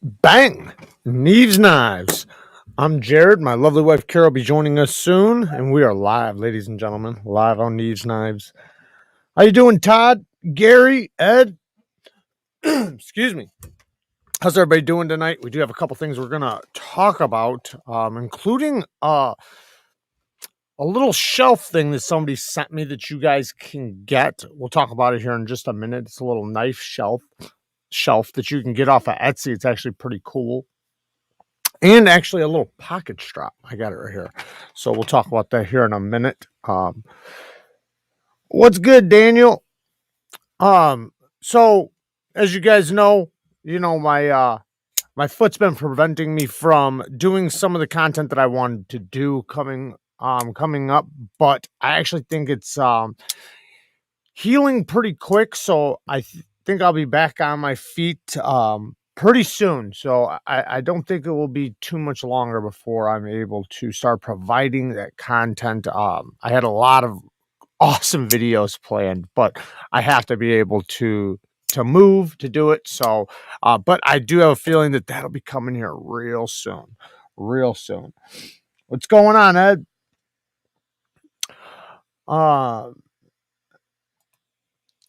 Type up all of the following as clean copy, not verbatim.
Bang! Neevesknives. I'm Jared. My lovely wife Carol will be joining us soon, and we are live, ladies and gentlemen, live on Neevesknives. How you doing, Todd, Gary, Ed? Excuse me. How's everybody doing tonight? We do have a couple things we're gonna talk about, including a little shelf thing that somebody sent me that you guys can get. We'll talk about it here in just a minute. It's a little knife shelf that you can get off of Etsy. It's actually pretty cool. And actually a little pocket strap. I got it right here. So we'll talk about that here in a minute. What's good, Daniel? So as you guys know, my foot's been preventing me from doing some of the content that I wanted to do coming up, but I actually think it's healing pretty quick. So I think I'll be back on my feet pretty soon. So I don't think it will be too much longer before I'm able to start providing that content. I had a lot of awesome videos planned, but I have to be able to move to do it. So, but I do have a feeling that that'll be coming here real soon. What's going on, Ed?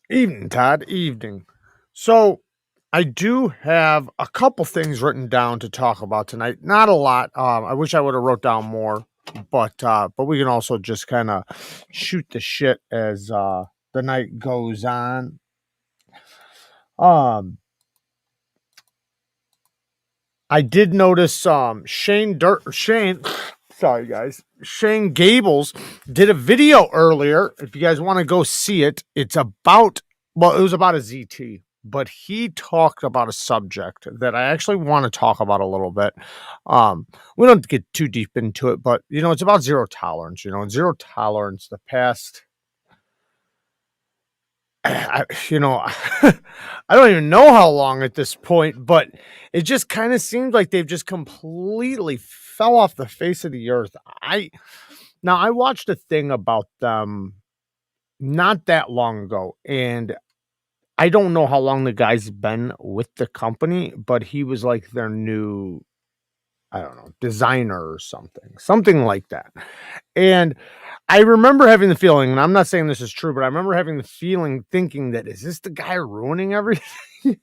Evening, Todd. Evening. So I do have a couple things written down to talk about tonight. Not a lot. I wish I would have wrote down more, but we can also just kind of shoot the shit as the night goes on. I did notice Shane Gables did a video earlier. If you guys want to go see it, it was about a ZT, but he talked about a subject that I actually want to talk about a little bit. We don't get too deep into it, but it's about zero tolerance. And zero tolerance, the past, I don't even know how long at this point, but it just kind of seems like they've just completely fell off the face of the earth. I watched a thing about them not that long ago, and I don't know how long the guy's been with the company, but he was like their new, I don't know, designer or something like that. And I remember having the feeling, and I'm not saying this is true, but I remember having the feeling, thinking that, is this the guy ruining everything?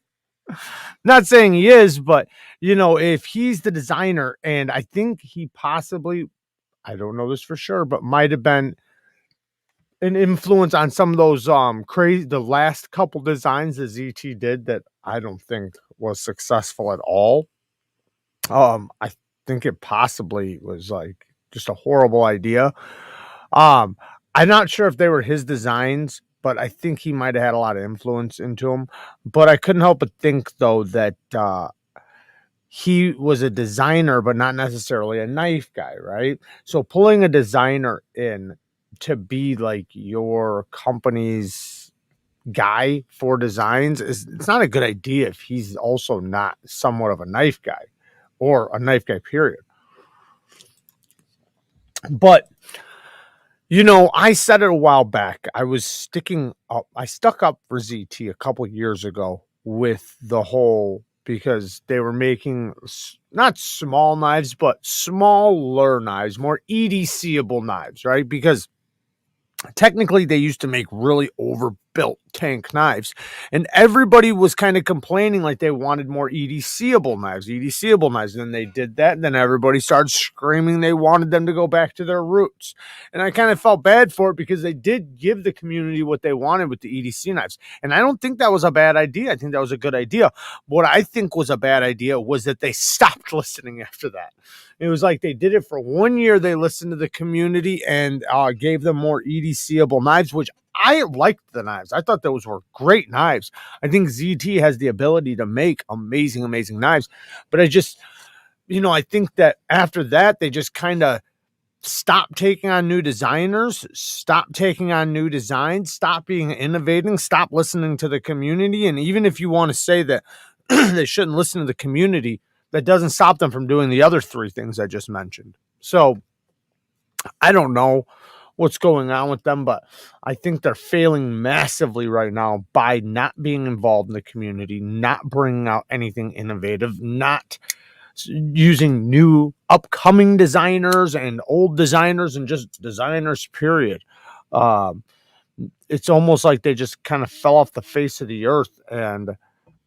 Not saying he is, but if he's the designer, and I think he possibly, I don't know this for sure, but might have been an influence on some of those the last couple designs that ZT did that I don't think was successful at all. I think it possibly was like just a horrible idea. I'm not sure if they were his designs, but I think he might have had a lot of influence into them. But I couldn't help but think, though, that he was a designer, but not necessarily a knife guy, right? So pulling a designer in to be like your company's guy for designs it's not a good idea if he's also not somewhat of a knife guy or a knife guy, period. But I said it a while back. I stuck up for ZT a couple years ago with the whole, because they were making not small knives, but smaller knives, more EDCable knives, right? Because technically they used to make really overbuilt tank knives, and everybody was kind of complaining like they wanted more EDCable knives. And then they did that, and then everybody started screaming they wanted them to go back to their roots. And I kind of felt bad for it, because they did give the community what they wanted with the EDC knives, and I don't think that was a bad idea. I think that was a good idea. What I think was a bad idea was that they stopped listening after that. It was like they did it for 1 year. They listened to the community and gave them more EDCable knives, which I liked the knives. I thought those were great knives. I think ZT has the ability to make amazing, amazing knives. But I just, I think that after that, they just kind of stopped taking on new designers, stopped taking on new designs, stop being innovating, stop listening to the community. And even if you want to say that they shouldn't listen to the community, that doesn't stop them from doing the other three things I just mentioned. So I don't know what's going on with them, but I think they're failing massively right now by not being involved in the community, not bringing out anything innovative, not using new upcoming designers and old designers and just designers, period. It's almost like they just kind of fell off the face of the earth. And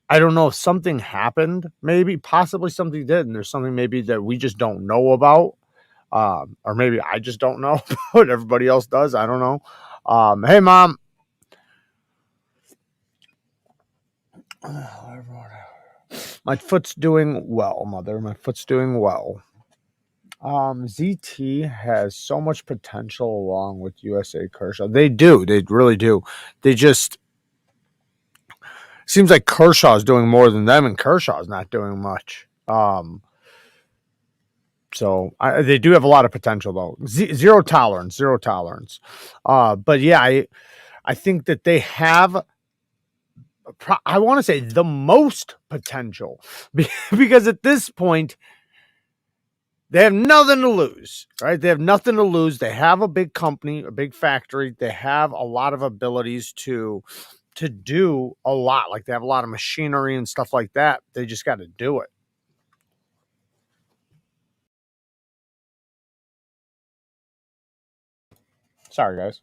I don't know if something happened, maybe, possibly something did, and there's something maybe that we just don't know about. Or maybe I just don't know what everybody else does. I don't know. Hey, Mom. My foot's doing well, Mother. My foot's doing well. ZT has so much potential along with USA Kershaw. They do. They really do. They just seems like Kershaw's doing more than them, and Kershaw's not doing much. So they do have a lot of potential, though. Zero tolerance. But yeah, I think that they have, I want to say, the most potential because at this point, they have nothing to lose, right? They have nothing to lose. They have a big company, a big factory. They have a lot of abilities to do a lot. Like they have a lot of machinery and stuff like that. They just got to do it. Sorry, guys.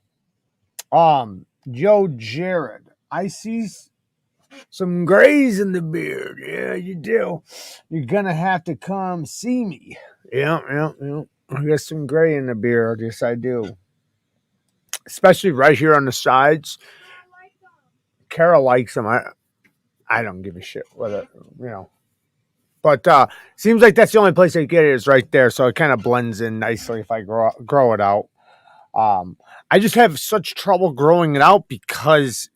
Joe Jared, I see some grays in the beard. Yeah, you do. You're gonna have to come see me. Yeah. I got some gray in the beard. Yes, I do. Especially right here on the sides. Kara likes them. I don't give a shit whether, But seems like that's the only place I get it is right there. So it kind of blends in nicely if I grow it out. I just have such trouble growing it out because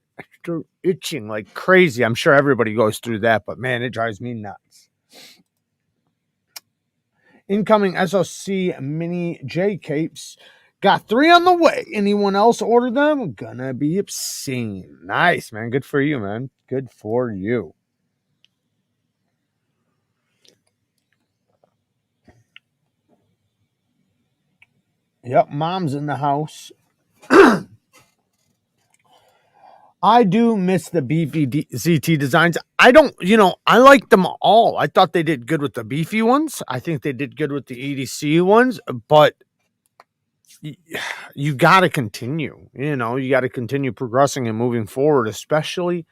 they're itching like crazy. I'm sure everybody goes through that, but man, it drives me nuts. Incoming SOC mini J capes. Got 3 on the way. Anyone else order them? Gonna be obscene. Nice, man. Good for you, man. Good for you. Yep, Mom's in the house. I do miss the BBCT designs. I don't, I like them all. I thought they did good with the beefy ones. I think they did good with the EDC ones, but you got to continue. You got to continue progressing and moving forward, especially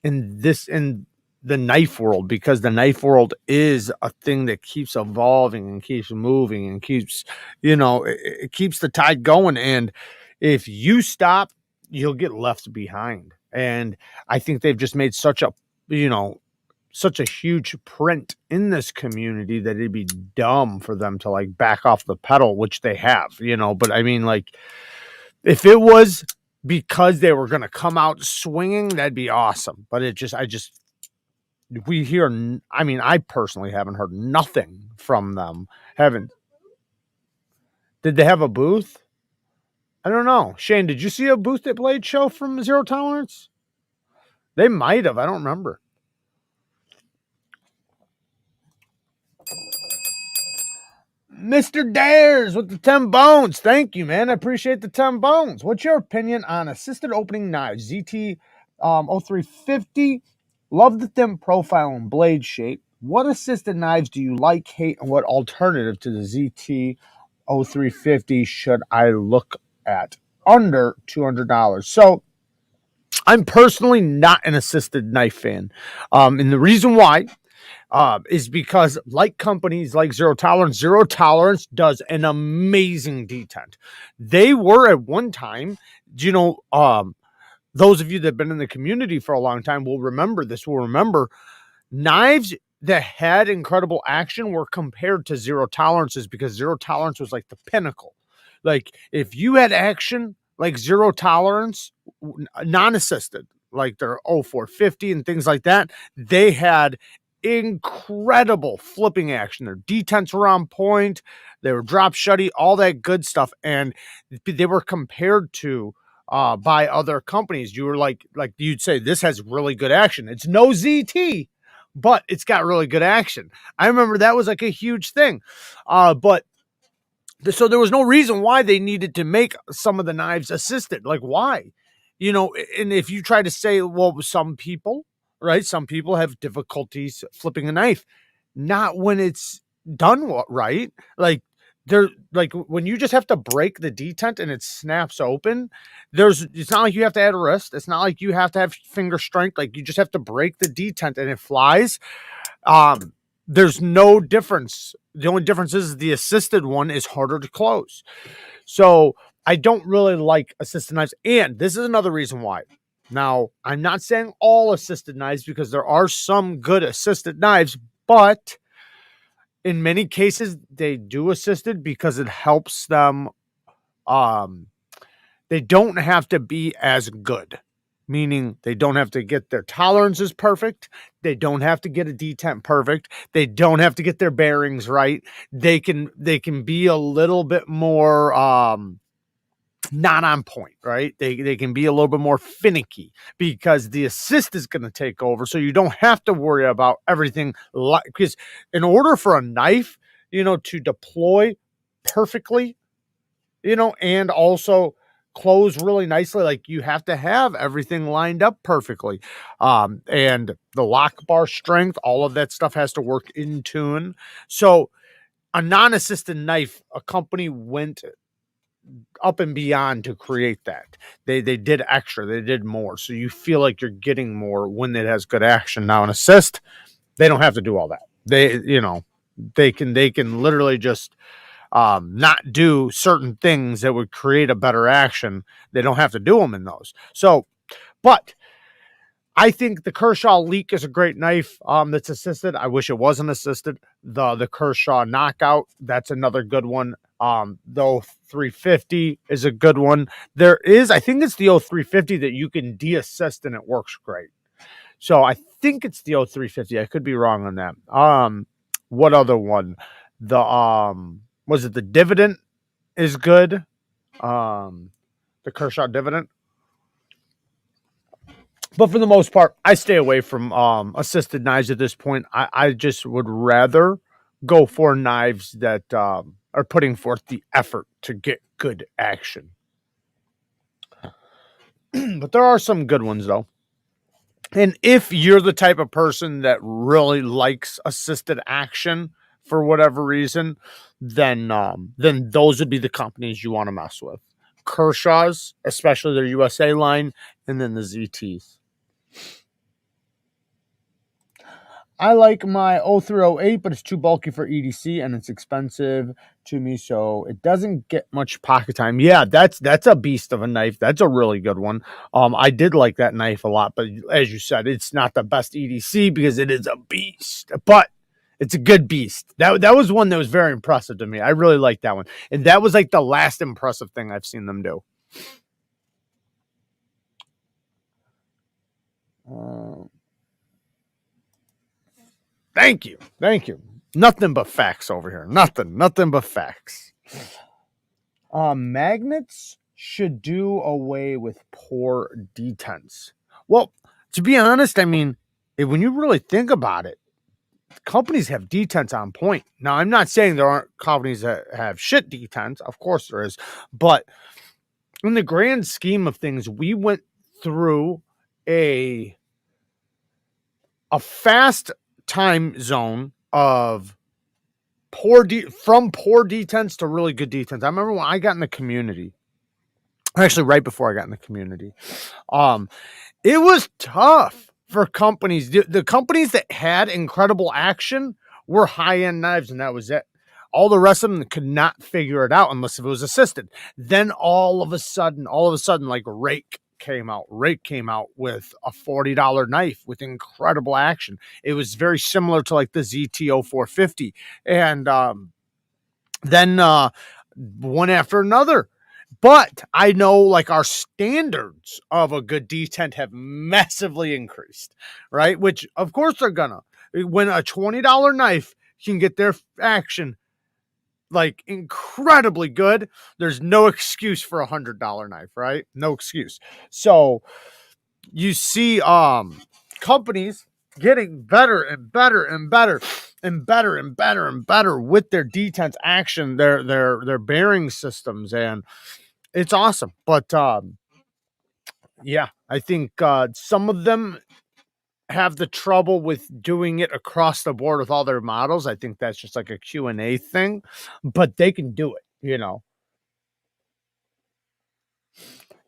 in the knife world, because the knife world is a thing that keeps evolving and keeps moving and keeps, it keeps the tide going. And if you stop, you'll get left behind. And I think they've just made such a huge print in this community that it'd be dumb for them to like back off the pedal, which they have, but I mean, like, if it was because they were going to come out swinging, that'd be awesome. But I personally haven't heard nothing from them. Did they have a booth? I don't know. Shane, did you see a booth at Blade Show from Zero Tolerance? They might have. I don't remember. Mr. Dares with the 10 bones. Thank you, man. I appreciate the 10 bones. What's your opinion on assisted opening knives? ZT 0350. Love the thin profile and blade shape. What assisted knives do you like, hate, and what alternative to the ZT 0350 should I look at? Under $200. So I'm personally not an assisted knife fan. And the reason why is because, like companies like Zero Tolerance does an amazing detent. They were at one time, those of you that have been in the community for a long time will remember this, will remember knives that had incredible action were compared to Zero Tolerances, because Zero Tolerance was like the pinnacle. Like, if you had action like Zero Tolerance, non-assisted, like their 0450 and things like that, they had incredible flipping action. Their detents were on point. They were drop shutty, all that good stuff. And they were compared to by other companies. You were like you'd say, this has really good action. It's no ZT, but it's got really good action. I remember that was like a huge thing. But So there was no reason why they needed to make some of the knives assisted. Like, why? You know, and if you try to say, well, some people, right? Some people have difficulties flipping a knife. Not when it's done right. Like, there, like when you just have to break the detent and it snaps open, it's not like you have to add a wrist. It's not like you have to have finger strength. Like, you just have to break the detent and it flies. There's no difference. The only difference is the assisted one is harder to close. So I don't really like assisted knives. And this is another reason why. Now, I'm not saying all assisted knives, because there are some good assisted knives, but in many cases they do assisted because it helps them. They don't have to be as good, meaning they don't have to get their tolerances perfect. They don't have to get a detent perfect. They don't have to get their bearings right. They can be a little bit more not on point, right? They can be a little bit more finicky because the assist is going to take over. So you don't have to worry about everything, because in order for a knife, to deploy perfectly, and also close really nicely, like, you have to have everything lined up perfectly. And the lock bar strength, all of that stuff has to work in tune. So a non-assisted knife, a company went up and beyond to create that. They did extra, they did more. So you feel like you're getting more when it has good action. Now, an assist, they don't have to do all that. They can literally just not do certain things that would create a better action. They don't have to do them in those. So, but I think the Kershaw Leak is a great knife that's assisted. I wish it wasn't assisted. The Kershaw Knockout, that's another good one. The 350 is a good one. There is, I think it's the 0350 that you can de-assist and it works great. So I think it's the 0350. I could be wrong on that. What other one? The was it the Dividend is good? The Kershaw Dividend. But for the most part, I stay away from assisted knives at this point. I just would rather go for knives that are putting forth the effort to get good action. But there are some good ones, though. And if you're the type of person that really likes assisted action for whatever reason, then those would be the companies you want to mess with. Kershaw's, especially their USA line, and then the ZTs. I like my 0308, but it's too bulky for EDC and it's expensive to me, so it doesn't get much pocket time. Yeah, that's a beast of a knife. That's a really good one. I did like that knife a lot, but as you said, it's not the best EDC because it is a beast, but it's a good beast. That was one that was very impressive to me. I really liked that one, and that was like the last impressive thing I've seen them do. Thank you. Nothing but facts over here. Nothing but facts. Magnets should do away with poor detents. Well, to be honest, I mean, when you really think about it, companies have detents on point. Now, I'm not saying there aren't companies that have shit detents. Of course there is. But in the grand scheme of things, we went through a fast time zone of poor detents to really good detents. I remember when I got in the community, actually right before I got in the community, it was tough for companies. The companies that had incredible action were high-end knives, and that was it. All the rest of them could not figure it out unless if it was assisted. Then all of a sudden, like Rake came out with a $40 knife with incredible action. It was very similar to like the ZTO 450, and then one after another. But I know like our standards of a good detent have massively increased, right? Which of course they're gonna. When a $20 knife can get their action like incredibly good, there's no excuse for a $100 knife, right? No excuse. So you see companies getting better and better and better. and better and better and better with their detents action, their bearing systems, and it's awesome. But yeah, I think some of them have the trouble with doing it across the board with all their models. I think that's just like a Q&A thing, but they can do it, you know.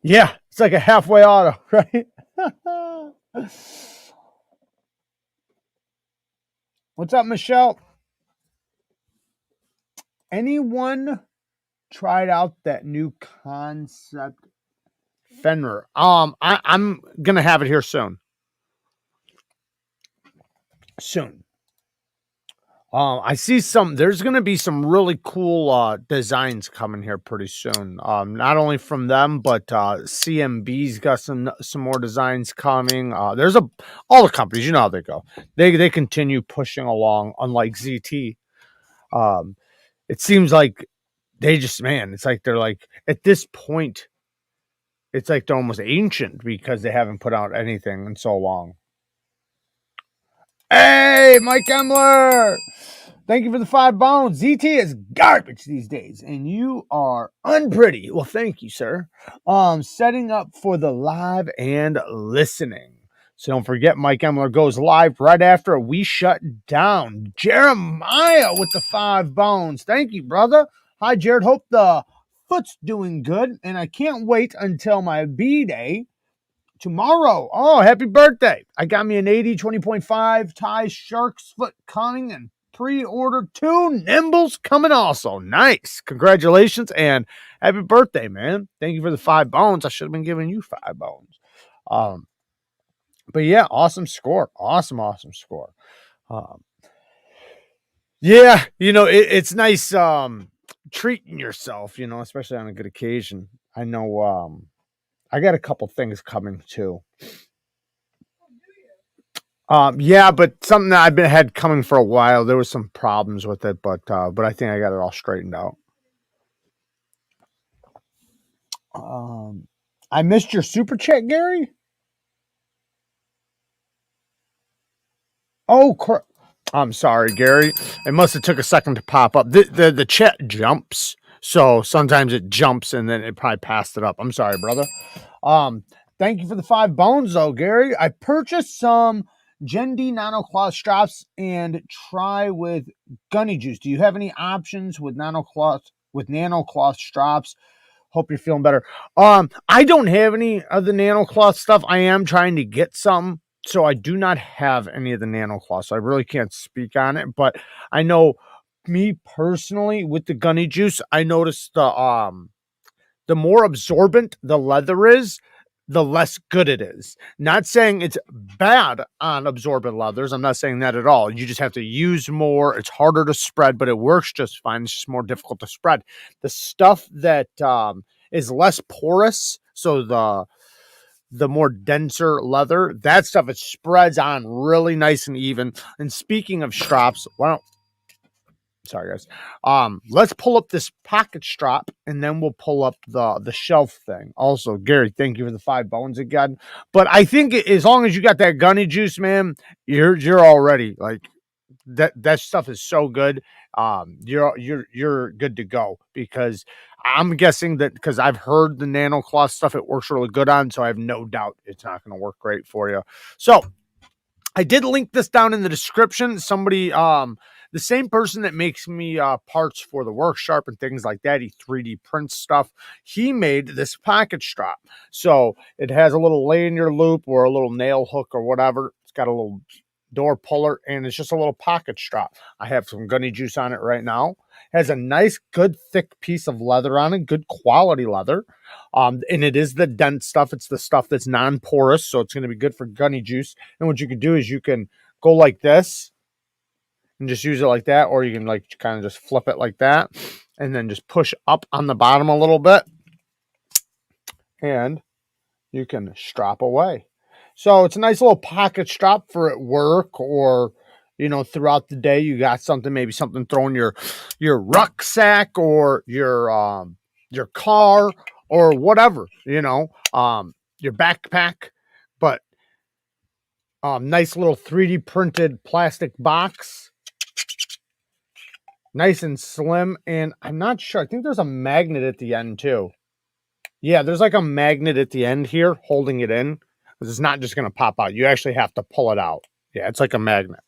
Yeah, it's like a halfway auto, right? What's up, Michelle? Anyone tried out that new concept Fenrir? I'm gonna have it here soon. I see there's going to be some really cool designs coming here pretty soon. Not only from them, but CMB's got some more designs coming. There's all the companies, you know how they go. They continue pushing along, unlike ZT. It seems like they just, man, it's like they're like, at this point, it's like they're almost ancient because they haven't put out anything in so long. Hey, Mike Emler! Thank you for the 5 bones. ZT is garbage these days, and you are unpretty. Well, thank you, sir. Setting up for the live and listening. So don't forget, Mike Emler goes live right after we shut down. Jeremiah with the 5 bones. Thank you, brother. Hi, Jared. Hope the foot's doing good, and I can't wait until my B-day tomorrow. Oh, happy birthday. I got me an 80 20.5 TIEGE Shark's Foot coming, and pre-order 2 Nimbles coming also. Nice. Congratulations and happy birthday, man. Thank you for the 5 bones. I should have been giving you 5 bones. But yeah, awesome score. Awesome score. Yeah, you know, it's nice treating yourself, you know, especially on a good occasion. I know I got a couple things coming too. Yeah, but something that I've had coming for a while. There was some problems with it, but I think I got it all straightened out. I missed your super chat, Gary. Oh, I'm sorry, Gary. It must have took a second to pop up. The chat jumps, so sometimes it jumps and then it probably passed it up. I'm sorry, brother. Thank you for the 5 bones, though, Gary. I purchased some Gen D nanocloth straps and try with gunny juice. Do you have any options with nanocloth straps? Hope you're feeling better. I don't have any of the nanocloth stuff. I am trying to get some, so I do not have any of the nanocloth. So I really can't speak on it, but I know me personally with the gunny juice, I noticed the more absorbent the leather is, the less good it is. Not saying it's bad on absorbent leathers. I'm not saying that at all. You just have to use more. It's harder to spread, but it works just fine. It's just more difficult to spread. The stuff that is less porous, so the more denser leather, that stuff, it spreads on really nice and even. And speaking of straps, sorry guys, let's pull up this pocket strap and then we'll pull up the shelf thing. Also, Gary, thank you for the 5 bones again. But I think as long as you got that gunny juice, man, you're already like that stuff is so good. You're good to go, because I'm guessing that because I've heard the nanocloth stuff, it works really good on, so I have no doubt it's not going to work great for you. So I did link this down in the description. Somebody, the same person that makes me parts for the work sharp and things like that, he 3D prints stuff. He made this pocket strap. So it has a little lanyard loop or a little nail hook or whatever. It's got a little door puller, and it's just a little pocket strap. I have some gunny juice on it right now. It has a nice, good, thick piece of leather on it, good quality leather. And it is the dent stuff. It's the stuff that's non-porous, so it's going to be good for gunny juice. And what you can do is you can go like this and just use it like that, or you can like kind of just flip it like that and then just push up on the bottom a little bit, and you can strap away. So it's a nice little pocket strap for at work, or you know, throughout the day you got something, maybe something thrown your rucksack or your car or whatever, you know, your backpack. But nice little 3D printed plastic box. Nice and slim. And I'm not sure. I think there's a magnet at the end too. Yeah, there's like a magnet at the end here holding it in. It's not just going to pop out. You actually have to pull it out. Yeah, it's like a magnet.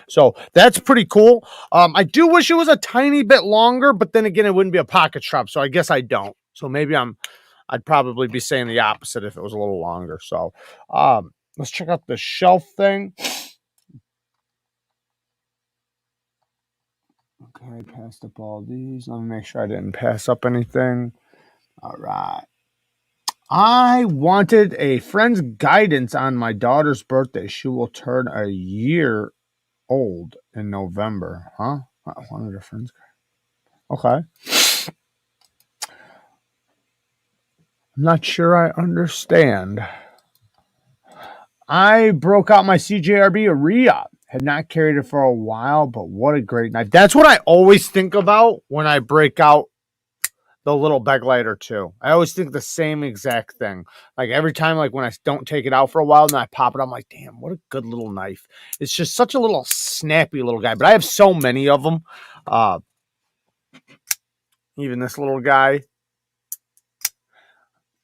So that's pretty cool. I do wish it was a tiny bit longer, but then again, it wouldn't be a pocket strap. So I guess I don't. So maybe I'd probably be saying the opposite if it was a little longer. So let's check out the shelf thing. Okay, passed up all these. Let me make sure I didn't pass up anything. All right. I wanted a friend's guidance on my daughter's birthday. She will turn a year old in November. Huh? I wanted a friend's guidance. Okay. I'm not sure I understand. I broke out my CJRB Aria. Had not carried it for a while, but what a great knife. That's what I always think about when I break out the little Gladiator too. I always think the same exact thing. Like every time, like when I don't take it out for a while and I pop it, I'm like, damn, what a good little knife. It's just such a little snappy little guy, but I have so many of them. Even this little guy.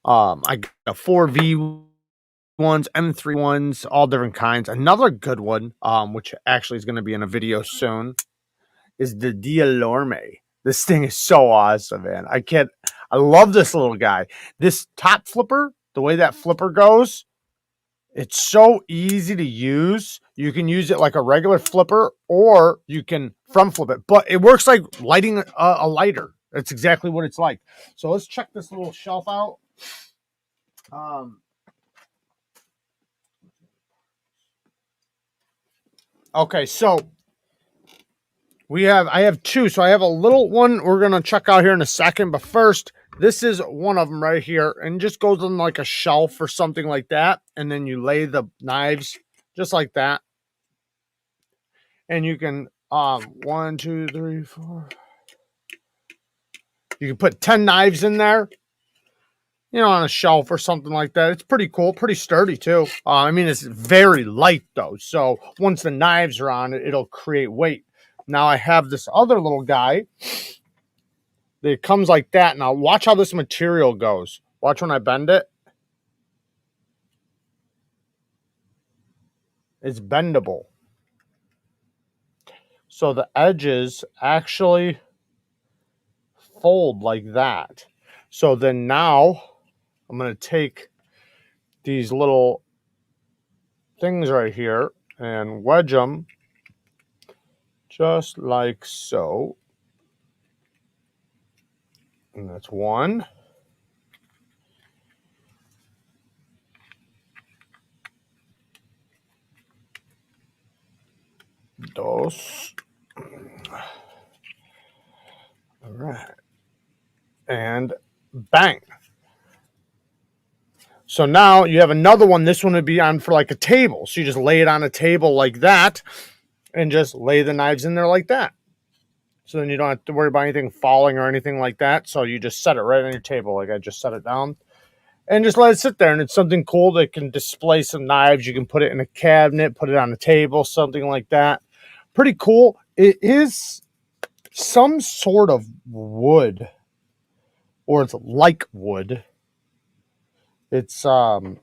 I got 4V ones, M3 ones, all different kinds. Another good one, which actually is going to be in a video soon, is the Dialorme. This thing is so awesome, man. I love this little guy. This top flipper, the way that flipper goes, it's so easy to use. You can use it like a regular flipper, or you can front flip it. But it works like lighting a lighter. That's exactly what it's like. So let's check this little shelf out. Okay, so I have two. So I have a little one we're going to check out here in a second. But first, this is one of them right here. And just goes on like a shelf or something like that. And then you lay the knives just like that. And you can, 1, 2, 3, 4. You can put 10 knives in there, you know, on a shelf or something like that. It's pretty cool, pretty sturdy too. I mean, it's very light though. So once the knives are on it, it'll create weight. Now I have this other little guy that comes like that. Now watch how this material goes. Watch when I bend it. It's bendable. So the edges actually fold like that. So then now I'm going to take these little things right here and wedge them just like so. And that's one. Dos. All right. And bang. So now you have another one. This one would be on for like a table. So you just lay it on a table like that and just lay the knives in there like that. So then you don't have to worry about anything falling or anything like that. So you just set it right on your table. Like I just set it down and just let it sit there. And it's something cool that can display some knives. You can put it in a cabinet, put it on a table, something like that. Pretty cool. It is some sort of wood, or it's like wood. It's I don't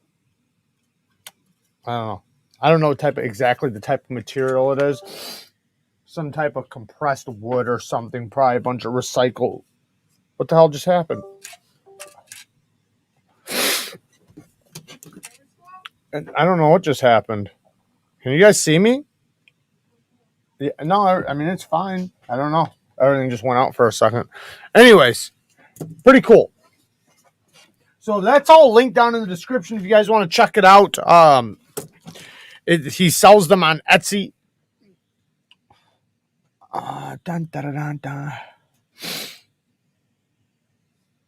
know. I don't know exactly the type of material it is. Some type of compressed wood or something. Probably a bunch of recycled. What the hell just happened? And I don't know what just happened. Can you guys see me? Yeah, no, I mean, it's fine. I don't know. Everything just went out for a second. Anyways, pretty cool. So that's all linked down in the description if you guys want to check it out. He sells them on Etsy. Dun, dun, dun, dun.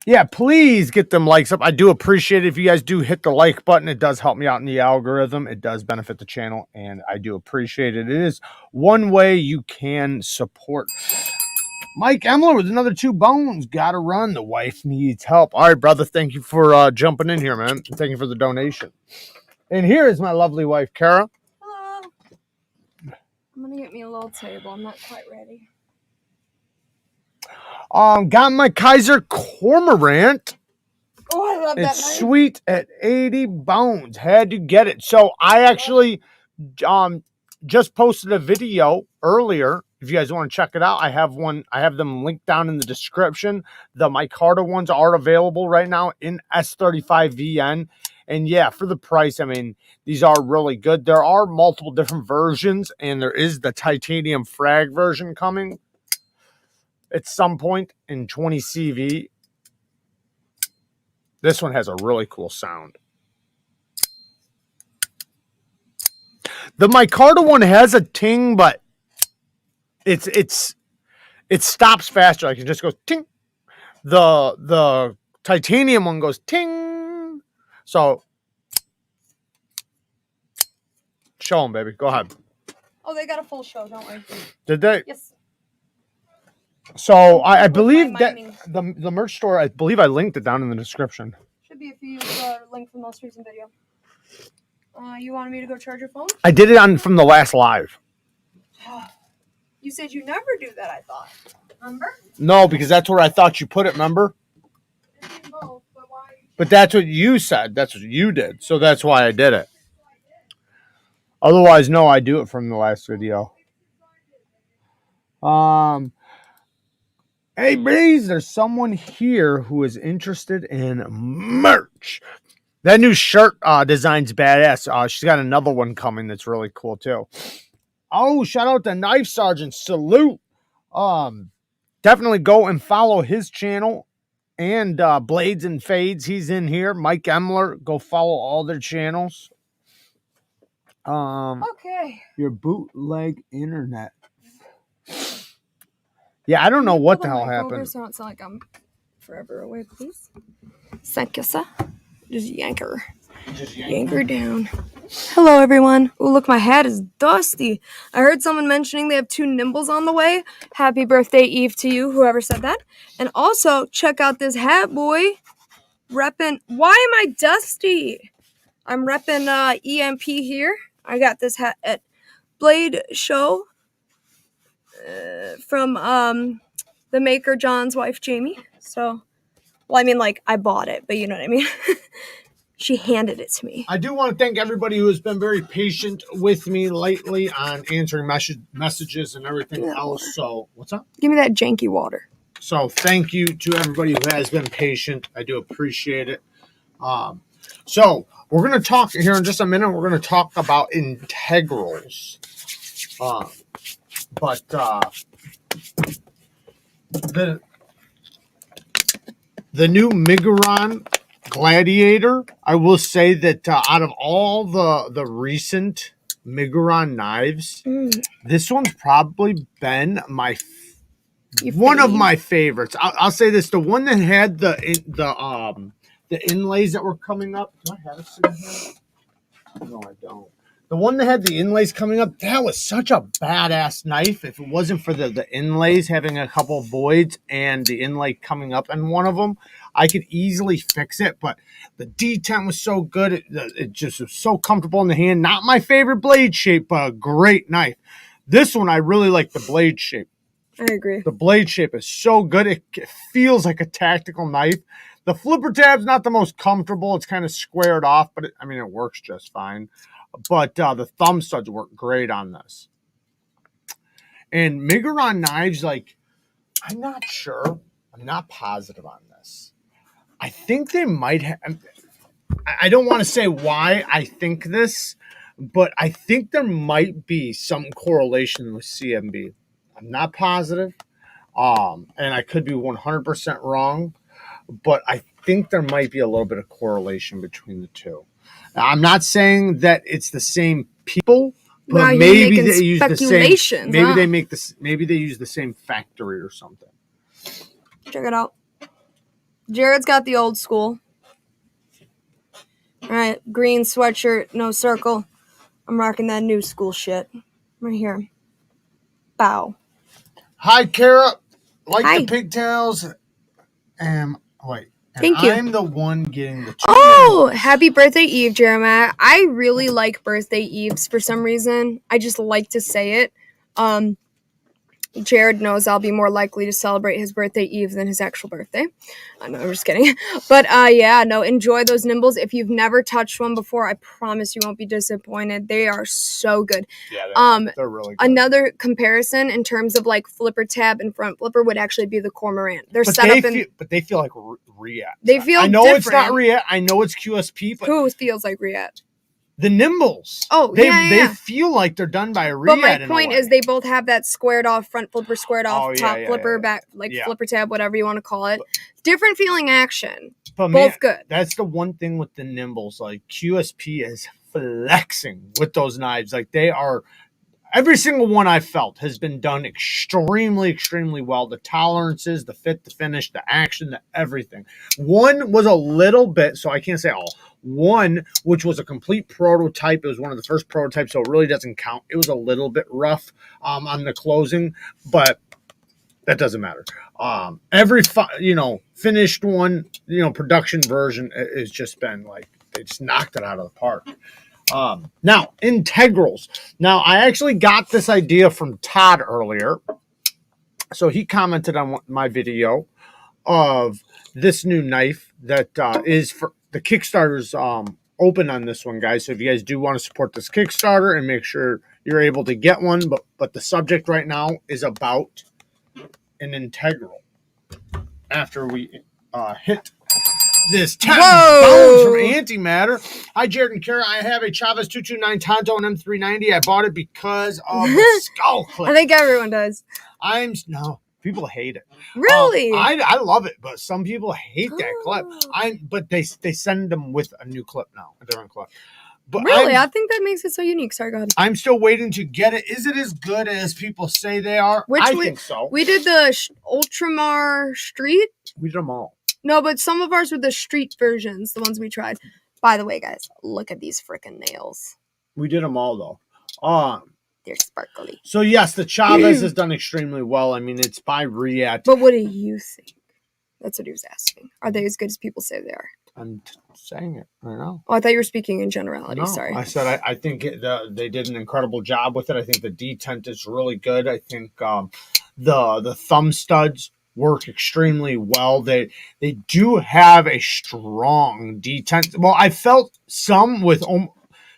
Yeah, please get them likes up. I do appreciate it if you guys do hit the like button. It does help me out in the algorithm. It does benefit the channel, and I do appreciate it. It is one way you can support Mike Emler with another 2 bones. Gotta run. The wife needs help. All right, brother. Thank you for jumping in here, man. Thank you for the donation. And here is my lovely wife, Kara. Hello. I'm gonna get me a little table. I'm not quite ready. Got my KIZER Cormorant. Oh, I love that knife. It's sweet at 80 bones. Had to get it. So I actually just posted a video earlier. If you guys want to check it out, I have them linked down in the description. The micarta ones are available right now in S35VN. And yeah, for the price, I mean, these are really good. There are multiple different versions, and there is the titanium frag version coming at some point in 20 CV. This one has a really cool sound. The micarta one has a ting, but it stops faster. Like it just goes ting. The titanium one goes ting. So show them, baby. Go ahead. Oh, they got a full show. Don't worry. Did they? Yes. So I believe that the merch store, I believe I linked it down in the description. Should be if you use the link from the most recent video. You wanted me to go charge your phone? I did it from the last live. You said you never do that, I thought. Remember? No, because that's where I thought you put it, remember? But that's what you said. That's what you did. So that's why I did it. Otherwise, no, I do it from the last video. Hey, Breeze, there's someone here who is interested in merch. That new shirt design's badass. She's got another one coming that's really cool, too. Oh, shout out to Knife Sergeant. Salute. Definitely go and follow his channel. And Blades and Fades, he's in here. Mike Emler, go follow all their channels. Okay. Your bootleg internet. Yeah, I don't know what the hell happened. So I don't sound like I'm forever away, please. Thank you, sir. Just yank her. Yank her down. Hello, everyone. Oh, look, my hat is dusty. I heard someone mentioning they have 2 Nimbles on the way. Happy birthday, Eve, to you, whoever said that. And also, check out this hat, boy. Reppin'. Why am I dusty? I'm reppin' EMP here. I got this hat at Blade Show from the maker, John's wife, Jamie. So, well, I mean, like, I bought it, but you know what I mean? She handed it to me. I do want to thank everybody who has been very patient with me lately on answering messages and everything else. So, what's up? Give me that janky water. So, thank you to everybody who has been patient. I do appreciate it. So, we're going to talk here in just a minute. We're going to talk about integrals. But the new Megaron Gladiator, I will say that out of all the recent Megaron knives, this one's probably been one of my favorites. I'll say this: the one that had the inlays that were coming up. Do I have it sitting here? No, I don't. The one that had the inlays coming up, that was such a badass knife. If it wasn't for the inlays having a couple of voids and the inlay coming up in one of them, I could easily fix it. But the detent was so good. It just was so comfortable in the hand. Not my favorite blade shape, but a great knife. This one, I really like the blade shape. I agree. The blade shape is so good. It feels like a tactical knife. The flipper tab's not the most comfortable. It's kind of squared off, but it works just fine. But the thumb studs work great on this. And Megaron knives, like, I'm not sure. I'm not positive on this. I think they might have. I don't want to say why I think this, but I think there might be some correlation with CMB. I'm not positive. And I could be 100% wrong, but I think there might be a little bit of correlation between the two. Now, I'm not saying that it's the same people, but maybe they use the same. Maybe they make this. Maybe they use the same factory or something. Check it out. Jared's got the old school. All right, green sweatshirt, no circle. I'm rocking that new school shit right here. Bow. Hi, Kara. Hi. The pigtails. Thank you. I'm the one getting the. Oh, happy birthday, Eve, Jeremiah. I really like birthday Eves for some reason. I just like to say it. Jared knows I'll be more likely to celebrate his birthday eve than his actual birthday. No, I'm just kidding. But yeah, no, enjoy those nimbles. If you've never touched one before, I promise you won't be disappointed. They are so good. Yeah, they're really good. Another comparison in terms of like flipper tab and front flipper would actually be the Cormorant. They're but set up in. But they feel like React. They feel. I know different. it's not React. I know it's QSP, but who feels like React? The nimbles. Oh, they feel like they're done by a React. But my point is they both have that squared off front flipper, squared off top flipper, back flipper tab, whatever you want to call it. Different feeling action. But both good. That's the one thing with the nimbles. Like QSP is flexing with those knives. Like they are. Every single one I've felt has been done extremely, extremely well. The tolerances, the fit, the finish, the action, the everything. One was a little bit, so I can't say all. One, which was a complete prototype. It was one of the first prototypes, so it really doesn't count. It was a little bit rough on the closing, but that doesn't matter. Every, finished one, production version has just been like, they just knocked it out of the park. Now, integrals. Now, I actually got this idea from Todd earlier. So he commented on my video of this new knife that is for the Kickstarter's open on this one, guys. So if you guys do want to support this Kickstarter and make sure you're able to get one, but the subject right now is about an integral. After we hit this 10 bones from Antimatter. Hi, Jared and Kara. I have a Chavez 229 Tonto and M390. I bought it because of the skull clip. I think everyone does. No, people hate it. Really? I love it, but some people hate that clip. But they send them with a new clip now, a different clip. But really, I think that makes it so unique. Sorry, go ahead. I'm still waiting to get it. Is it as good as people say they are? I think so. We did the Ultramar Street. We did them all. No, but some of ours were the street versions, the ones we tried. By the way, guys, look at these freaking nails. We did them all, though. They're sparkly. So, yes, the Chavez has done extremely well. I mean, it's by React. But what do you think? That's what he was asking. Are they as good as people say they are? I'm saying it. I know. Oh, I thought you were speaking in generality. No, sorry. I said I think they did an incredible job with it. I think the detent is really good. I think the thumb studs work extremely well. They do have a strong detent. Well, I felt some with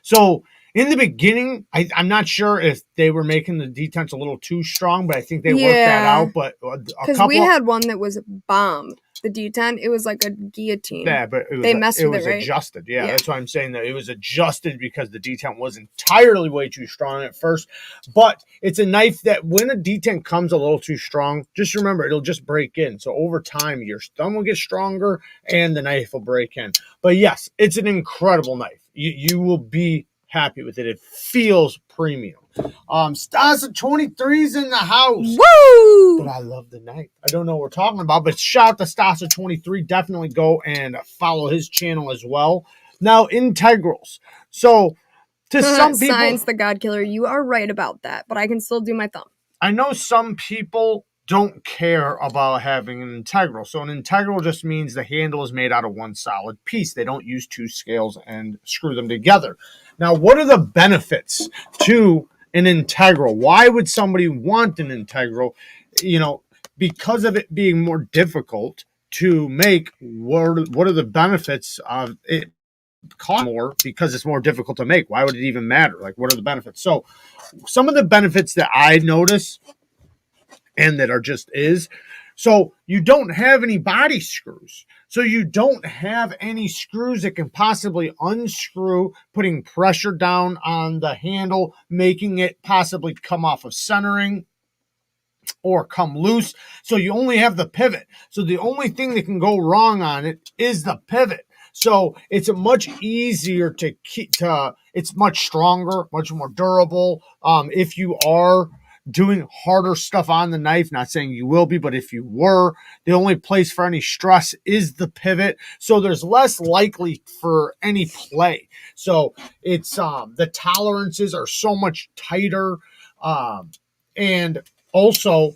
so in the beginning, I'm not sure if they were making the detents a little too strong, but I think they worked that out. But because we had one that was bomb. The detent, it was like a guillotine. Yeah, but they messed with it, right? Adjusted. Yeah, that's why I'm saying that it was adjusted because the detent was entirely way too strong at first. But it's a knife that when a detent comes a little too strong, just remember it'll just break in. So over time, your thumb will get stronger and the knife will break in. But yes, it's an incredible knife. You will be happy with it. It feels premium. Stasa 23's in the house. Woo! But I love the knife. I don't know what we're talking about, but shout out to Stasa 23. Definitely go and follow his channel as well. Now, integrals. So, to some people... Science the God Killer, you are right about that, but I can still do my thumb. I know some people don't care about having an integral. So an integral just means the handle is made out of one solid piece. They don't use two scales and screw them together. Now, what are the benefits to an integral? Why would somebody want an integral? Because of it being more difficult to make. What are the benefits of it? Cost more because it's more difficult to make. Why would it even matter? Like, what are the benefits? So some of the benefits that I notice and that are so you don't have any body screws. So you don't have any screws that can possibly unscrew, putting pressure down on the handle, making it possibly come off of centering or come loose. So you only have the pivot. So the only thing that can go wrong on it is the pivot. So it's much easier to keep. It's much stronger, much more durable. If you are doing harder stuff on the knife, not saying you will be, but if you were, the only place for any stress is the pivot. So there's less likely for any play. So it's the tolerances are so much tighter. And also,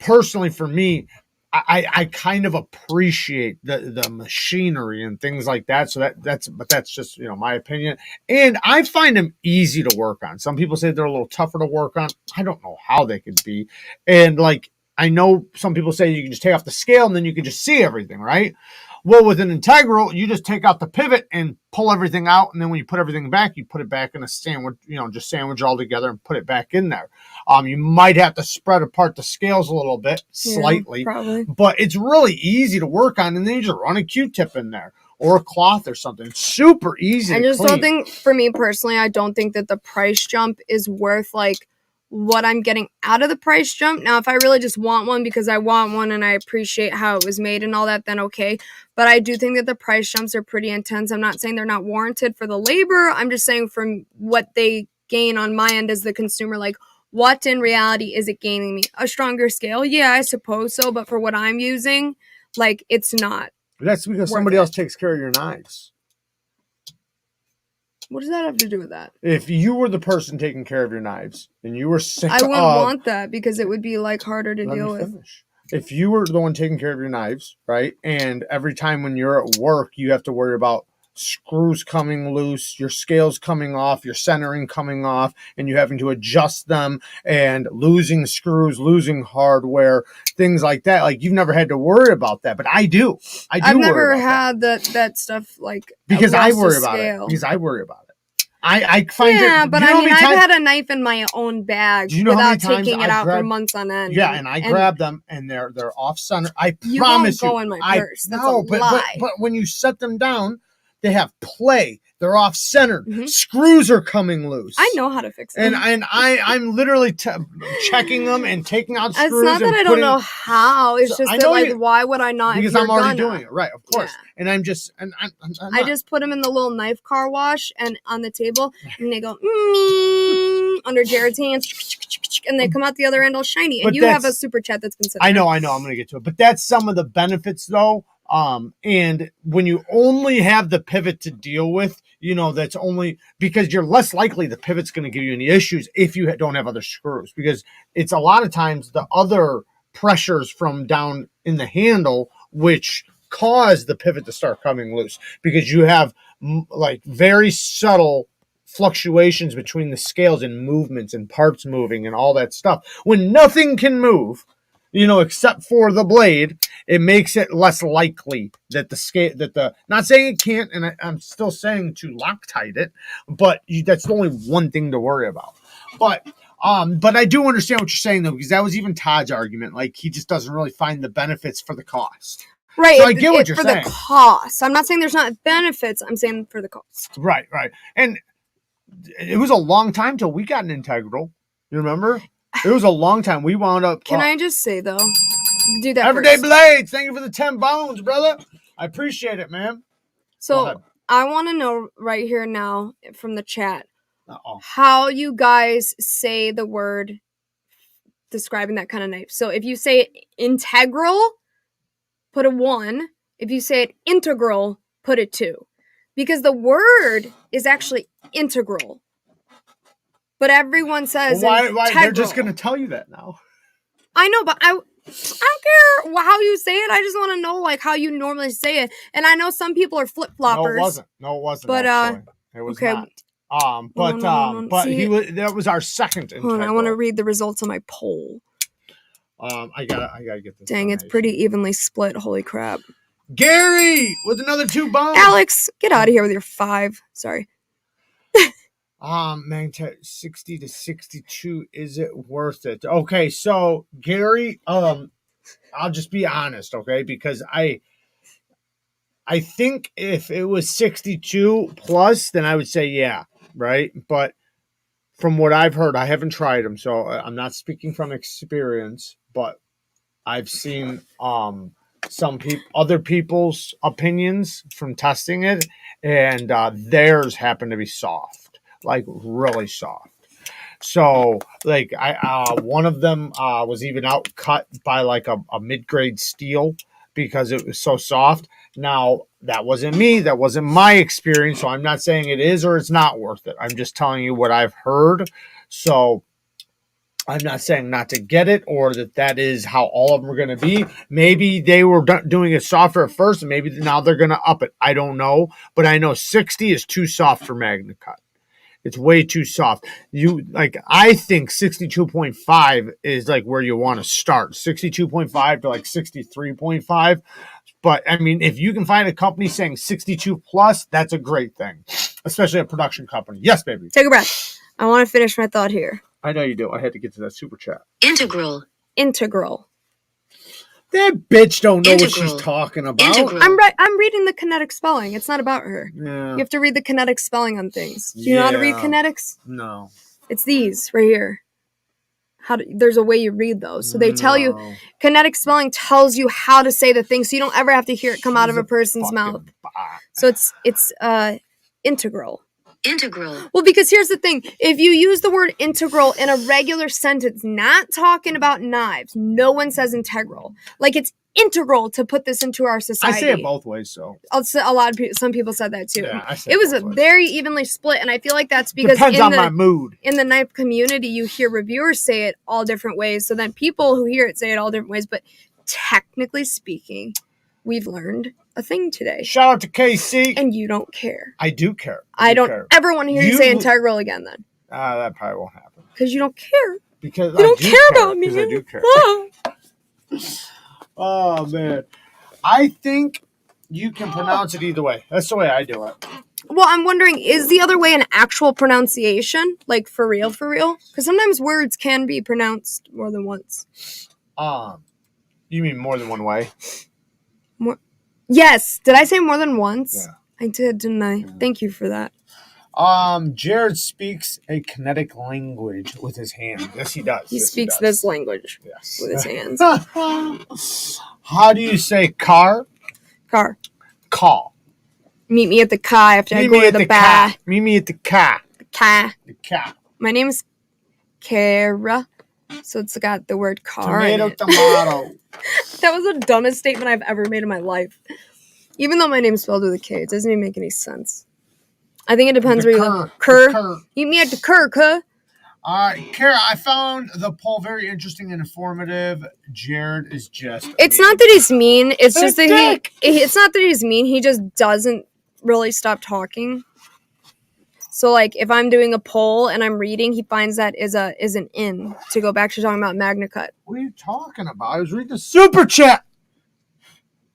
personally for me, I kind of appreciate the machinery and things like that. So that's just, you know, my opinion. And I find them easy to work on. Some people say they're a little tougher to work on. I don't know how they could be. And like, I know some people say you can just take off the scale and then you can just see everything, right? Well, with an integral, you just take out the pivot and pull everything out. And then when you put everything back, you put it back in a sandwich, you know, just sandwich it all together and put it back in there. You might have to spread apart the scales a little bit, slightly, probably. but it's really easy to work on. And then you just run a Q-tip in there or a cloth or something. It's super easy to clean. Don't think, for me personally, I don't think that the price jump is worth like what I'm getting out of the price jump. Now, if I really just want one because I want one and I appreciate how it was made and all that, then okay. But I do think that the price jumps are pretty intense. I'm not saying they're not warranted for the labor. I'm just saying from what they gain on my end as the consumer, like what in reality is it gaining me? A stronger scale? Yeah, I suppose so. But for what I'm using, like it's not. That's because somebody else takes care of your knives. What does that have to do with that? If you were the person taking care of your knives and you were sick I wouldn't want that because it would be like harder to deal with. If you were the one taking care of your knives, right? And every time when you're at work, you have to worry about screws coming loose, your scales coming off, your centering coming off, and you having to adjust them and losing screws, losing hardware, things like that. Like you've never had to worry about that, but I do. I've never had that stuff like because I worry about it. Because I worry about it. I find but I mean, I've had a knife in my own bag without taking it out for months on end. Yeah, and I grab them and they're off center. I promise you. Go in my purse. That's a lie. But when you set them down, they have play. They're off centered. Screws are coming loose. I know how to fix them. And I'm literally checking them and taking out screws. It's not that I don't know how. It's just that like, why would I not? Because I'm already doing it, right? Of course. Yeah. And I'm just I just put them in the little knife car wash and on the table, and they go under Jared's hands, and they come out the other end all shiny. And you have a super chat that's been sent. I know. I'm gonna get to it, but that's some of the benefits, though. And when you only have the pivot to deal with, you know, that's only because you're less likely the pivot's going to give you any issues if you don't have other screws, because it's a lot of times the other pressures from down in the handle, which cause the pivot to start coming loose, because you have like very subtle fluctuations between the scales and movements and parts moving and all that stuff. When nothing can move, you know, except for the blade, it makes it less likely that not saying it can't, and I'm still saying to Loctite it, but that's only one thing to worry about. But I do understand what you're saying, though, because that was even Todd's argument. Like, he just doesn't really find the benefits for the cost. Right. So I get what you're saying. For the cost. I'm not saying there's not benefits. I'm saying for the cost. Right. And it was a long time till we got an integral. You remember? It was a long time. We wound up. Can I just say, though? Do that Everyday first. Blades. Thank you for the 10 bones, brother. I appreciate it, man. So I want to know right here now from the chat how you guys say the word describing that kind of knife. So if you say integral, put a 1. If you say it integral, put a 2. Because the word is actually integral. But everyone says why they're just going to tell you that now. I know, but I don't care how you say it. I just want to know like how you normally say it. And I know some people are flip-floppers. No, it wasn't. But actually. It was okay. not. But that was our second integral. Hold on, I want to read the results of my poll. I gotta get this. Dang, it's pretty evenly split. Holy crap. Gary with another 2 bones. Alex, get out of here with your 5. Sorry. Man, 60 to 62, is it worth it? Okay, so Gary, I'll just be honest, okay, because I think if it was 62 plus, then I would say yeah, right? But from what I've heard, I haven't tried them, so I'm not speaking from experience, but I've seen other people's opinions from testing it, and theirs happen to be soft. Like really soft. So like one of them was even out cut by like a mid-grade steel because it was so soft. Now that wasn't me, that wasn't my experience, so I'm not saying it is or it's not worth it. I'm just telling you what I've heard. So I'm not saying not to get it or that is how all of them are going to be. Maybe they were doing it softer at first, and maybe now they're going to up it. I don't know, but I know 60 is too soft for Magna Cut. It's way too soft. I think 62.5 is like where you want to start. 62.5 to like 63.5. But I mean, if you can find a company saying 62 plus, that's a great thing, especially a production company. Yes, baby. Take a breath. I want to finish my thought here. I know you do. I had to get to that super chat. Integral. That bitch don't know what she's talking about. I'm reading the kinetic spelling. It's not about her. Yeah. You have to read the kinetic spelling on things. Do you know how to read kinetics? No. It's these right here. There's a way you read those. So they tell you, kinetic spelling tells you how to say the thing, so you don't ever have to hear it come out of a person's mouth. So it's integral. Well, because here's the thing. If you use the word integral in a regular sentence, not talking about knives, no one says integral. Like, it's integral to put this into our society. I say it both ways, so. Some people said that too. Yeah, I say it was both ways. very evenly split, and I feel like that's because depends on my mood. In the knife community, you hear reviewers say it all different ways, so then people who hear it say it all different ways, but technically speaking, we've learned a thing today. Shout out to KC. And you don't care. I do care. I don't ever want to hear you say integral again then. That probably won't happen. Because you don't care. Because you don't care about me. I do care. Oh, man. I think you can pronounce it either way. That's the way I do it. Well, I'm wondering, is the other way an actual pronunciation? Like, for real? Because sometimes words can be pronounced more than once. You mean more than one way? Yes. Did I say more than once? Yeah. I did, didn't I? Yeah. Thank you for that. Jared speaks a kinetic language with his hands. Yes, he does. He speaks this language with his hands. How do you say car? Car. Call. Meet me at the car after I go to the bar. Meet me at the car. The car. The car. My name is Kara. So it's got the word car. Tomato. That was the dumbest statement I've ever made in my life. Even though my name's spelled with a K, it doesn't even make any sense. I think it depends where you live. Kerr. Meet me at the Kerr, Kara, I found the poll very interesting and informative. Jared is just... It's not that he's mean. It's just that it's not that he's mean. He just doesn't really stop talking. So, like, if I'm doing a poll and I'm reading, he finds that is an in to go back to talking about Magna Cut. What are you talking about? I was reading the super chat.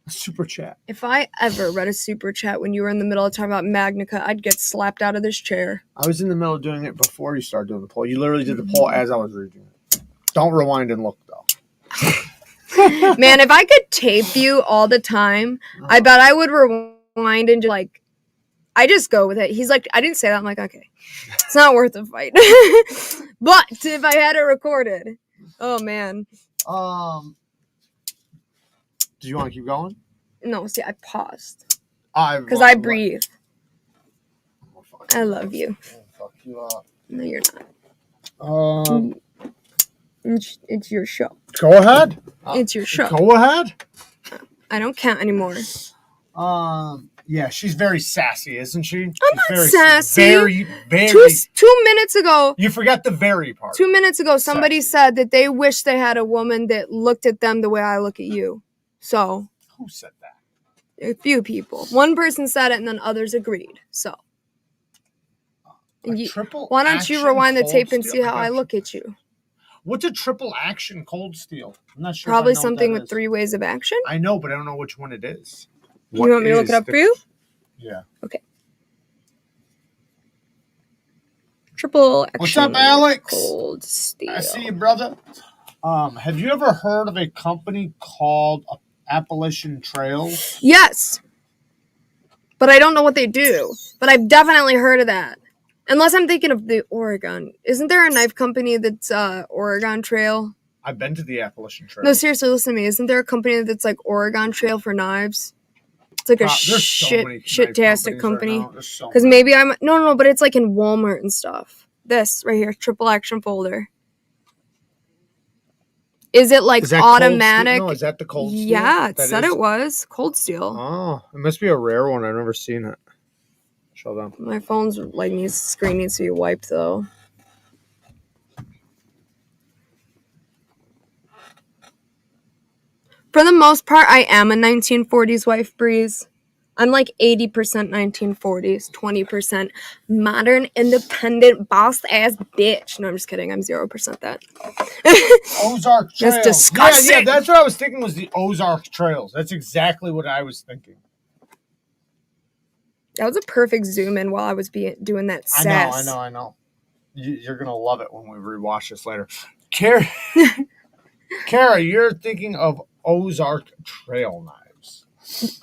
Super chat. If I ever read a super chat when you were in the middle of talking about Magna Cut, I'd get slapped out of this chair. I was in the middle of doing it before you started doing the poll. You literally did the poll as I was reading it. Don't rewind and look, though. Man, if I could tape you all the time, I bet I would rewind and just, like, I just go with it. He's like, I didn't say that. I'm like, okay. It's not worth the fight. But if I had it recorded, oh, man. Do you want to keep going? No, see, I paused. Because I breathe. I love you. Fuck you up. No, you're not. It's your show. Go ahead. It's your show. Go ahead. I don't count anymore. Yeah, she's very sassy, isn't she? I'm not sassy. Very. 2 minutes ago. You forgot the very part. 2 minutes ago, somebody said that they wish they had a woman that looked at them the way I look at you. So. Who said that? A few people. One person said it, and then others agreed. So. Why don't you rewind the tape and see how I look at you? What's a triple action cold steel? I'm not sure. Probably something with 3 ways of action. I know, but I don't know which one it is. You want me to look it up for you? Yeah. Okay. Triple action. What's up, Alex? Cold steel. I see you, brother. Have you ever heard of a company called Appalachian Trail? Yes. But I don't know what they do. But I've definitely heard of that. Unless I'm thinking of the Oregon. Isn't there a knife company that's Oregon Trail? I've been to the Appalachian Trail. No, seriously, listen to me. Isn't there a company that's like Oregon Trail for knives? It's like a shit-tastic company. Because maybe I'm... No, but it's like in Walmart and stuff. This right here, triple action folder. Is it like automatic? No, is that the cold steel? Yeah, it said it was. Cold steel. Oh, it must be a rare one. I've never seen it. Show them. My phone's screen needs to be wiped though. For the most part, I am a 1940s wife, Breeze. I'm like 80% 1940s, 20% modern, independent, boss-ass bitch. No, I'm just kidding. I'm 0% that. Ozark Trails. That's disgusting. Yeah, that's what I was thinking was the Ozark Trails. That's exactly what I was thinking. That was a perfect zoom in while I was doing that sass. I know. You're going to love it when we rewatch this later. Kara, you're thinking of Ozark Trail knives.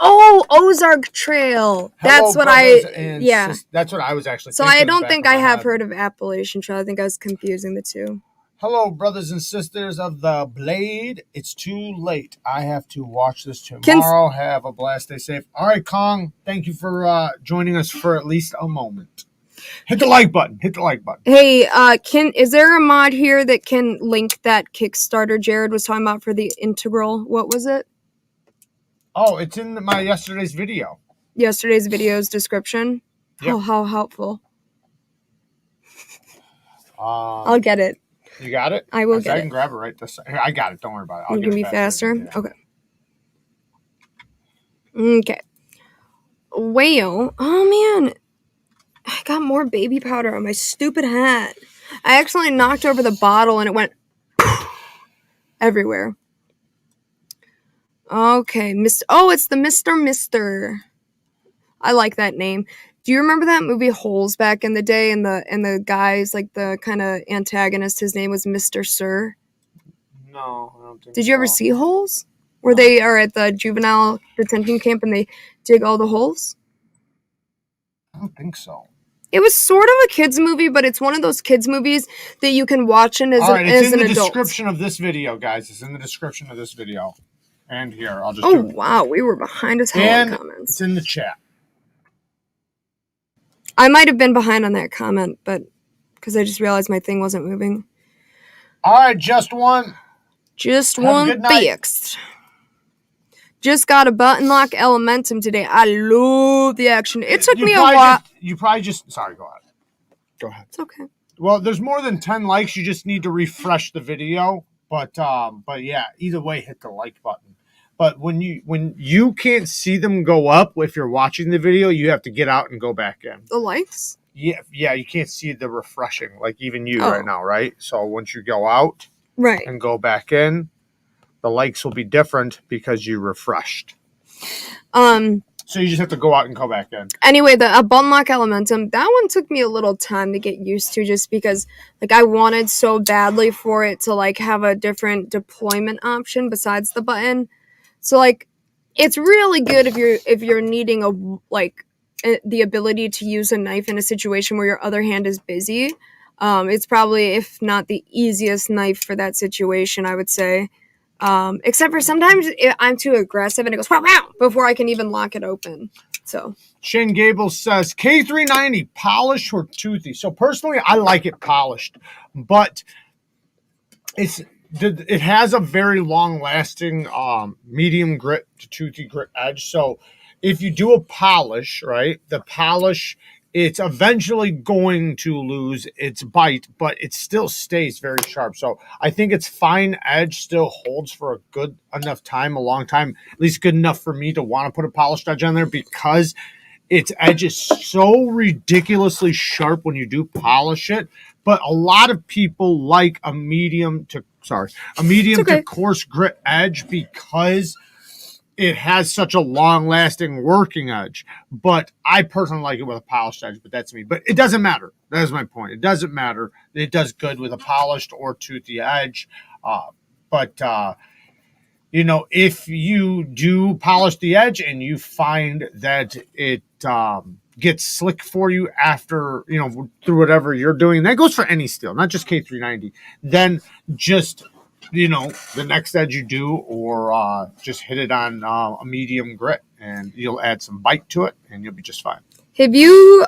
Oh, Ozark Trail. That's what that's what I was actually so thinking. I don't think I have heard of Appalachian Trail. I think I was confusing the two. Hello, brothers and sisters of the Blade. It's too late. I have to watch this tomorrow. Have a blast. Stay safe. All right, Kong. Thank you for joining us for at least a moment. Hit the like button. Hit the like button. Hey, is there a mod here that can link that Kickstarter Jared was talking about for the integral? What was it? Oh, it's in my yesterday's video. Yesterday's video's description? Yep. Oh, how helpful. I'll get it. You got it? I will get it. I can grab it right this second. I got it. Don't worry about it. You can be faster? Yeah. Okay. Okay. Whale. Oh, man. I got more baby powder on my stupid hat. I accidentally knocked over the bottle and it went everywhere. Okay. Oh, it's the Mr. I like that name. Do you remember that movie Holes back in the day? And the guys, like the kind of antagonist, his name was Mr. Sir? No, I don't think Did you ever see Holes? Where they are at the juvenile detention camp and they dig all the holes? I don't think so. It was sort of a kids movie, but it's one of those kids movies that you can watch as an adult. It's in the description of this video, guys. It's in the description of this video. And here, I'll just wow, we were behind as hell in comments. It's in the chat. I might have been behind on that comment, but because I just realized my thing wasn't moving. All right, just one. Just one fixed. Just got a button lock Elementum today. I love the action. It took me a while. Sorry, go ahead. Go ahead. It's okay. Well, there's more than 10 likes. You just need to refresh the video. But yeah, either way, hit the like button. But when you can't see them go up if you're watching the video, you have to get out and go back in. The likes? Yeah, you can't see the refreshing, like even you right now, right? So once you go out and go back in, the likes will be different because you refreshed. So you just have to go out and go back in. Anyway, the button lock Elementum, that one took me a little time to get used to just because like I wanted so badly for it to like have a different deployment option besides the button. So like it's really good if you're needing the ability to use a knife in a situation where your other hand is busy. It's probably, if not the easiest knife for that situation, I would say. Except for sometimes I'm too aggressive and it goes wow before I can even lock it open. So Shane Gable says K390 polished or toothy. So personally, I like it polished, but it has a very long-lasting medium grit to toothy grit edge. So if you do a polish, right, the polish, it's eventually going to lose its bite, but it still stays very sharp. So I think its fine edge still holds for a good enough time, a long time, at least good enough for me to want to put a polished edge on there because its edge is so ridiculously sharp when you do polish it. But a lot of people like a medium to coarse grit edge because it has such a long-lasting working edge. But I personally like it with a polished edge, but that's me. But it doesn't matter. That is my point. It doesn't matter. It does good with a polished or toothy edge. If you do polish the edge and you find that it gets slick for you after, through whatever you're doing, that goes for any steel, not just K390, then just, the next edge you do, or just hit it on a medium grit and you'll add some bite to it and you'll be just fine. Have you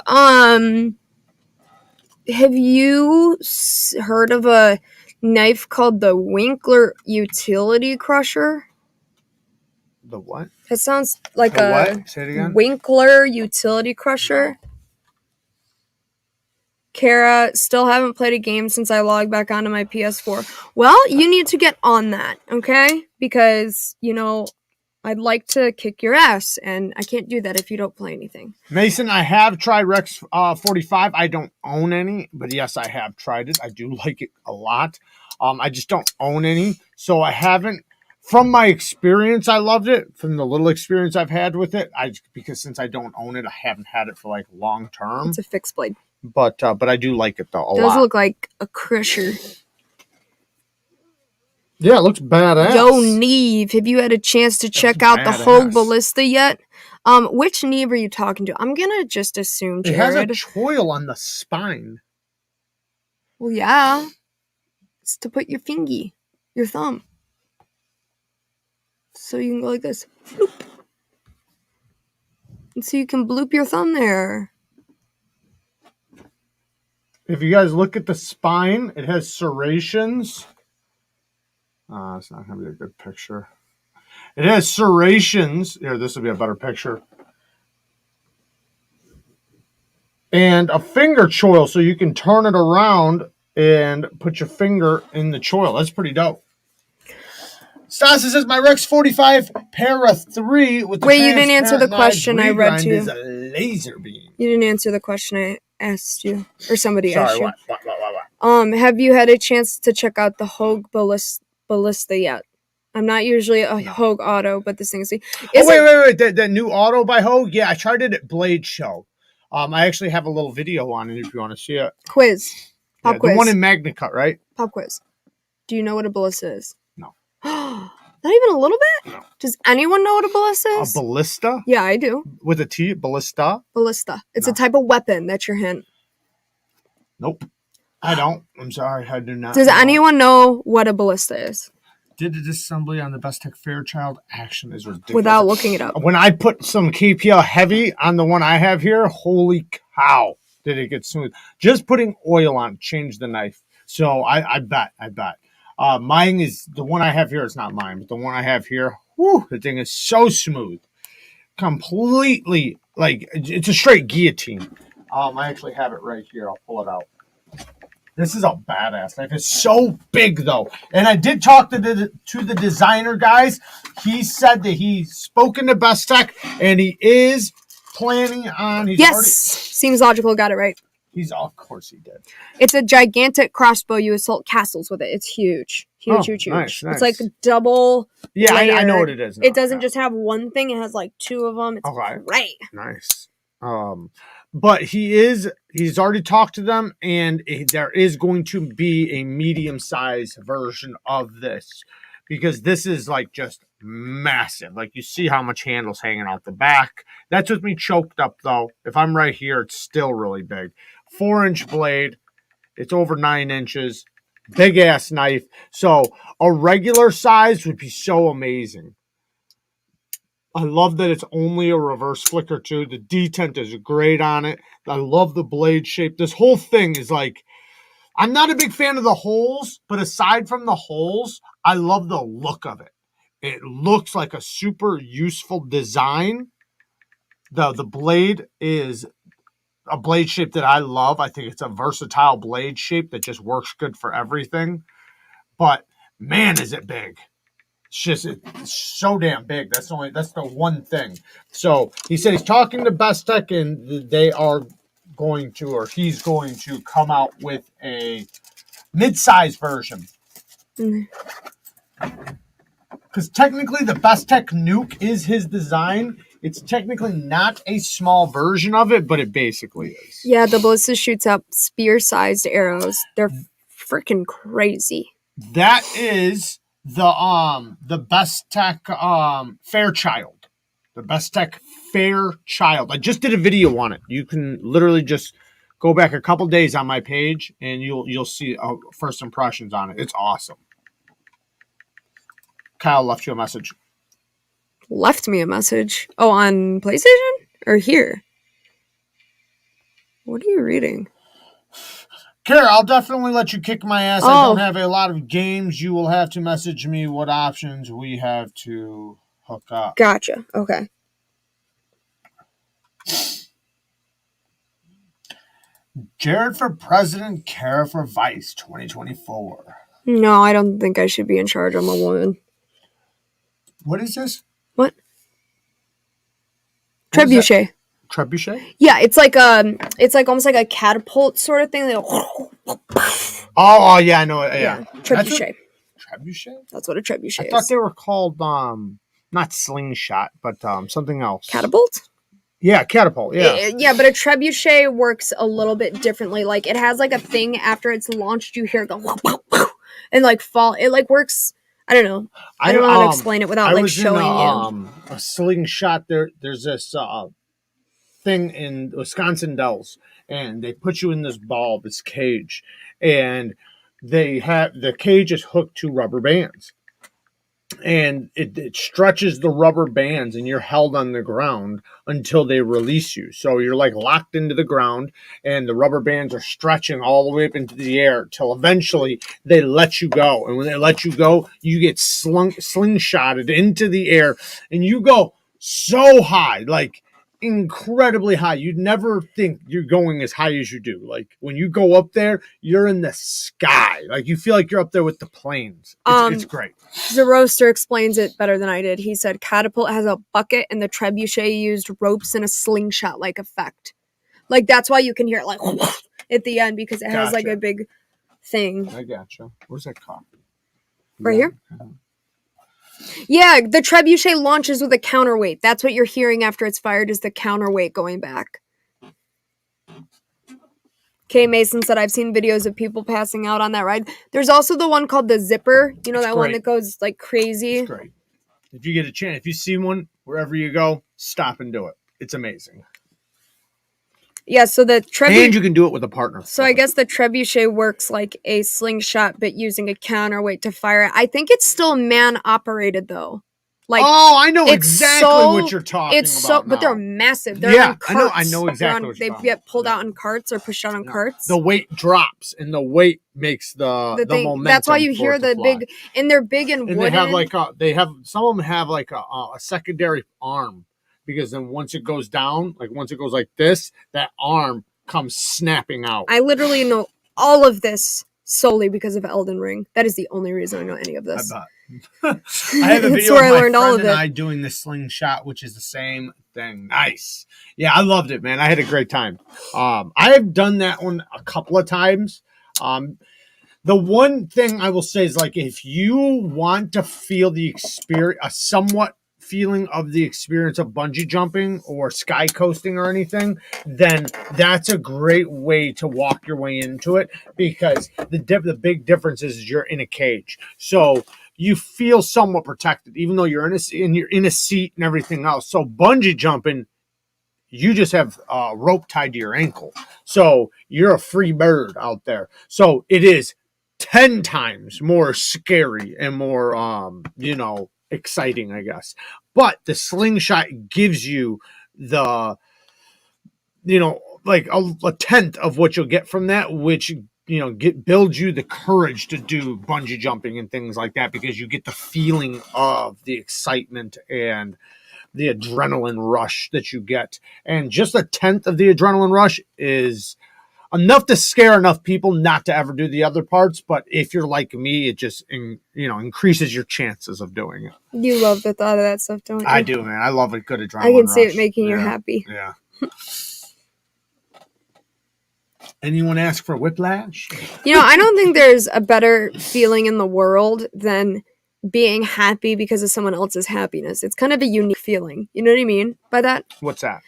heard of a knife called the Winkler Utility Crusher? The what? It sounds like a Say it again. Winkler Utility Crusher. Kara, still haven't played a game since I logged back onto my PS4. Well, you need to get on that, okay? Because, you know, I'd like to kick your ass, and I can't do that if you don't play anything. Mason, I have tried Rex 45. I don't own any, but yes, I have tried it. I do like it a lot. I just don't own any, so I haven't. From my experience, I loved it. From the little experience I've had with it, because since I don't own it, I haven't had it for like long term. It's a fixed blade. But I do like it though a lot. It does look like a crusher. Yeah, it looks badass. Yo, Neve, have you had a chance to check out the Hogue Ballista yet? Which Neve are you talking to? I'm gonna just assume Jared. It has a choil on the spine. Well, yeah. It's to put your fingy, your thumb. So you can go like this. Bloop. And so you can bloop your thumb there. If you guys look at the spine, it has serrations. It's not going to be a good picture. It has serrations. Here, this will be a better picture. And a finger choil, so you can turn it around and put your finger in the choil. That's pretty dope. Stas says, my Rex 45 Para 3 with the Wait, you didn't answer the question I read to you. Is a laser beam. You didn't answer the question I asked you. Or somebody asked you. What? Have you had a chance to check out the Hogue Ballista yet? I'm not usually a Hogue auto, but this thing is... wait. That new auto by Hogue? Yeah, I tried it at Blade Show. I actually have a little video on it if you want to see it. Quiz. Pop quiz. The one in Magna Cut, right? Pop quiz. Do you know what a ballista is? No. Not even a little bit? No. Does anyone know what a ballista is? A ballista? Yeah, I do. With a T? Ballista? Ballista. It's a type of weapon. That's your hint. Nope. I don't. I'm sorry. I do not. Does anyone know what a ballista is? Did a disassembly on the Best Tech Fairchild. Action is ridiculous. Without looking it up. When I put some KPL heavy on the one I have here, holy cow, did it get smooth. Just putting oil on changed the knife. So I bet. Mine is, the one I have here is not mine, but the one I have here, whew, the thing is so smooth. Completely, like, it's a straight guillotine. I actually have it right here. I'll pull it out. This is a badass knife. It's so big, though. And I did talk to the designer, guys. He said that he's spoken to Best Tech, and he is planning on... Seems logical. Got it right. Of course he did. It's a gigantic crossbow. You assault castles with it. It's huge. Huge. Nice. It's like double. Yeah, I know what it is now. It doesn't just have one thing. It has like two of them. It's great. Nice. But he's already talked to them, and there is going to be a medium-sized version of this, because this is like just massive. Like, you see how much handle's hanging out the back. That's with me choked up, though. If I'm right here, it's still really big. 4-inch blade. It's over 9 inches. Big-ass knife. So a regular size would be so amazing. I love that it's only a reverse flicker too. The detent is great on it. I love the blade shape. This whole thing is like, I'm not a big fan of the holes, but aside from the holes, I love the look of it. It looks like a super useful design. The blade is a blade shape that I love. I think it's a versatile blade shape that just works good for everything. But man, is it big. It's so damn big. That's the one thing. So he said he's talking to Best Tech, and they are going to, or he's going to come out with a mid-size version. Because technically the Best Tech Nuke is his design. It's technically not a small version of it, but it basically is. Yeah, the Ballista shoots up spear-sized arrows. They're freaking crazy. That is the Best Tech Fairchild. The Best Tech Fairchild. I just did a video on it. You can literally just go back a couple days on my page, and you'll see first impressions on it. It's awesome. Kyle left you a message. Left me a message? Oh, on PlayStation? Or here? What are you reading? Kara, I'll definitely let you kick my ass. I don't have a lot of games. You will have to message me what options we have to hook up. Gotcha. Okay. Jared for president, Kara for vice, 2024. No, I don't think I should be in charge. I'm a woman. What is this? What? What is that? Trebuchet. Trebuchet? Yeah, it's like almost like a catapult sort of thing. Oh yeah, I know it. Yeah. Trebuchet. Trebuchet? That's what a trebuchet I is. thought they were called not slingshot, but something else. Catapult? Yeah, catapult. Yeah. Yeah, but a trebuchet works a little bit differently. Like it has like a thing after it's launched, you hear it go and like fall. It like works. I don't know. I don't know how to explain it without like showing you. A slingshot. There's this thing in Wisconsin Dells, and they put you in this ball, this cage, and they have the cage is hooked to rubber bands, and it stretches the rubber bands, and you're held on the ground until they release you. So you're like locked into the ground, and the rubber bands are stretching all the way up into the air till eventually they let you go. And when they let you go, you get slingshotted into the air, and you go so high, like incredibly high. You'd never think you're going as high as you do. Like when you go up there, you're in the sky. Like you feel like you're up there with the planes. It's great. The roaster explains it better than I did. He said catapult has a bucket and the trebuchet used ropes and a slingshot like effect. Like that's why you can hear it like at the end because it has like a big thing. I gotcha. Where's that cop? Right here? Yeah, the trebuchet launches with a counterweight. That's what you're hearing after it's fired is the counterweight going back. K. Mason said, I've seen videos of people passing out on that ride. There's also the one called the Zipper. You know, that one that goes like crazy? It's great. If you get a chance, if you see one, wherever you go, stop and do it. It's amazing. Yeah, so the trebuchet... And you can do it with a partner. So I guess the trebuchet works like a slingshot, but using a counterweight to fire it. I think it's still man-operated, though. Like, oh, I know exactly what you're talking about. But they're massive. They're in carts. I know exactly what you're They get pulled out in carts or pushed out in carts. The weight drops, and the weight makes the momentum. That's why you hear the big, and they're big and wooden. They have like some of them have like a secondary arm, because then once it goes down, like once it goes like this, that arm comes snapping out. I literally know all of this solely because of Elden Ring. That is the only reason I know any of this. I have a video where of I my learned friend all of and it. I doing the slingshot, which is the same thing. Nice. Yeah, I loved it, man. I had a great time. I have done that one a couple of times. The one thing I will say is, like, if you want to feel the experience, a somewhat feeling of the experience of bungee jumping or sky coasting or anything, then that's a great way to walk your way into it, because the big difference is you're in a cage. So you feel somewhat protected, even though you're in a seat and everything else. So bungee jumping, you just have a rope tied to your ankle. So you're a free bird out there. So it is 10 times more scary and more, exciting, I guess. But the slingshot gives you the, like a tenth of what you'll get from that, which builds you the courage to do bungee jumping and things like that, because you get the feeling of the excitement and the adrenaline rush that you get. And just a tenth of the adrenaline rush is enough to scare enough people not to ever do the other parts. But if you're like me, it just increases your chances of doing it. You love the thought of that stuff, don't you? I do, man. I love a good adrenaline rush. I can see it making you happy. Yeah. Anyone ask for whiplash? I don't think there's a better feeling in the world than being happy because of someone else's happiness. It's kind of a unique feeling. You know what I mean by that? What's that?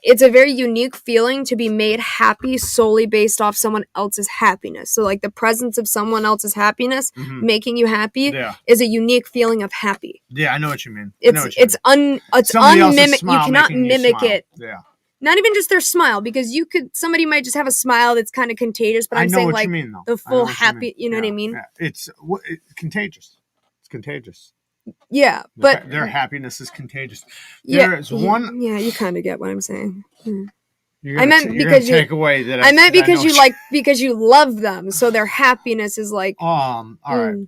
It's a very unique feeling to be made happy solely based off someone else's happiness. So like the presence of someone else's happiness making you happy is a unique feeling of happy. Yeah, I know what you mean. It's unmimic. You cannot mimic it. Yeah. Not even just their smile, because somebody might just have a smile that's kind of contagious, but I'm saying like the full happy, you know what I mean? Yeah. It's contagious. It's contagious. Yeah, but their happiness is contagious. Yeah, one. Yeah, you kind of get what I'm saying. I meant because you take away that. I meant because because you love them, so their happiness is like. All right.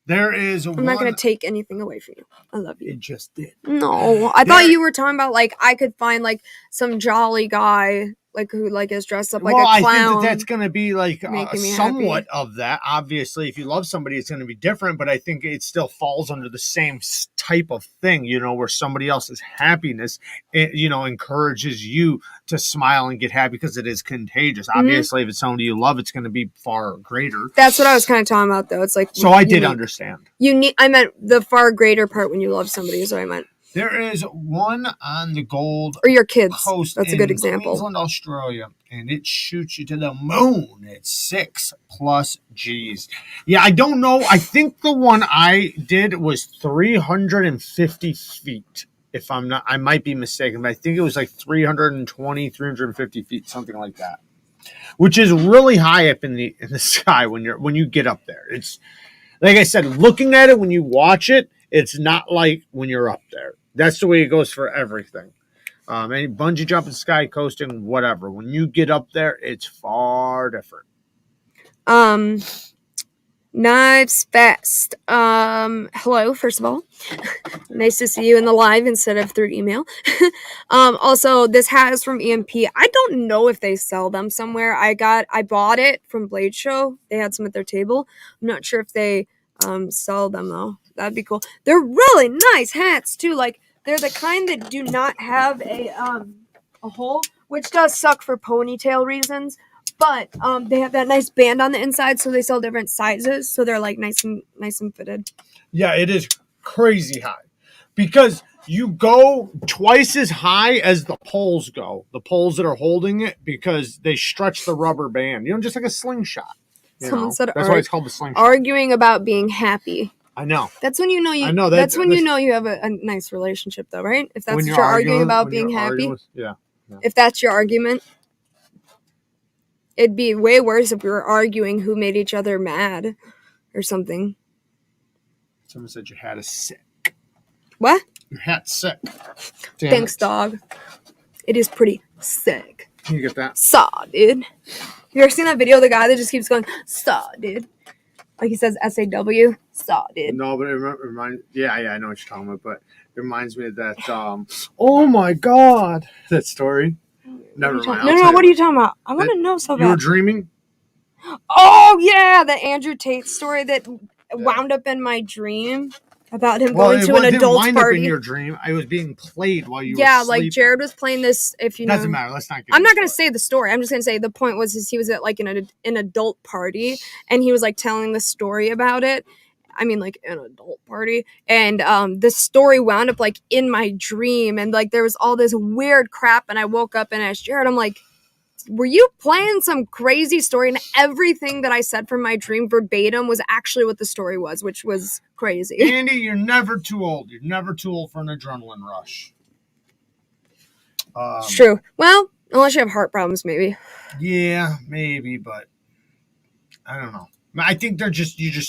There is. I'm not going to take anything away from you. I love you. It just did. No, I thought you were talking about like I could find like some jolly guy like who like is dressed up like well, a clown. I think that's going to be like somewhat happy. of that. Obviously, if you love somebody, it's going to be different, but I think it still falls under the same type of thing, you know, where somebody else's happiness, you know, encourages you to smile and get happy because it is contagious. Obviously, if it's somebody you love, it's going to be far greater. That's what I was kind of talking about, though. It's like so I did understand. I meant the far greater part when you love somebody is what I meant. There is one on the Gold or your kids. Coast. That's a good example. Queensland, Australia, and it shoots you to the moon at 6+ G's. Yeah, I don't know. I think the one I did was 350 feet. If I'm not, I might be mistaken, but I think it was like 320, 350 feet, something like that, which is really high up in the sky when you get up there. It's like I said, looking at it when you watch it, it's not like when you're up there. That's the way it goes for everything. Any bungee jumping, sky coasting, whatever. When you get up there, it's far different. Knives Fest. Hello, first of all. Nice to see you in the live instead of through email. Also, this hat is from EMP. I don't know if they sell them somewhere. I bought it from Blade Show. They had some at their table. I'm not sure if they sell them though. That'd be cool. They're really nice hats too. Like they're the kind that do not have a hole, which does suck for ponytail reasons. But they have that nice band on the inside, so they sell different sizes. So they're like nice and fitted. Yeah, it is crazy high because you go twice as high as the poles go. The poles that are holding it because they stretch the rubber band. You know, just like a slingshot. Someone said that's why it's called the slingshot. Arguing about being happy. I know. That's when you know you. I know that's when you know you have a nice relationship, though, right? If that's what you're arguing about being happy. Yeah. If that's your argument, it'd be way worse if we were arguing who made each other mad, or something. Someone said your hat is sick. What? Your hat's sick. Thanks, dog. It is pretty sick. Can you get that? Saw, dude. You ever seen that video of the guy that just keeps going, saw, dude? Like he says SAW, saw, dude. No, but it reminds yeah, I know what you're talking about, but it reminds me of that, oh my God, that story. Never mind. No, what are you talking about? I want to know so bad. You were dreaming? Oh, yeah, the Andrew Tate story that wound up in my dream. About him going to an adult party. Up in your dream. I was being played while you were sleeping. Like Jared was playing this. If you know, doesn't matter. Let's not. I'm not gonna say the story. I'm just gonna say the point was he was at like an adult party and he was like telling the story about it. I mean, like an adult party, and the story wound up like in my dream, and like there was all this weird crap, and I woke up and asked Jared, I'm like, were you playing some crazy story? And everything that I said from my dream verbatim was actually what the story was, which was crazy. Andy, you're never too old. You're never too old for an adrenaline rush. It's true. Well, unless you have heart problems, maybe. Yeah, maybe, but I don't know. I think they're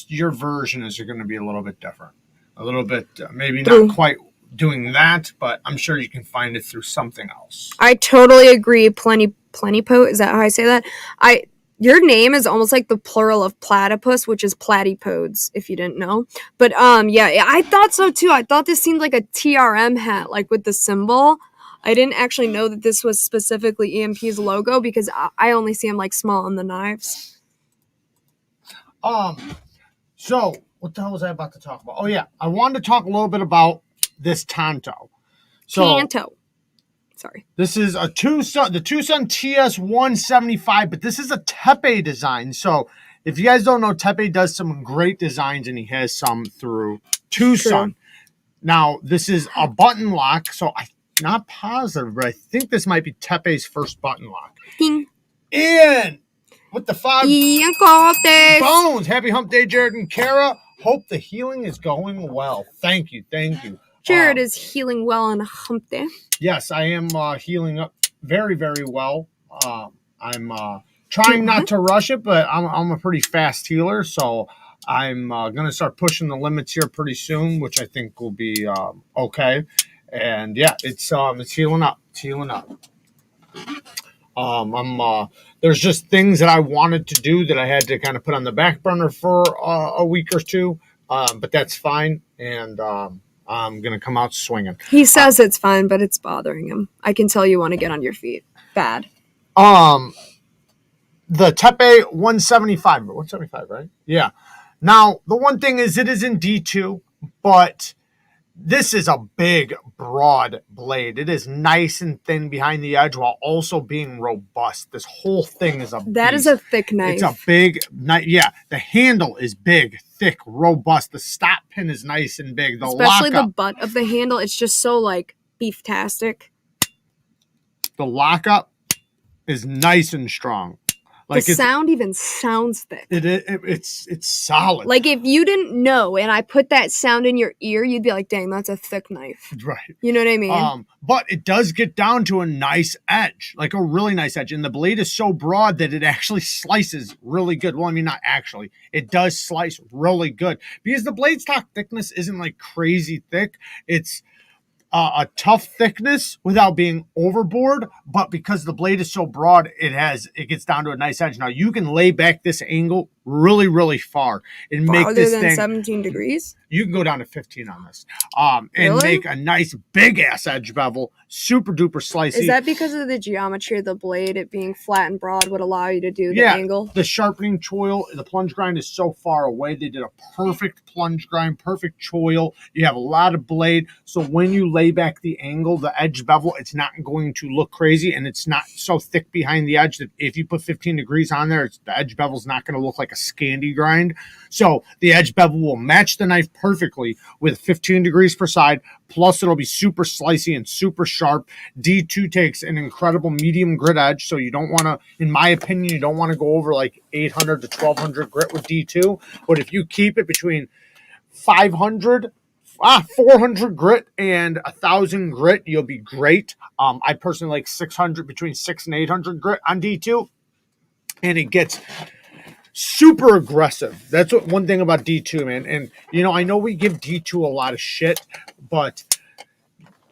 your version is going to be a little bit different. A little bit, maybe not quite doing that, but I'm sure you can find it through something else. I totally agree. Plenipote, is that how I say that? Your name is almost like the plural of platypus, which is platypodes, if you didn't know. But yeah, I thought so too. I thought this seemed like a TRM hat, like with the symbol. I didn't actually know that this was specifically EMP's logo because I only see them like small on the knives. So what the hell was I about to talk about? Oh yeah, I wanted to talk a little bit about this Tanto. Sorry. This is the Tucson TS175, but this is a Tepe design. So if you guys don't know, Tepe does some great designs, and he has some through Tucson. True. Now, this is a button lock, so I'm not positive, but I think this might be Tepe's first button lock. Ding. Ian, with the 5 bones. Happy hump day, Jared and Kara. Hope the healing is going well. Thank you. Jared is healing well on a hump day. Yes, I am healing up very, very well. I'm trying not to rush it, but I'm a pretty fast healer, so I'm going to start pushing the limits here pretty soon, which I think will be okay. And yeah, it's healing up. There's just things that I wanted to do that I had to kind of put on the back burner for a week or two, but that's fine, and I'm going to come out swinging. He says it's fine, but it's bothering him. I can tell you want to get on your feet. Bad. The Tepe 175, 175, right? Yeah. Now, the one thing is it is in D2, but this is a big, broad blade. It is nice and thin behind the edge while also being robust. This whole thing is a That beast. is a thick knife. It's a big knife. Yeah, the handle is big, thick, robust. The stop pin is nice and big. Especially the butt of the handle. It's just so, like, beef-tastic. The lockup is nice and strong. Like the sound even sounds thick. It's solid. Like if you didn't know and I put that sound in your ear, you'd be like, dang, that's a thick knife. Right. You know what I mean? But it does get down to a nice edge, like a really nice edge. And the blade is so broad that it actually slices really good. Well, I mean, not actually. It does slice really good because the blade stock thickness isn't like crazy thick. It's a tough thickness without being overboard, but because the blade is so broad, it gets down to a nice edge. Now you can lay back this angle really, really far and make this thing 17 degrees. You can go down to 15 on this, and make a nice big ass edge bevel, super duper slicey. Is that because of the geometry of the blade? It being flat and broad would allow you to do the angle. The sharpening choil, the plunge grind is so far away. They did a perfect plunge grind, perfect choil. You have a lot of blade, so when you lay back the angle, the edge bevel, it's not going to look crazy, and it's not so thick behind the edge that if you put 15 degrees on there, the edge bevel's not going to look like a Scandi grind. So the edge bevel will match the knife perfectly with 15 degrees per side, plus it'll be super slicey and super sharp. D2 takes an incredible medium grit edge, so you don't want to, in my opinion, you don't want to go over like 800 to 1200 grit with D2, but if you keep it between 400 grit and 1000 grit, you'll be great. I personally like 600, between 600 and 800 grit on D2, and it gets super aggressive. That's what one thing about D2, man. And you know, I know we give D2 a lot of shit, but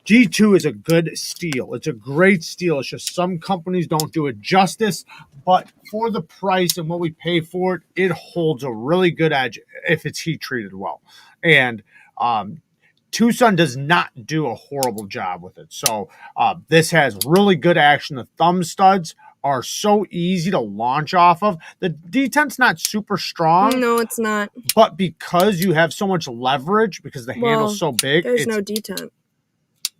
D2 is a good steel. It's a great steel. It's just some companies don't do it justice, but for the price and what we pay for it, it holds a really good edge if it's heat treated well. And Tucson does not do a horrible job with it. So this has really good action. The thumb studs are so easy to launch off of. The detent's not super strong. No, it's not. But because you have so much leverage, because the handle's so big, there's no detent.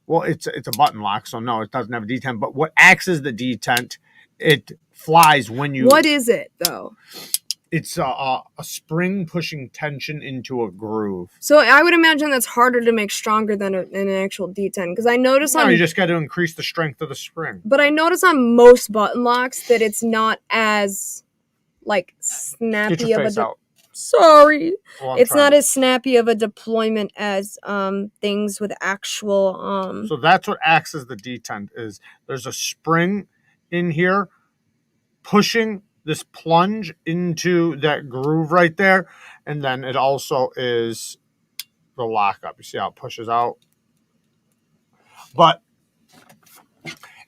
Well, it's a button lock, so no, it doesn't have a detent. But what acts as the detent, it flies when you... What is it, though? It's a spring pushing tension into a groove. So I would imagine that's harder to make stronger than an actual detent, because I notice you just got to increase the strength of the spring. But I notice on most button locks that it's not as like snappy Get your of face a. out. Sorry, well, it's not as snappy of a deployment as things with actual. So that's what acts as the detent is. There's a spring in here pushing this plunge into that groove right there, and then it also is the lockup. You see how it pushes out? But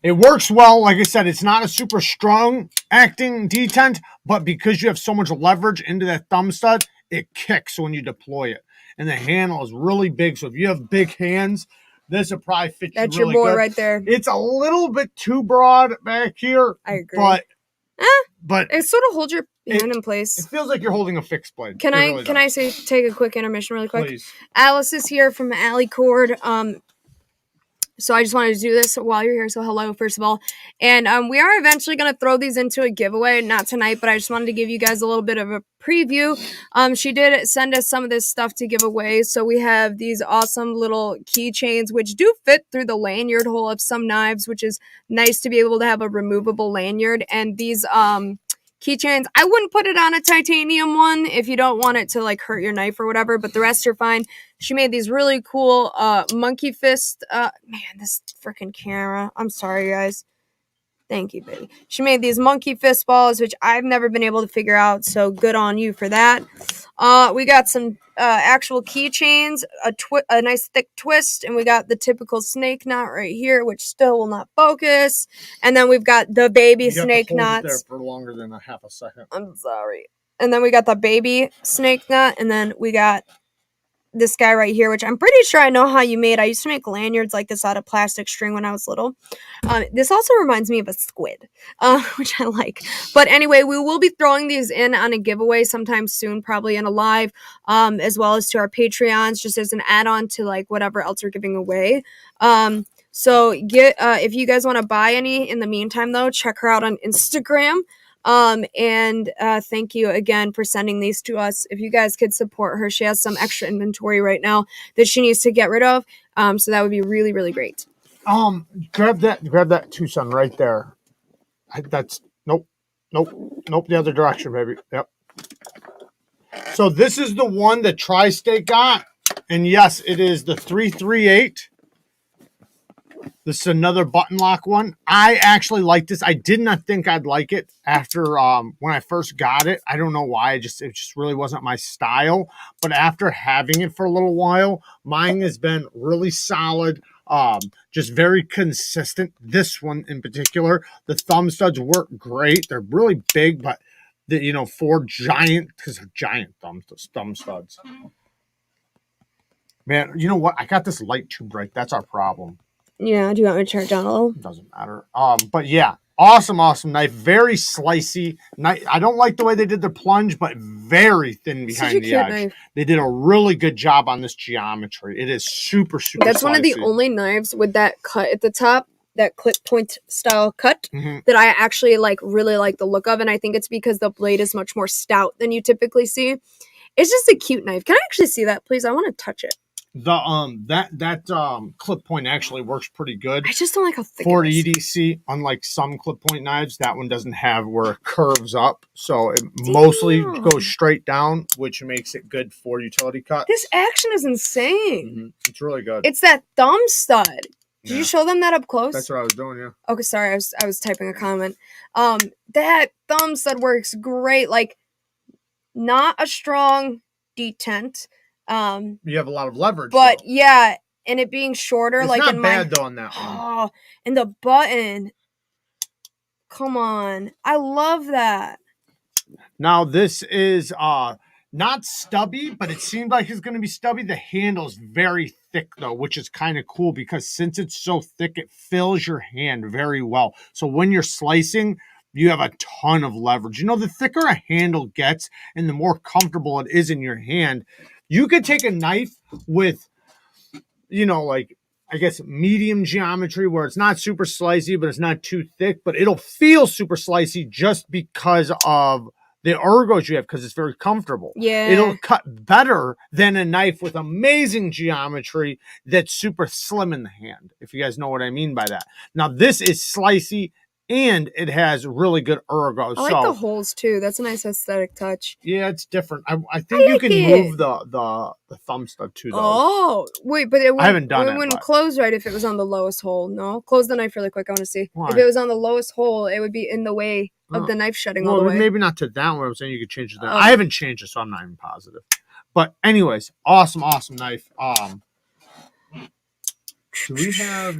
it works well. Like I said, it's not a super strong acting detent, but because you have so much leverage into that thumb stud, it kicks when you deploy it. And the handle is really big, so if you have big hands, this will probably fit you really good. That's your boy right there. It's a little bit too broad back here. I agree. But it sort of holds your hand in place. It feels like you're holding a fixed blade. Can I take a quick intermission really quick? Please. Alice is here from Alley Cord. So I just wanted to do this while you're here. So hello, first of all. And we are eventually going to throw these into a giveaway. Not tonight, but I just wanted to give you guys a little bit of a preview. She did send us some of this stuff to give away. So we have these awesome little keychains, which do fit through the lanyard hole of some knives, which is nice to be able to have a removable lanyard. And these keychains, I wouldn't put it on a titanium one if you don't want it to like hurt your knife or whatever, but the rest are fine. She made these really cool monkey fist, man, this freaking camera, I'm sorry guys. Thank you, baby. She made these monkey fist balls, which I've never been able to figure out, so good on you for that. We got some actual keychains, a nice thick twist, and we got the typical snake knot right here, which still will not focus. And then we've got the baby snake knots. There for longer than a half a second. I'm sorry. And then we got the baby snake knot, and then we got this guy right here, which I'm pretty sure I know how you made. I used to make lanyards like this out of plastic string when I was little. This also reminds me of a squid, which I like. But anyway, we will be throwing these in on a giveaway sometime soon, probably in a live, as well as to our Patreons, just as an add-on to like whatever else we're giving away. So get if you guys want to buy any in the meantime, though, check her out on Instagram. And thank you again for sending these to us. If you guys could support her, she has some extra inventory right now that she needs to get rid of. So that would be really, really great. Grab that Tucson right there. That's nope, the other direction, baby. Yep. So this is the one that Tri-State got, and yes, it is the 338. This is another button lock one. I actually like this. I did not think I'd like it after when I first got it. I don't know why. It just really wasn't my style. But after having it for a little while, mine has been really solid. Just very consistent. This one in particular, the thumb studs work great. They're really big, but for giant, because they're giant thumb studs. Man, you know what? I got this light too bright. That's our problem. Yeah, do you want me to turn it down a little? Doesn't matter. But yeah, awesome knife. Very slicey. I don't like the way they did the plunge, but very thin behind the edge. Knife. They did a really good job on this geometry. It is super, super That's slicey. One of the only knives with that cut at the top, that clip point style cut, that I actually really like the look of, and I think it's because the blade is much more stout than you typically see. It's just a cute knife. Can I actually see that, please? I want to touch it. That clip point actually works pretty good. I just don't like how thick for it is. EDC. Unlike some clip point knives, that one doesn't have where it curves up, so it mostly goes straight down, which makes it good for utility cut. This action is insane. It's really good. It's that thumb stud. Did you show them that up close? That's what I was doing. Yeah. Okay, sorry, I was typing a comment. That thumb stud works great. Like, not a strong detent. You have a lot of leverage, but though. Yeah, and it being shorter, it's like not in bad though on that one. Oh, and the button, come on, I love that. Now this is not stubby, but it seemed like it's going to be stubby. The handle is very thick though, which is kind of cool because since it's so thick, it fills your hand very well. So when you're slicing, you have a ton of leverage. The thicker a handle gets and the more comfortable it is in your hand. You could take a knife with, I guess, medium geometry where it's not super slicey, but it's not too thick, but it'll feel super slicey just because of the ergos you have, because it's very comfortable. Yeah. It'll cut better than a knife with amazing geometry that's super slim in the hand, if you guys know what I mean by that. Now, this is slicey. And it has really good ergo. I like the holes too. That's a nice aesthetic touch. Yeah, it's different. I think you can move the thumb stud to those. Oh, wait, but I haven't done it. It wouldn't close right if it was on the lowest hole. No, close the knife really quick. I want to see. Why? If it was on the lowest hole, it would be in the way of the knife shutting all the way. Maybe not to that one. I'm saying you could change it. I haven't changed it, so I'm not even positive. But anyways, awesome knife. Do we have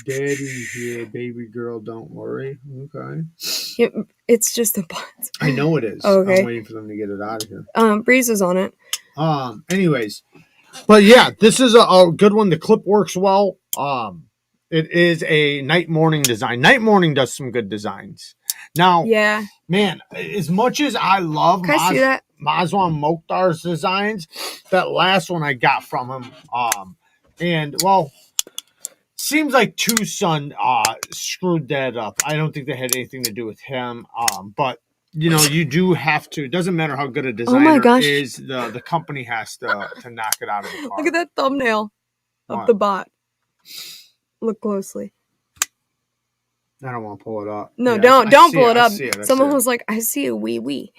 Daddy here, baby girl? Don't worry. Okay. Yeah, it's just a bot. I know it is. Okay. I'm waiting for them to get it out of here. Breeze is on it. Anyways, but yeah, this is a good one. The clip works well. It is a night morning design. Night morning does some good designs. Now, yeah, man, as much as I love Mazwan Mokhtar's designs, that last one I got from him, and well, seems like Tucson screwed that up. I don't think that had anything to do with him. But you do have to. It doesn't matter how good a designer is. The company has to knock it out of the park. Look at that thumbnail of the bot. Look closely. I don't want to pull it up. No, don't pull it up. Someone was like, "I see a wee."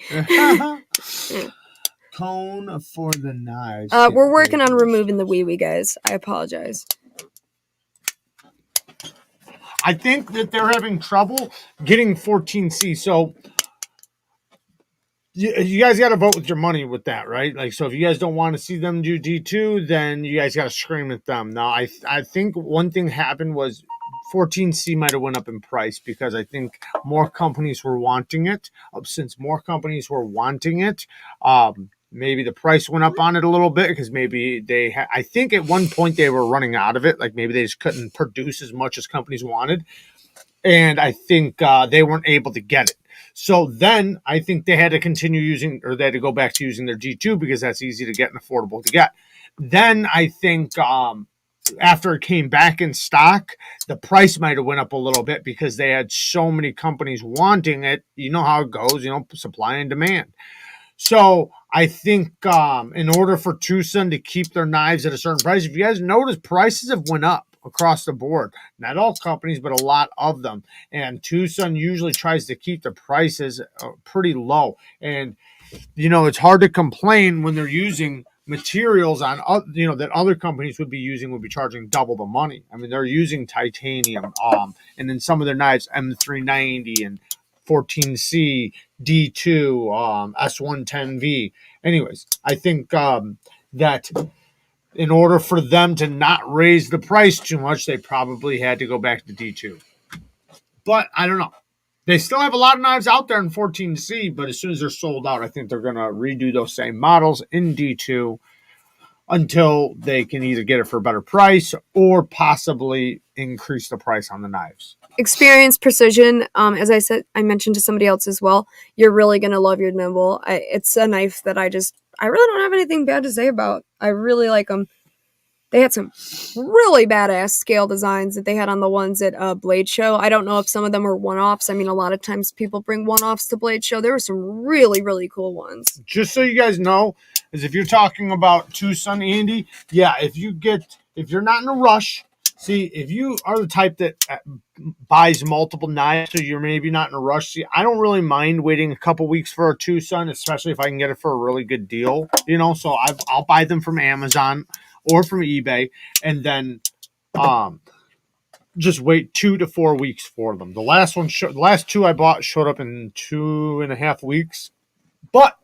Cone for the knives. We're working on removing the wee, guys. I apologize. I think that they're having trouble getting 14C. So you guys got to vote with your money with that, right? Like, so if you guys don't want to see them do D2, then you guys got to scream at them. Now, I think one thing happened was 14C might have went up in price because I think more companies were wanting it. Since more companies were wanting it, maybe the price went up on it a little bit because maybe I think at one point they were running out of it. Like maybe they just couldn't produce as much as companies wanted. And I think they weren't able to get it. So then I think they had to continue using, or they had to go back to using their D2 because that's easy to get and affordable to get. Then I think after it came back in stock, the price might have went up a little bit because they had so many companies wanting it. You know how it goes, supply and demand. So I think in order for Tucson to keep their knives at a certain price, if you guys notice, prices have went up across the board. Not all companies, but a lot of them. And Tucson usually tries to keep the prices pretty low. And, it's hard to complain when they're using materials on, that other companies would be charging double the money. I mean, they're using titanium, and then some of their knives, M390 and 14C, D2, S110V. Anyways, I think that in order for them to not raise the price too much, they probably had to go back to D2. But I don't know. They still have a lot of knives out there in 14C, but as soon as they're sold out, I think they're going to redo those same models in D2 until they can either get it for a better price or possibly increase the price on the knives. Experience, precision, as I mentioned to somebody else as well, you're really going to love your nimble. It's a knife that I really don't have anything bad to say about. I really like them. They had some really badass scale designs that they had on the ones at Blade Show. I don't know if some of them were one-offs. I mean, a lot of times people bring one-offs to Blade Show. There were some really, really cool ones. Just so you guys know, is if you're talking about Tucson, Andy, yeah, if you're not in a rush, see, if you are the type that buys multiple knives, so you're maybe not in a rush. See, I don't really mind waiting a couple weeks for a Tucson, especially if I can get it for a really good deal, so I'll buy them from Amazon or from eBay, and then just wait 2 to 4 weeks for them. The last two I bought showed up in 2.5 weeks, but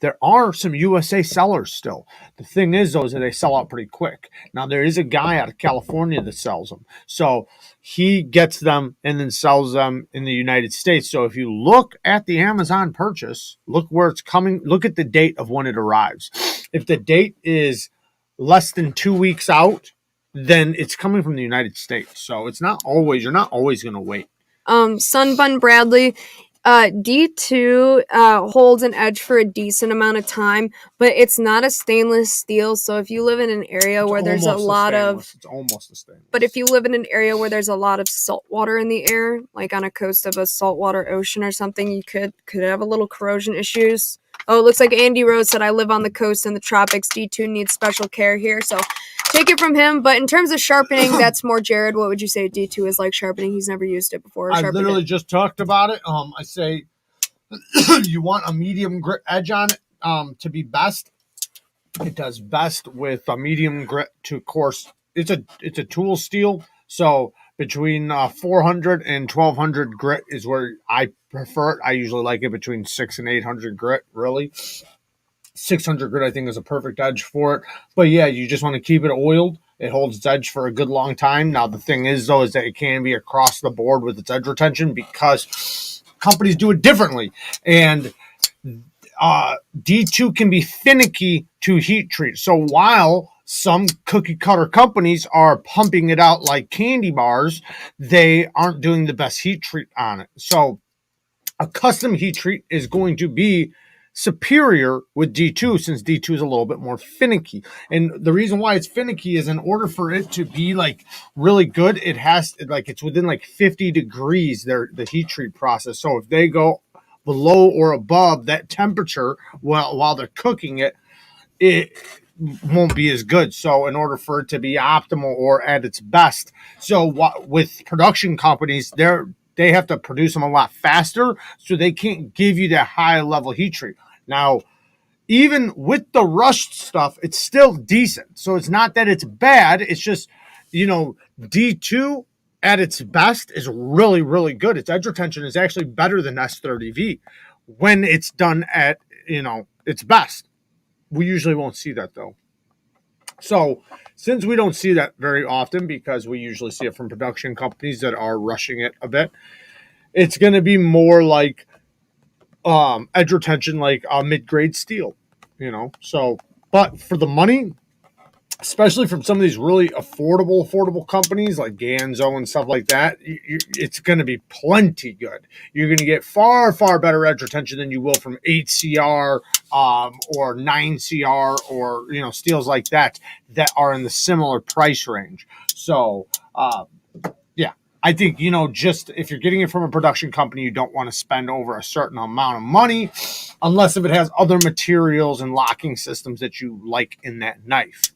there are some USA sellers still. The thing is, though, is that they sell out pretty quick. Now, there is a guy out of California that sells them. So he gets them and then sells them in the United States. So if you look at the Amazon purchase, look where it's coming. Look at the date of when it arrives. If the date is less than 2 weeks out, then it's coming from the United States. So you're not always going to wait. Sunbun Bradley, D2 holds an edge for a decent amount of time, but it's not a stainless steel. So if you live in an area where there's a lot of, it's almost a stainless. But if you live in an area where there's a lot of salt water in the air, like on a coast of a saltwater ocean or something, you could have a little corrosion issues. Oh, it looks like Andy Rose said, I live on the coast in the tropics. D2 needs special care here. So take it from him. But in terms of sharpening, that's more Jared. What would you say D2 is like sharpening? He's never used it before. I literally just talked about it. I say you want a medium grit edge on it to be best. It does best with a medium grit to coarse. It's a tool steel. So between 400 and 1200 grit is where I prefer it. I usually like it between 600 and 800 grit, really. 600 grit, I think, is a perfect edge for it. But yeah, you just want to keep it oiled. It holds its edge for a good long time. Now, the thing is, though, is that it can be across the board with its edge retention because companies do it differently. And D2 can be finicky to heat treat. So while some cookie cutter companies are pumping it out like candy bars, they aren't doing the best heat treat on it. So a custom heat treat is going to be superior with D2 since D2 is a little bit more finicky. And the reason why it's finicky is in order for it to be like really good, it has it's within like 50 degrees the heat treat process. So if they go below or above that temperature while they're cooking it, it won't be as good. So in order for it to be optimal or at its best, so with production companies, they have to produce them a lot faster, so they can't give you that high level heat treat. Now, even with the rushed stuff, it's still decent. So it's not that it's bad. It's just, D2 at its best is really, really good. Its edge retention is actually better than S30V when it's done at, its best. We usually won't see that, though. So since we don't see that very often because we usually see it from production companies that are rushing it a bit, it's going to be more like edge retention like mid-grade steel, you know. So, but for the money, especially from some of these really affordable companies like GANZO and stuff like that, it's going to be plenty good. You're going to get far better edge retention than you will from 8CR or 9CR or, you know, steels like that are in the similar price range. So yeah, I think, you know, just if you're getting it from a production company, you don't want to spend over a certain amount of money unless if it has other materials and locking systems that you like in that knife.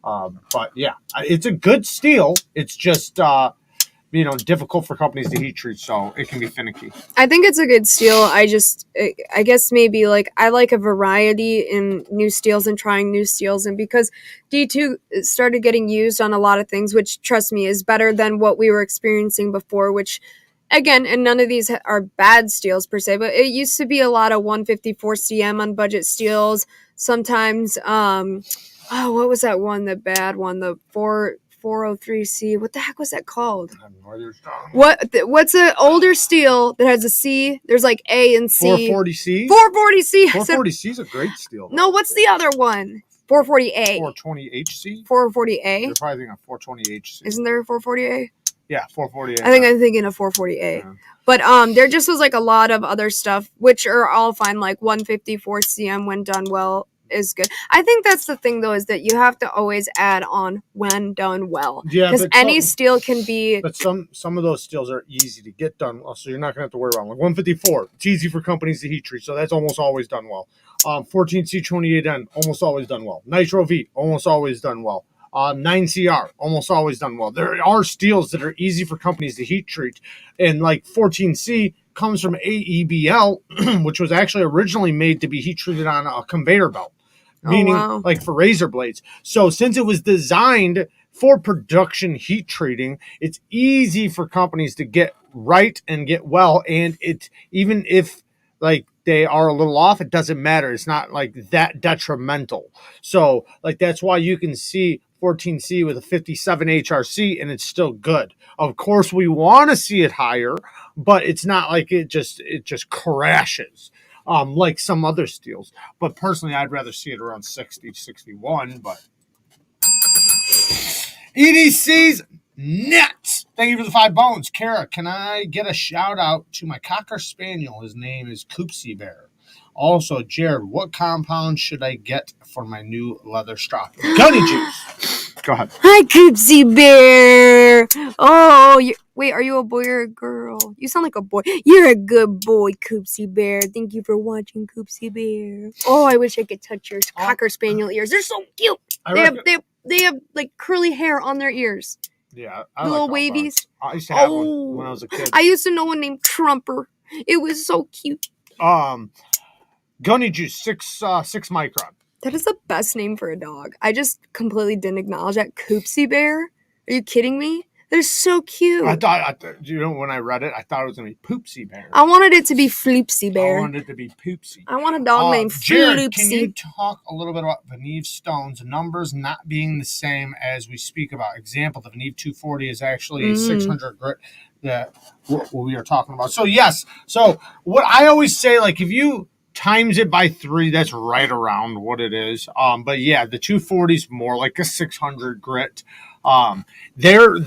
But yeah, it's a good steel. It's just, you know, difficult for companies to heat treat, so it can be finicky. I think it's a good steel. I guess maybe like I like a variety in new steels and trying new steels, and because D2 started getting used on a lot of things, which trust me is better than what we were experiencing before, which again, and none of these are bad steels per se, but it used to be a lot of 154 cm on budget steels. Sometimes, what was that one? The bad one, the 403C. What the heck was that called? What's an older steel that has a C? There's like A and C. 440C. 440C. 440C is a great steel. No, what's the other one? 440A. 420HC. 440A. You're probably thinking of 420HC. Isn't there a 440A? Yeah, 440A. I think I'm thinking of 440A. Yeah. But there just was like a lot of other stuff, which are all fine. Like 154 cm when done well is good. I think that's the thing though, is that you have to always add on when done well. Yeah, because any steel can be. But some of those steels are easy to get done well, so you're not gonna have to worry about them. Like 154, it's easy for companies to heat treat, so that's almost always done well. 14C28N, almost always done well. Nitro V, almost always done well. 9CR, almost always done well. There are steels that are easy for companies to heat treat, and like 14C comes from AEBL, which was actually originally made to be heat treated on a conveyor belt, meaning like for razor blades. So since it was designed for production heat treating, it's easy for companies to get right and get well, and it, even if like they are a little off, it doesn't matter. It's not like that detrimental. So like that's why you can see 14C with a 57 HRC and it's still good. Of course we want to see it higher, but it's not like it just crashes like some other steels. But personally, I'd rather see it around 60, 61. But EDC's nuts. Thank you for the 5 bones. Kara, can I get a shout out to my Cocker Spaniel? His name is Koopsie Bear. Also, Jared, what compound should I get for my new leather strap? Gunny juice. Go ahead. Hi, Koopsie Bear. Oh, wait, are you a boy or a girl? You sound like a boy. You're a good boy, Koopsie Bear. Thank you for watching, Koopsie Bear. Oh, I wish I could touch your Cocker Spaniel ears. They're so cute. They have like curly hair on their ears. Yeah, little wavies. I used to have one when I was a kid. I used to know one named Trumper. It was so cute. Gunny Juice, 6 micron. That is the best name for a dog. I just completely didn't acknowledge that. Koopsie Bear? Are you kidding me? They're so cute. I thought, you know, when I read it, I thought it was going to be Poopsie Bear. I wanted it to be Floopsie Bear. I wanted it to be Poopsie. I want a dog named Jared, Floopsie. can you talk a little bit about Veneve stones, numbers not being the same as we speak about? Example, the Veneve 240 is actually a 600 grit that what we are talking about. So, yes. So, what I always say, like, if you times it by 3, that's right around what it is. But yeah, the 240 is more like a 600 grit. They're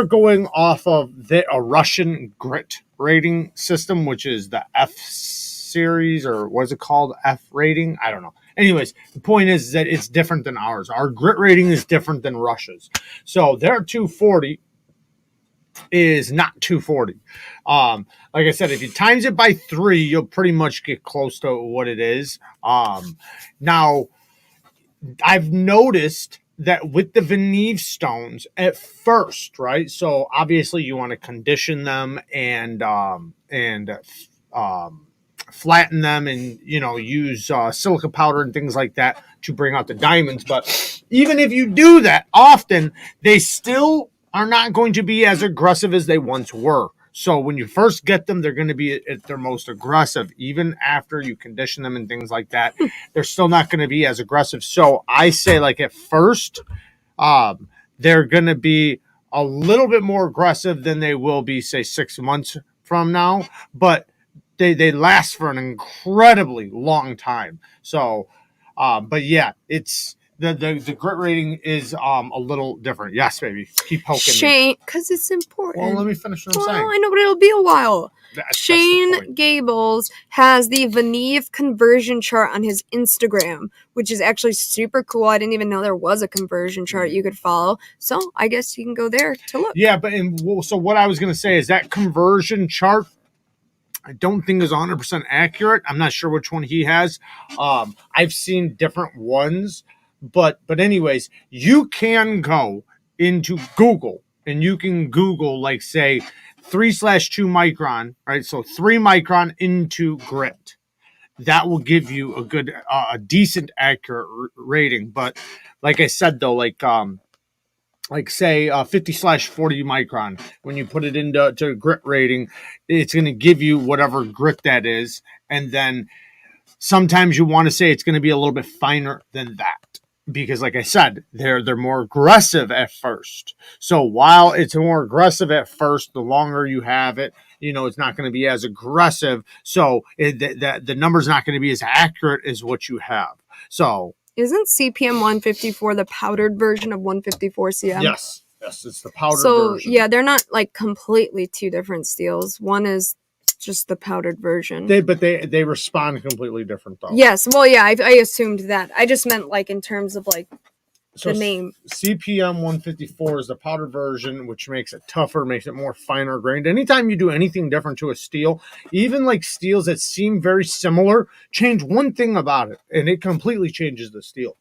going off of a Russian grit rating system, which is the F series, or what is it called? F rating? I don't know. Anyways, the point is that it's different than ours. Our grit rating is different than Russia's. So their 240 is not 240. Like I said, if you times it by 3, you'll pretty much get close to what it is. Now, I've noticed that with the Veneve stones at first, right? So obviously you want to condition them and flatten them, and you know, use silica powder and things like that to bring out the diamonds. But even if you do that, often they still are not going to be as aggressive as they once were. So when you first get them, they're going to be at their most aggressive. Even after you condition them and things like that, they're still not going to be as aggressive. So I say, like, at first, they're going to be a little bit more aggressive than they will be, say, 6 months from now. But they last for an incredibly long time. So, but yeah, it's the grit rating is a little different. Yes, baby, keep poking Shane, because it's important. Well, let me finish what I'm saying. I know, but it'll be a while. That's Shane Gables has the Veneve conversion chart on his Instagram, which is actually super cool. I didn't even know there was a conversion chart you could follow. So I guess you can go there to look. Yeah, but so what I was going to say is that conversion chart, I don't think is 100% accurate. I'm not sure which one he has. I've seen different ones, but anyways, you can go into Google and you can Google, like, say 3/2 micron, right? So 3 micron into grit. That will give you a good, a decent, accurate rating. But like I said, though, like say 50/40 micron, when you put it into grit rating, it's going to give you whatever grit that is. And then sometimes you want to say it's going to be a little bit finer than that, because like I said, they're more aggressive at first. So while it's more aggressive at first, the longer you have it, it's not going to be as aggressive. So the number's not going to be as accurate as what you have. So isn't CPM 154 the powdered version of 154 CM? Yes, it's the powdered version. So yeah, they're not like completely two different steels. One is just the powdered version. They respond completely different though. Yes, well, yeah, I assumed that. I just meant like in terms of like the name. CPM 154 is the powdered version, which makes it tougher, makes it more finer grained. Anytime you do anything different to a steel, even like steels that seem very similar, change one thing about it, and it completely changes the steel.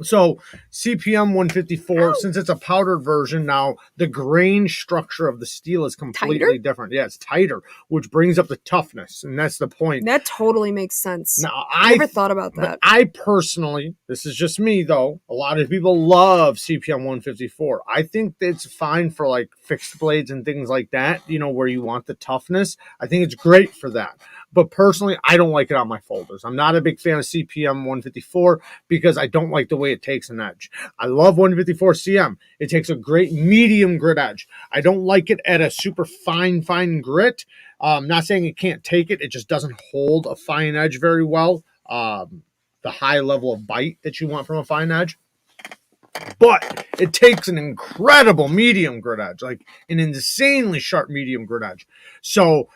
So CPM 154, since it's a powdered version now, the grain structure of the steel is completely different. Yeah, it's tighter, which brings up the toughness, and that's the point. That totally makes sense. Now, I never thought about that. I personally, this is just me though, a lot of people love CPM 154. I think it's fine for like fixed blades and things like that, where you want the toughness. I think it's great for that. But personally, I don't like it on my folders. I'm not a big fan of CPM 154 because I don't like the way it takes an edge. I love 154 CM. It takes a great medium grit edge. I don't like it at a super fine grit. Not saying it can't take it. It just doesn't hold a fine edge very well. The high level of bite that you want from a fine edge. But it takes an incredible medium grit edge, like an insanely sharp medium grit edge. So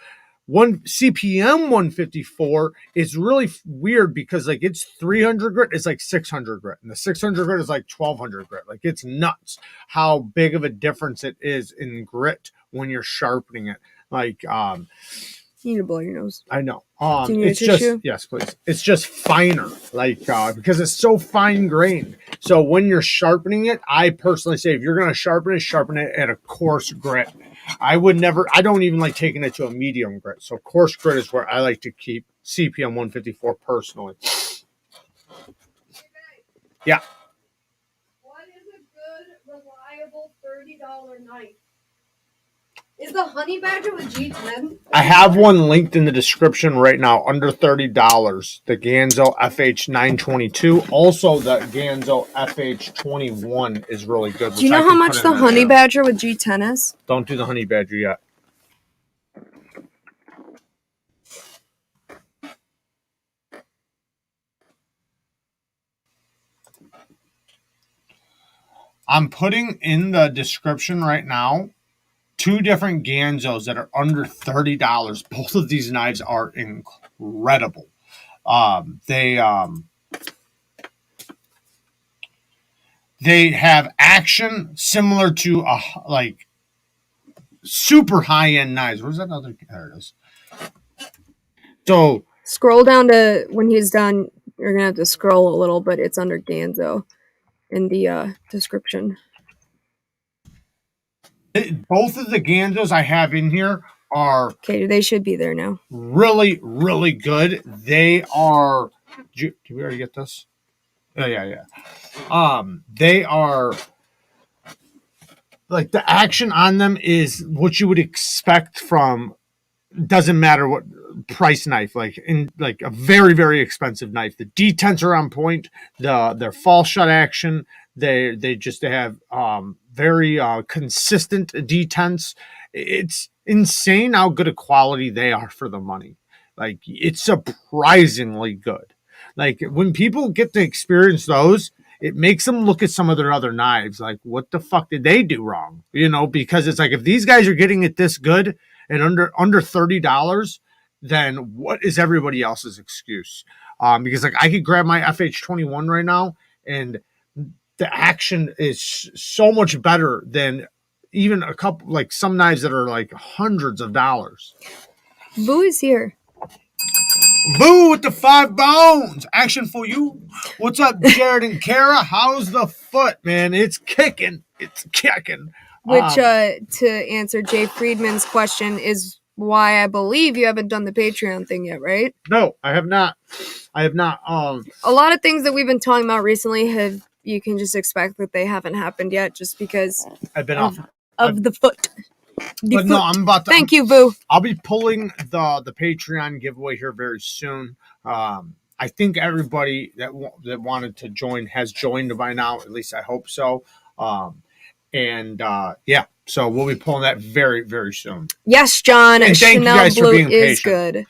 CPM 154 is really weird because like it's 300 grit, it's like 600 grit, and the 600 grit is like 1200 grit. Like it's nuts how big of a difference it is in grit when you're sharpening it. Like you need to blow your nose. I know. Do you need a tissue? Yes, please. It's just finer, like because it's so fine grained. So when you're sharpening it, I personally say if you're going to sharpen it at a coarse grit. I don't even like taking it to a medium grit. So coarse grit is where I like to keep CPM 154 personally. Yeah. What is a good, reliable $30 knife? Is the Honey Badger with G10? I have one linked in the description right now, under $30. The GANZO FH922. Also, the GANZO FH21 is really good. Do you know how much the Honey Badger with G10 is? Don't do the Honey Badger yet. I'm putting in the description right now 2 different GANZOs that are under $30. Both of these knives are incredible. They have action similar to like super high-end knives. Where's that other? There it is. So scroll down to when he's done. You're gonna have to scroll a little, but it's under GANZO in the description. Both of the GANZOs I have in here are okay. They should be there now. Really, really good. They are. Did we already get this? Oh, yeah. They are like the action on them is what you would expect from. Doesn't matter what price knife, like in like a very, very expensive knife. The detents are on point. Their fall shut action. They have very consistent detents. It's insane how good a quality they are for the money. Like, it's surprisingly good. Like, when people get to experience those, it makes them look at some of their other knives like, what the fuck did they do wrong? You know, because it's like, if these guys are getting it this good and under $30, then what is everybody else's excuse? Because like, I could grab my FH21 right now, and the action is so much better than even a couple, like some knives that are like hundreds of dollars. Boo is here. Boo with the 5 bones. Action for you. What's up, Jared and Kara? How's the foot, man? It's kicking. It's kicking. Which, to answer Jay Friedman's question, is why I believe you haven't done the Patreon thing yet, right? No, I have not. I have not. A lot of things that we've been talking about recently you can just expect that they haven't happened yet, just because I've been off of the foot. But no, I'm about to. Thank you, Boo. I'll be pulling the Patreon giveaway here very soon. I think everybody that wanted to join has joined by now. At least I hope so. Yeah, so we'll be pulling that very, very soon. Yes, John. And thank Chanel you guys Blue for being is patient.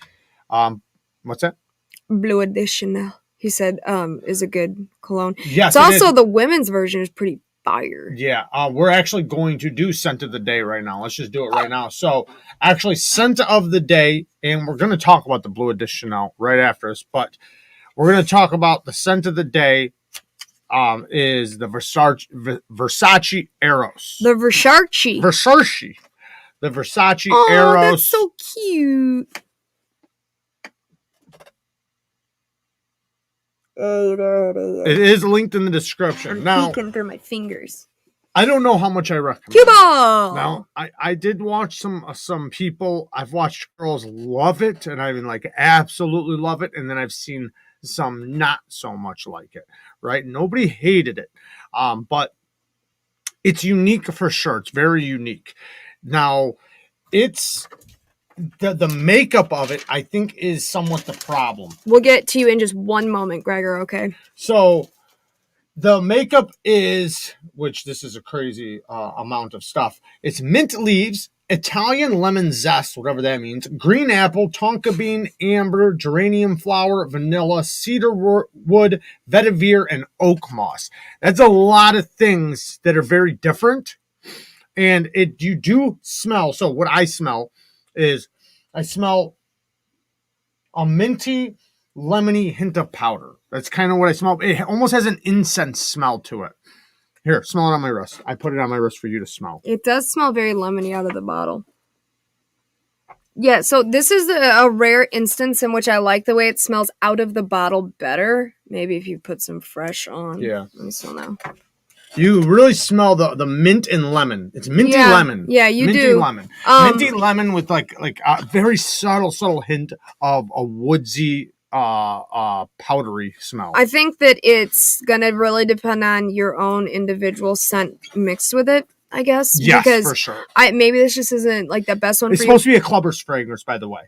good. What's that? Bleu de Chanel. He said, is a good cologne. Yes, it's also the women's version is pretty fire. Yeah, we're actually going to do scent of the day right now. Let's just do it right now. So, actually, scent of the day, and we're going to talk about the Bleu Edition now right after this, but we're going to talk about the scent of the day. Is the Versace Eros. The Versace. The Versace oh, Eros. That's so cute. It is linked in the description. I'm peeking through my fingers. I don't know how much I recommend. Cue ball. Now, I did watch some people. I've watched girls love it, and I've been like, absolutely love it, and then I've seen some not so much like it. Right? Nobody hated it, but it's unique for sure. It's very unique. Now, it's the makeup of it, I think, is somewhat the problem. We'll get to you in just one moment, Gregor. Okay. So the makeup is, which this is a crazy amount of stuff. It's mint leaves, Italian lemon zest, whatever that means, green apple, tonka bean, amber, geranium flower, vanilla, cedar wood, vetiver, and oak moss. That's a lot of things that are very different. And you do smell. So what I smell is I smell a minty, lemony hint of powder. That's kind of what I smell. It almost has an incense smell to it. Here, smell it on my wrist. I put it on my wrist for you to smell. It does smell very lemony out of the bottle. Yeah, so this is a rare instance in which I like the way it smells out of the bottle better. Maybe if you put some fresh on. Yeah. Let me smell now. You really smell the mint and lemon. It's minty lemon. Yeah, you minty do. Lemon. Minty lemon with like a very subtle hint of a woodsy, powdery smell. I think that it's gonna really depend on your own individual scent mixed with it, I guess. Yes, because for sure. Maybe this just isn't like the best one It's for supposed to be a Clubber's fragrance, by the way.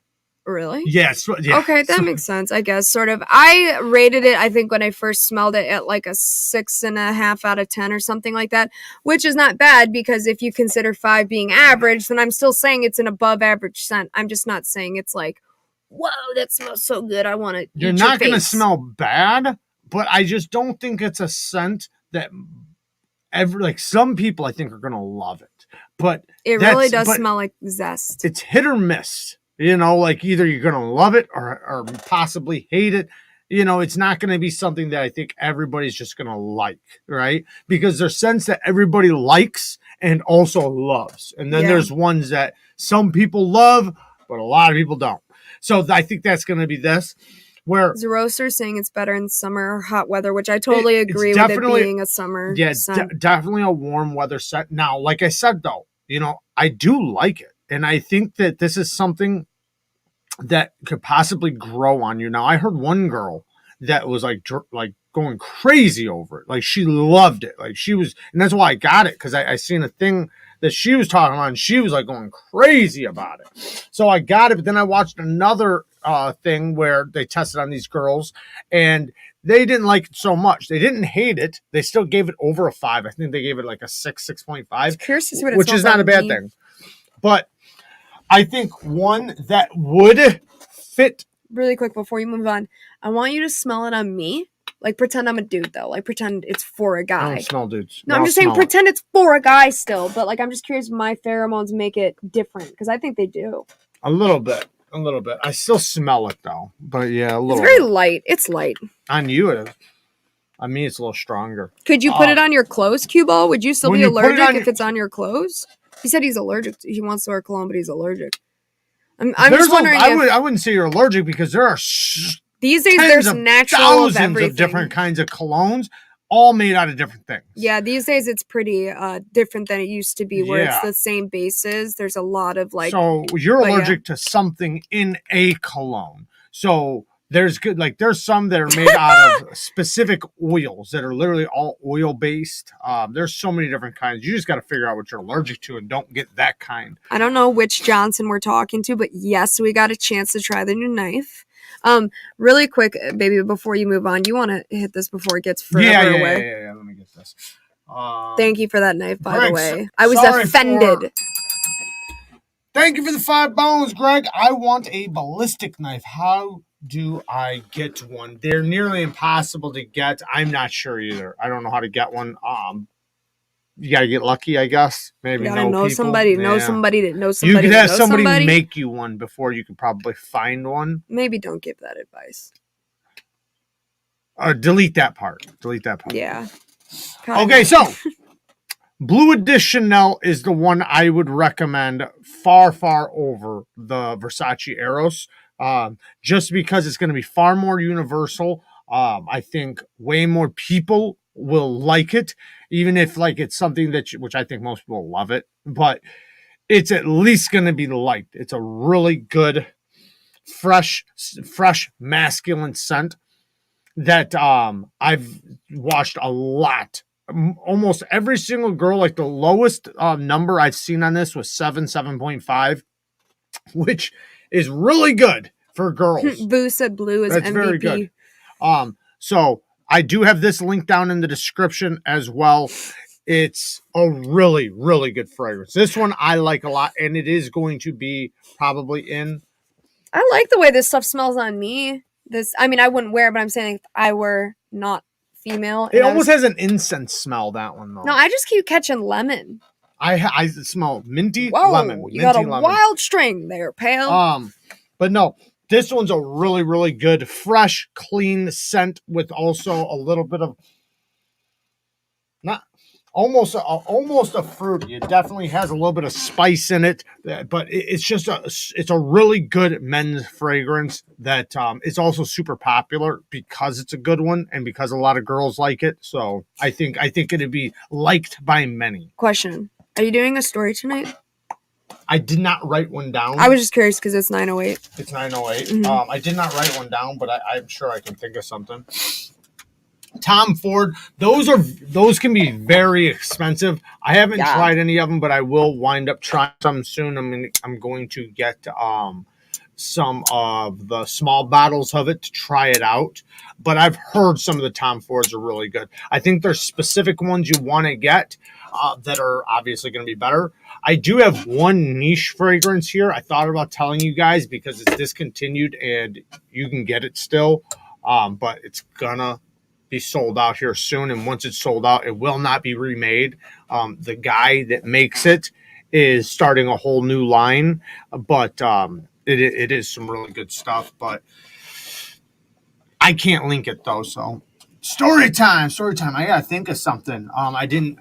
Really? Yes. Yeah. Okay, that makes sense, I guess, sort of. I rated it, I think, when I first smelled it at like a 6.5 out of 10 or something like that, which is not bad because if you consider 5 being average, then I'm still saying it's an above average scent. I'm just not saying it's like, whoa, that smells so good. I want to. You're not going to smell bad, but I just don't think it's a scent that like some people I think are going to love it. But it really does smell like zest. It's hit or miss. You know, like either you're going to love it or possibly hate it. You know, it's not going to be something that I think everybody's just going to like, right? Because there's scents that everybody likes and also loves. And then there's ones that some people love, but a lot of people don't. So I think that's going to be this. Where Zeroster saying it's better in summer or hot weather, which I totally agree with it being a summer. Yeah, definitely a warm weather scent. Now, like I said, though, you know, I do like it. And I think that this is something that could possibly grow on you. Now, I heard one girl that was like going crazy over it. Like she loved it. Like she was, and that's why I got it. Because I seen a thing that she was talking about and she was like going crazy about it. So I got it. But then I watched another thing where they tested on these girls and they didn't like it so much. They didn't hate it. They still gave it over a 5. I think they gave it like a 6.5. Curious to see what it which is not a bad thing. But I think one that would fit. Really quick before you move on, I want you to smell it on me. Like, pretend I'm a dude, though. Like, pretend it's for a I guy. don't smell dudes. No, I'm just saying pretend it's for a guy still. But, like, I'm just curious if my pheromones make it different. Because I think they do. A little bit. A little bit. I still smell it, though. But, yeah, a little It's very bit. light. It's light. On you, it is. On me, it's a little stronger. Could you put it on your clothes, Cue Ball? Would you still when be you put it allergic on if it's on your clothes? He said he's allergic. He wants to wear cologne, but he's allergic. I'm just wondering I wouldn't say you're allergic because there are these days there's natural of thousands of different kinds of colognes, all made out of different things. Yeah, these days it's pretty different than it used to be, where it's the same bases. There's a lot of like. So you're allergic to something in a cologne. So there's some that are made out of specific oils that are literally all oil based. There's so many different kinds. You just got to figure out what you're allergic to and don't get that kind. I don't know which Johnson we're talking to, but yes, we got a chance to try the new knife. Really quick, baby, before you move on, you want to hit this before it gets further away? Yeah. Let me get this. Thank you for that knife, by the way. I was offended. Thank you for the 5 bones, Greg. I want a ballistic knife. How do I get one? They're nearly impossible to get. I'm not sure either. I don't know how to get one. You gotta get lucky, I guess. Maybe you gotta know somebody, know somebody that knows somebody. You could have somebody make you one before you could probably find one. Maybe don't give that advice. Delete that part. Delete that part. Yeah. Okay, so Blue Edition Chanel is the one I would recommend far over the Versace EROS. Just because it's going to be far more universal. I think way more people will like it, even if like it's something that which I think most people love it, but it's at least going to be liked. It's a really good, fresh masculine scent that I've watched a lot. Almost every single girl, like the lowest number I've seen on this was 7.5, which is really good for girls. Boo said blue is That's MVP. Very good. So I do have this link down in the description as well. It's a really good fragrance. This one I like a lot, and it is going to be probably in. I like the way this stuff smells on me. I mean, I wouldn't wear it, but I'm saying if I were not female. It almost has an incense smell, that one, though. No, I just keep catching lemon. I smell minty lemon. You got a wild string there, pal. But no, this one's a really good, fresh, clean scent with also a little bit of almost a fruit. It definitely has a little bit of spice in it, but it's a really good men's fragrance that is also super popular because it's a good one and because a lot of girls like it. So I think it'd be liked by many. Question: are you doing a story tonight? I did not write one down. I was just curious because it's 9:08. It's 9:08. Mm-hmm. I did not write one down, but I'm sure I can think of something. Tom Ford, those can be very expensive. I haven't tried any of them, but I will wind up trying some soon. I'm going to get some of the small bottles of it to try it out. But I've heard some of the Tom Fords are really good. I think there's specific ones you want to get that are obviously going to be better. I do have one niche fragrance here. I thought about telling you guys because it's discontinued and you can get it still, but it's gonna be sold out here soon, and once it's sold out, it will not be remade. The guy that makes it is starting a whole new line, but it is some really good stuff, but I can't link it though. So story time. I gotta think of something. I didn't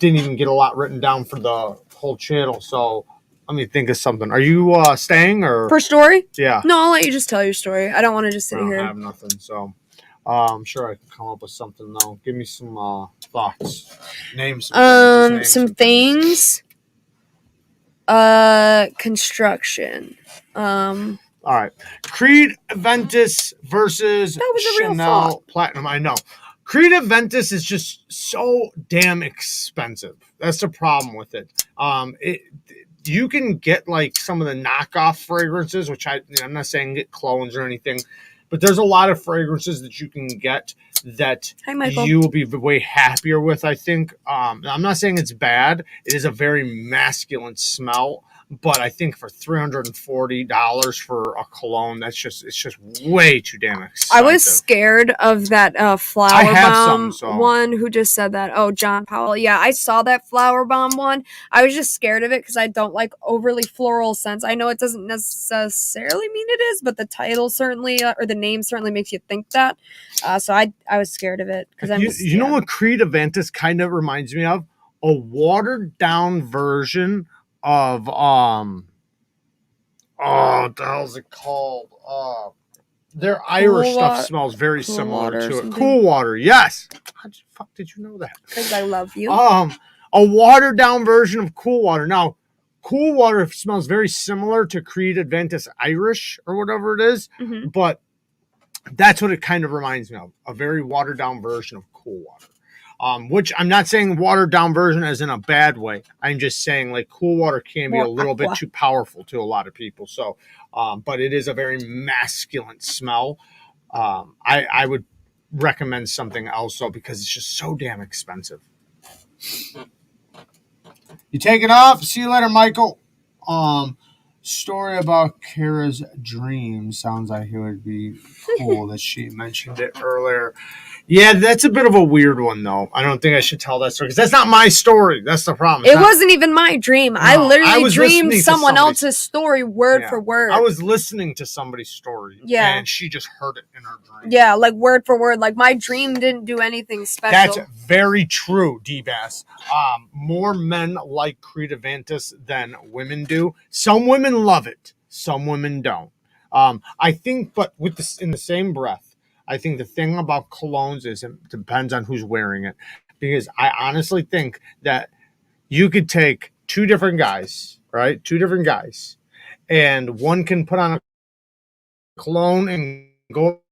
even get a lot written down for the whole channel, so let me think of something. Are you staying or for story? Yeah. No, I'll let you just tell your story. I don't want to just sit here. I have nothing, so I'm sure I can come up with something though. Give me some thoughts. Names. Some things. Construction. All right. Creed Aventus versus Chanel Platinum. I know. Creed Aventus is just so damn expensive. That's the problem with it. You can get like some of the knockoff fragrances, which I'm not saying get clones or anything, but there's a lot of fragrances that you can get that you will be way happier with, I think. I'm not saying it's bad. It is a very masculine smell. but I think for $340 for a cologne, it's just way too damn expensive. I was scared of that flower bomb one who just said that. Oh, John Powell. Yeah, I saw that flower bomb one. I was just scared of it because I don't like overly floral scents. I know it doesn't necessarily mean it is, but the title certainly, or the name certainly makes you think that. So I was scared of it because you know what Creed Aventus kind of reminds me of? A watered down version of what the hell is it called? Their Irish stuff smells very similar to it. Cool Water, yes. How the fuck did you know that? Because I love you. A watered down version of Cool Water. Now, Cool Water smells very similar to Creed Aventus Irish or whatever it is, but that's what it kind of reminds me of. A very watered down version of Cool Water. Which I'm not saying watered down version as in a bad way. I'm just saying like Cool Water can be a little bit too powerful to a lot of people. So, but it is a very masculine smell. I would recommend something else though, because it's just so damn expensive. You take it off. See you later, Michael. Story about Kara's dream. Sounds like it would be cool that she mentioned it earlier. Yeah, that's a bit of a weird one, though. I don't think I should tell that story because that's not my story. That's the problem. It wasn't even my dream. No, I literally dreamed someone else's story word for word. I was listening to somebody's story, and she just heard it in her dream. Yeah, like word for word. Like my dream didn't do anything special. That's very true, D-Bass. More men like Creed Aventus than women do. Some women love it. Some women don't. I think, but with this in the same breath, I think the thing about colognes is it depends on who's wearing it. Because I honestly think that you could take two different guys, right? Two different guys. And one can put on a cologne and go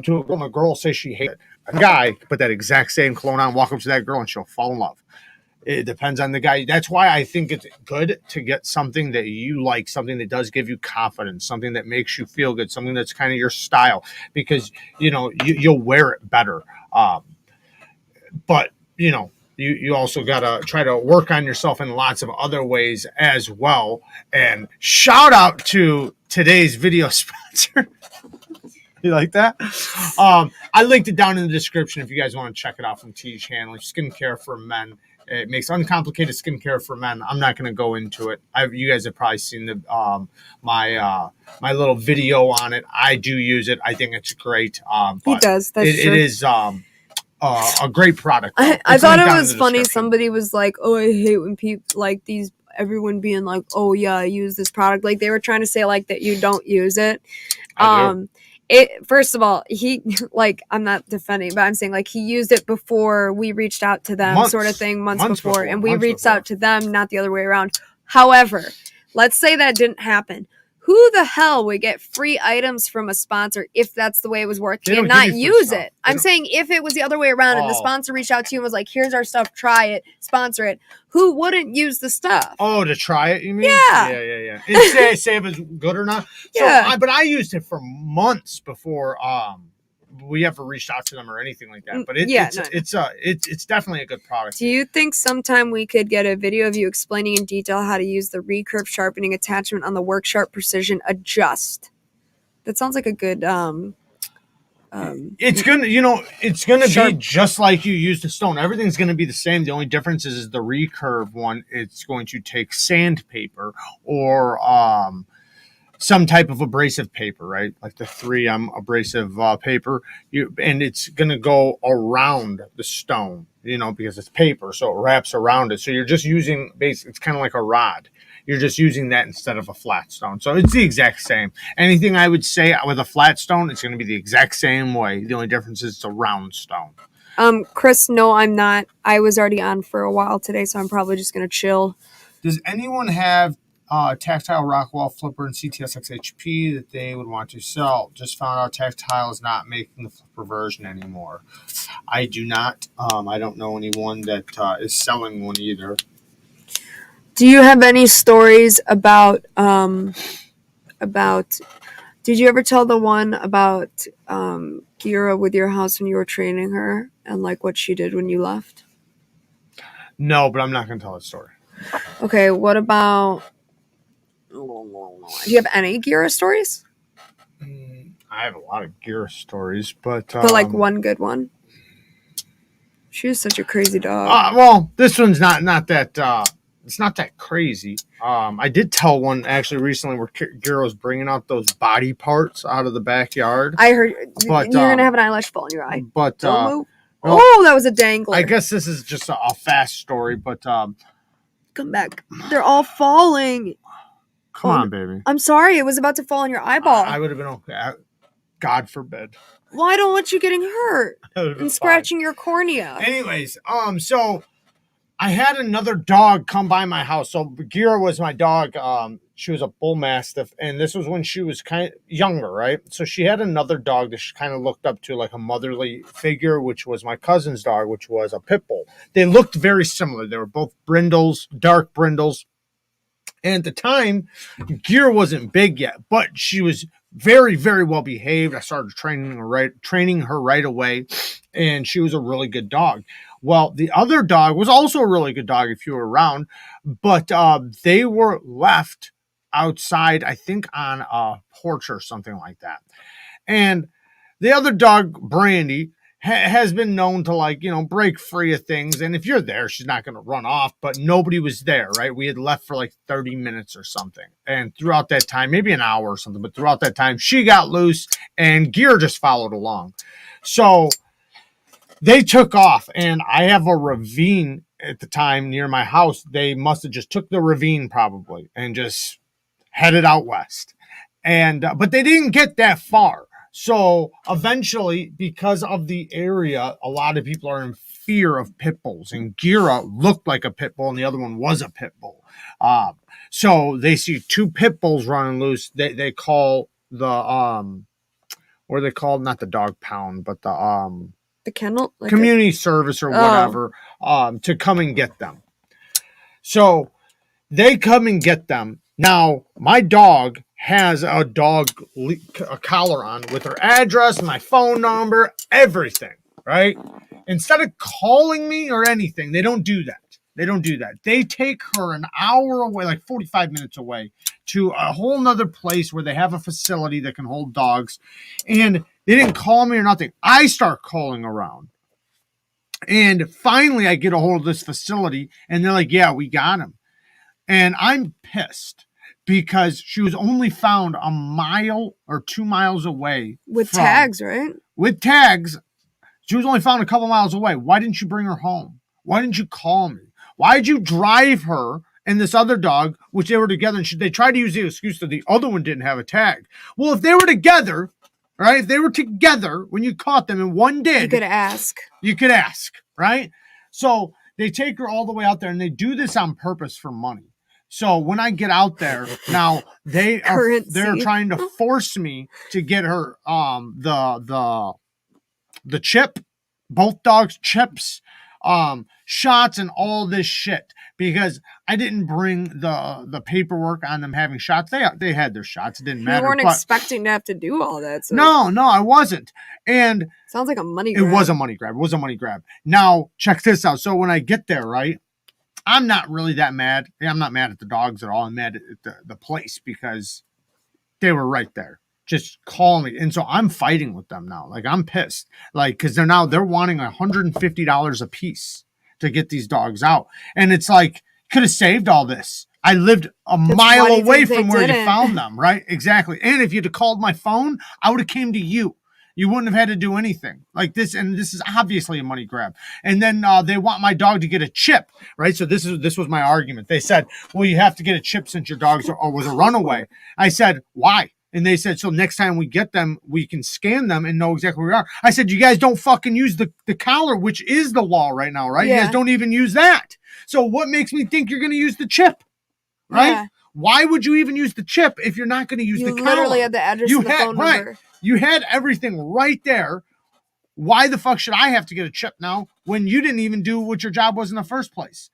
to a girl, and a girl say she hates it. A guy could put that exact same cologne on, walk up to that girl, and she'll fall in love. It depends on the guy. That's why I think it's good to get something that you like, something that does give you confidence, something that makes you feel good, something that's kind of your style, because, you know, you'll wear it better. But, you know, you also got to try to work on yourself in lots of other ways as well. And shout out to today's video sponsor. You like that? I linked it down in the description if you guys want to check it out from TIEGE HANLEY. Skincare for men. It makes uncomplicated skincare for men. I'm not going to go into it. You guys have probably seen the my little video on it. I do use it. I think it's great. He does. That's true. It is a great product. I thought it was funny. Somebody was like, "Oh, I hate when people like these." Everyone being like, "Oh yeah, I use this product." Like they were trying to say like that you don't use it. First of all, he like I'm not defending, but I'm saying like he used it before we reached out to them, months before, and we reached out to them, not the other way around. However, let's say that didn't happen. Who the hell would get free items from a sponsor if that's the way it was working and not use it? I'm saying if it was the other way around and the sponsor reached out to you and was like, "Here's our stuff, try it, sponsor it." Who wouldn't use the stuff? Oh, to try it, you mean? Yeah. Yeah. And say if it's good or not. So, but I used it for months before we ever reached out to them or anything like that. But it's definitely a good product. Do you think sometime we could get a video of you explaining in detail how to use the recurve sharpening attachment on the Work Sharp Precision Adjust? That sounds like a good it's gonna be just like you used the stone. Everything's gonna be the same. The only difference is the recurve one. It's going to take sandpaper or some type of abrasive paper, right? Like the 3M abrasive paper. And it's gonna go around the stone, you know, because it's paper, so it wraps around it. So you're just using it's kind of like a rod. You're just using that instead of a flat stone. So it's the exact same. Anything I would say with a flat stone, it's going to be the exact same way. The only difference is it's a round stone. Chris, no, I'm not. I was already on for a while today, so I'm probably just going to chill. Does anyone have Tactile Rockwall Flipper and CTSX HP that they would want to sell? Just found out Tactile is not making the flipper version anymore. I do not. I don't know anyone that is selling one either. Do you have any stories about did you ever tell the one about Kira with your house when you were training her and like what she did when you left? No, but I'm not going to tell that story. Okay, what about Do you have any Gira stories? I have a lot of gear stories, but like one good one. She was such a crazy dog. Well, this one's not that. It's not that crazy. I did tell one actually recently where Gira was bringing out those body parts out of the backyard. I heard, but you're gonna have an eyelash fall in your eye. But don't move. Oh, that was a dangler. I guess this is just a fast story, but come back. They're all falling. Come on, baby. I'm sorry. It was about to fall in your eyeball. I would have been okay. God forbid. Well, I don't want you getting hurt and scratching your cornea. Anyways, so I had another dog come by my house. So Gira was my dog. She was a bull mastiff, and this was when she was kind of younger, right? So she had another dog that she kind of looked up to, like a motherly figure, which was my cousin's dog, which was a pit bull. They looked very similar. They were both brindles, dark brindles. And at the time, Gira wasn't big yet, but she was very, very well behaved. I started training her right away, and she was a really good dog. Well, the other dog was also a really good dog if you were around, but they were left outside, I think on a porch or something like that. And the other dog, Brandy, has been known to, like, you know, break free of things. And if you're there, she's not going to run off, but nobody was there, right? We had left for like 30 minutes or something. And throughout that time, maybe an hour or something, but throughout that time, she got loose and Gira just followed along. So they took off, and I have a ravine at the time near my house. They must have just took the ravine probably and just headed out west. And, but they didn't get that far. So eventually, because of the area, a lot of people are in fear of pit bulls, and Gira looked like a pit bull and the other one was a pit bull. So they see two pit bulls running loose. They call the, what are they called? Not the dog pound, but the kennel, like community service or whatever, to come and get them. So they come and get them. Now, my dog has a collar on with her address, my phone number, everything, right? Instead of calling me or anything, they don't do that. They take her an hour away, like 45 minutes away, to a whole nother place where they have a facility that can hold dogs. And they didn't call me or nothing. I start calling around. And finally, I get a hold of this facility, and they're like, yeah, we got him. And I'm pissed because she was only found a mile or 2 miles away. With tags, right? With tags. She was only found a couple miles away. Why didn't you bring her home? Why didn't you call me? Why did you drive her and this other dog, which they were together, and they tried to use the excuse that the other one didn't have a tag? Well, if they were together, right? If they were together when you caught them and one did. You could ask. You could ask, right? So they take her all the way out there, and they do this on purpose for money. So when I get out there now, they're trying to force me to get her the chip, both dogs' chips, shots, and all this shit, because I didn't bring the paperwork on them having shots. They had their shots. It didn't matter. You weren't expecting to have to do all that. So. No, I wasn't. And sounds like a money grab. It was a money grab. Now check this out. So when I get there, right, I'm not really that mad. I'm not mad at the dogs at all. I'm mad at the place because they were right there. Just call me. And so I'm fighting with them now. Like, I'm pissed. Like, because they're wanting $150 a piece to get these dogs out. And it's like, could have saved all this. I lived a mile away from where you found them, right? Exactly. And if you'd have called my phone, I would have came to you. You wouldn't have had to do anything like this. And this is obviously a money grab. And then they want my dog to get a chip, right? So this was my argument. They said, well, you have to get a chip since your dog was a runaway. I said, why? And they said, so next time we get them, we can scan them and know exactly where we are. I said, you guys don't fucking use the collar, which is the law right now, right? Yeah. You guys don't even use that. So what makes me think you're going to use the chip, right? Yeah. Why would you even use the chip if you're not going to use the collar? You literally had the address and the phone number. Right. You had everything right there. Why the fuck should I have to get a chip now when you didn't even do what your job was in the first place?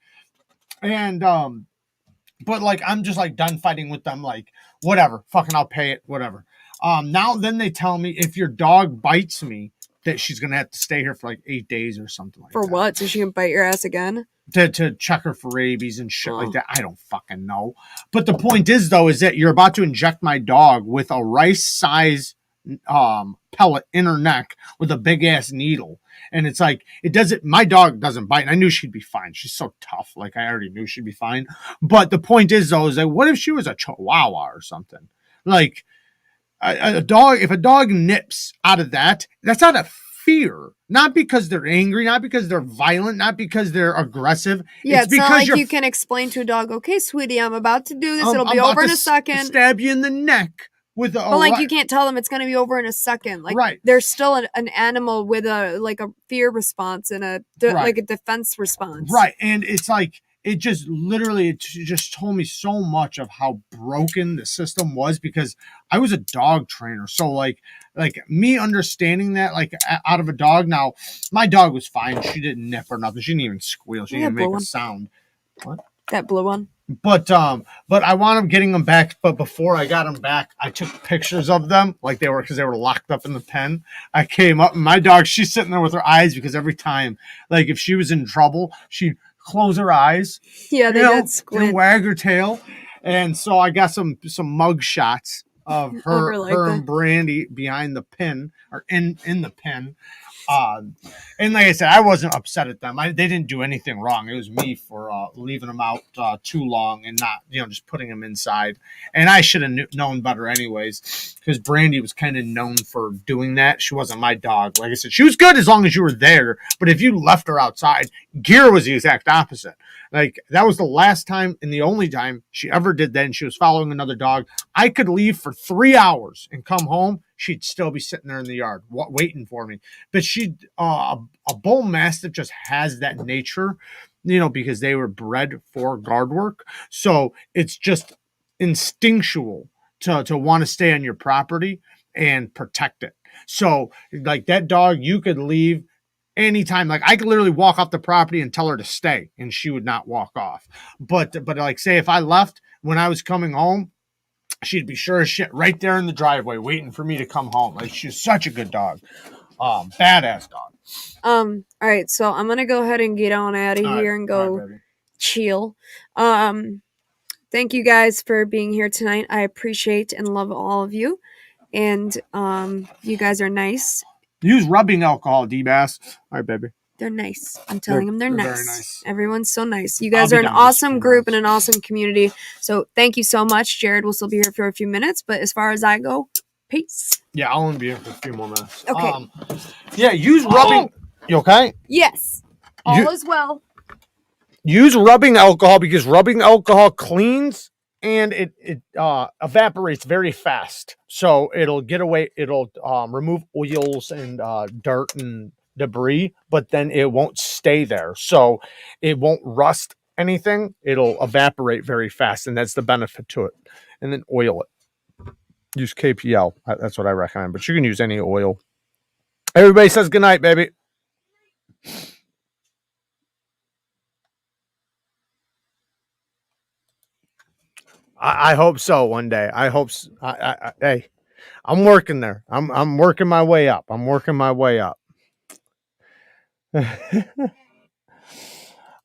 And, but like, I'm just like done fighting with them. Like, whatever, fucking, I'll pay it, whatever. Now then they tell me if your dog bites me, that she's going to have to stay here for like 8 days or something like that. For what? So she can bite your ass again? to check her for rabies and shit like that. I don't fucking know. But the point is, though, is that you're about to inject my dog with a rice size pellet in her neck with a big ass needle. And it's like, my dog doesn't bite. And I knew she'd be fine. She's so tough. Like, I already knew she'd be fine. But the point is, though, is that what if she was a chihuahua or something? Like, a dog, if a dog nips out of that, that's out of fear. Not because they're angry, not because they're violent, not because they're aggressive. Yeah, it's not like you can explain to a dog, okay, sweetie, I'm about to do this. It'll be over in a second. Stab you in the neck. But like you can't tell them it's going to be over in a second. Like they're still an animal with a fear response and like a defense response. Right. And it's like it just told me so much of how broken the system was, because I was a dog trainer. So like me understanding that like out of a dog. Now my dog was fine. She didn't nip or nothing. She didn't even squeal. She didn't make a sound. What? That blue one. But I wound up getting them back. But before I got them back, I took pictures of them because they were locked up in the pen. I came up and my dog, she's sitting there with her eyes, because every time, like if she was in trouble, she'd close her eyes. Yeah, they did squint. And wag her tail. And so I got some mug shots of her and Brandy behind the pin, or in the pin. And like I said, I wasn't upset at them. They didn't do anything wrong. It was me for leaving them out too long and not, just putting them inside. And I should have known better anyways, because Brandy was kind of known for doing that. She wasn't my dog. Like I said, she was good as long as you were there. But if you left her outside, Gear was the exact opposite. Like, that was the last time and the only time she ever did that, and she was following another dog. I could leave for 3 hours and come home. She'd still be sitting there in the yard waiting for me. But a bull mastiff just has that nature, because they were bred for guard work. So it's just instinctual to want to stay on your property and protect it. So like that dog, you could leave anytime. Like I could literally walk off the property and tell her to stay and she would not walk off. But like say if I left when I was coming home, she'd be sure as shit right there in the driveway waiting for me to come home. Like she's such a good dog. Badass dog. All right, so I'm gonna go ahead and get on out of here and go chill. Thank you guys for being here tonight. I appreciate and love all of you. And you guys are nice. Use rubbing alcohol, D-Bass. All right, baby. They're nice. I'm telling them they're nice. Very nice. Everyone's so nice. You guys are an awesome group and an awesome community. So thank you so much. Jared will still be here for a few minutes, but as far as I go, peace. Yeah, I'll only be here for a few more minutes. Okay. Yeah, use rubbing. You okay? Yes. All is well. Use rubbing alcohol because rubbing alcohol cleans and it evaporates very fast. So it'll get away. It'll remove oils and dirt and debris, but then it won't stay there. So it won't rust anything. It'll evaporate very fast, and that's the benefit to it. And then oil it. Use KPL. That's what I recommend, but you can use any oil. Everybody says good night, baby. I hope so one day. I hope. Hey, I'm working there. I'm working my way up. I'm working my way up.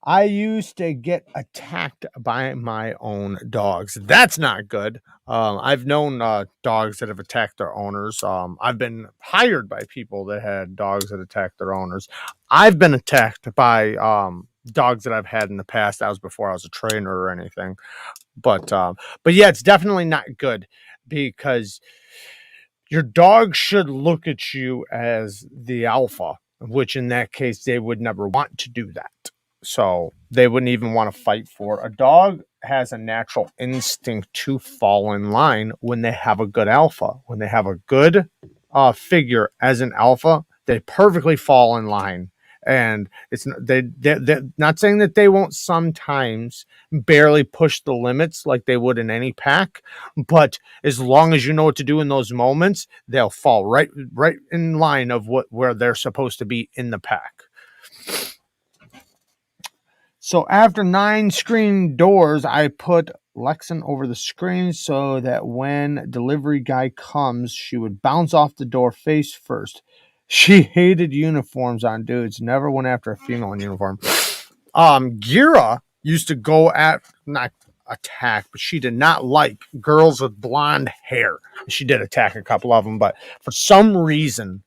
I used to get attacked by my own dogs. That's not good. I've known dogs that have attacked their owners. I've been hired by people that had dogs that attacked their owners. I've been attacked by dogs that I've had in the past. That was before I was a trainer or anything. But yeah, it's definitely not good because your dog should look at you as the alpha, which in that case, they would never want to do that. So they wouldn't even want to fight for. A dog has a natural instinct to fall in line when they have a good alpha. When they have a good figure as an alpha, they perfectly fall in line. And it's they're not saying that they won't sometimes barely push the limits like they would in any pack, but as long as you know what to do in those moments, they'll fall right in line of where they're supposed to be in the pack. So after 9 screen doors, I put Lexan over the screen so that when delivery guy comes, she would bounce off the door face first. She hated uniforms on dudes, never went after a female in uniform. Gira used to go at, not attack, but she did not like girls with blonde hair. She did attack a couple of them, but for some reason,